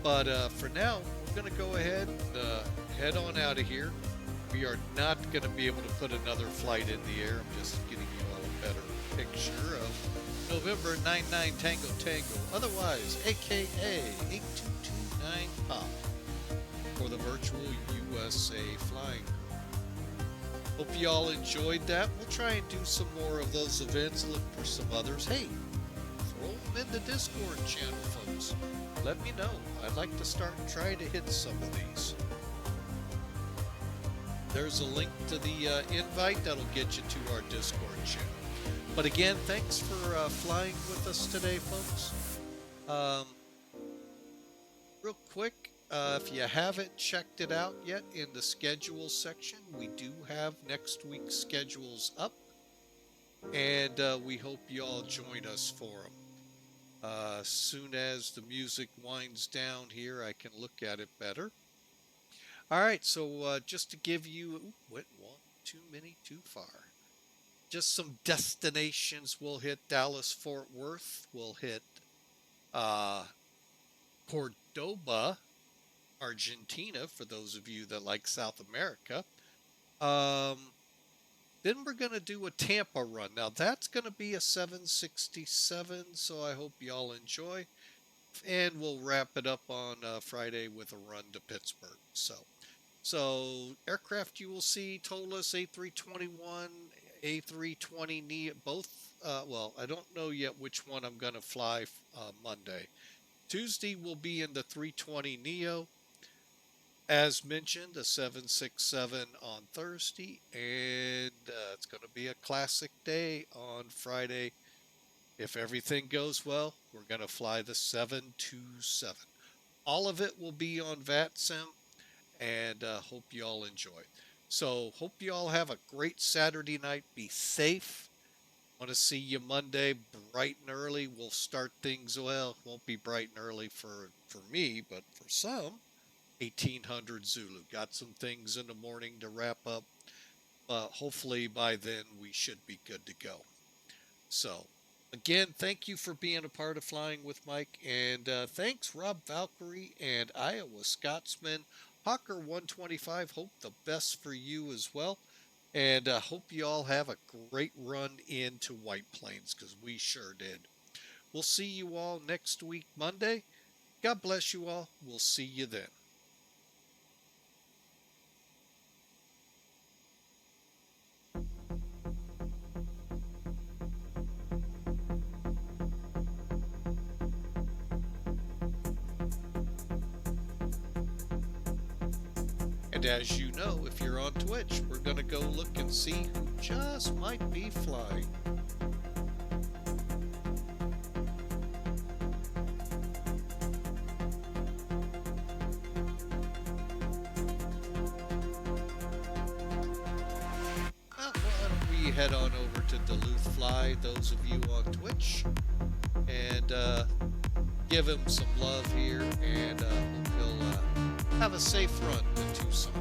But for now, we're going to go ahead and head on out of here. We are not going to be able to put another flight in the air. I'm just getting you all a better picture of November 99 Tango Tango, otherwise aka 8229 Pop, for the virtual USA flying. Hope you all enjoyed that. We'll try and do some more of those events, look for some others. Hey, throw them in the Discord channel, folks. Let me know. I'd like to start trying to hit some of these. There's a link to the invite that'll get you to our Discord channel. But again, thanks for flying with us today, folks. Real quick, if you haven't checked it out yet, in the schedule section, we do have next week's schedules up. And we hope you all join us for them. As soon as the music winds down here, I can look at it better. All right, so just to give you, went one too many too far. Just some destinations. We'll hit Dallas, Fort Worth. We'll hit Cordoba, Argentina, for those of you that like South America. Then we're going to do a Tampa run. Now that's going to be a 767, so I hope y'all enjoy. And we'll wrap it up on Friday with a run to Pittsburgh. So aircraft you will see: Tolas A321, A320 Neo, both. Well, I don't know yet which one I'm going to fly Monday. Tuesday will be in the 320 Neo. As mentioned, a 767 on Thursday, and it's going to be a classic day on Friday. If everything goes well, we're going to fly the 727. All of it will be on VATSIM, and hope you all enjoy. So, hope you all have a great Saturday night. Be safe. Want to see you Monday bright and early. We'll start things well. Won't be bright and early for me, but for some. 1800 Zulu. Got some things in the morning to wrap up. Hopefully by then we should be good to go. So, again, thank you for being a part of Flying with Mike. And thanks, Rob Valkyrie and Iowa Scotsman. Hawker 125, hope the best for you as well. And hope you all have a great run into White Plains, because we sure did. We'll see you all next week, Monday. God bless you all. We'll see you then. And as you know, if you're on Twitch, we're going to go look and see who just might be flying. Well, why don't we head on over to Duluth Fly, those of you on Twitch, and give him some love here, and hope he'll have a safe run to Tucson.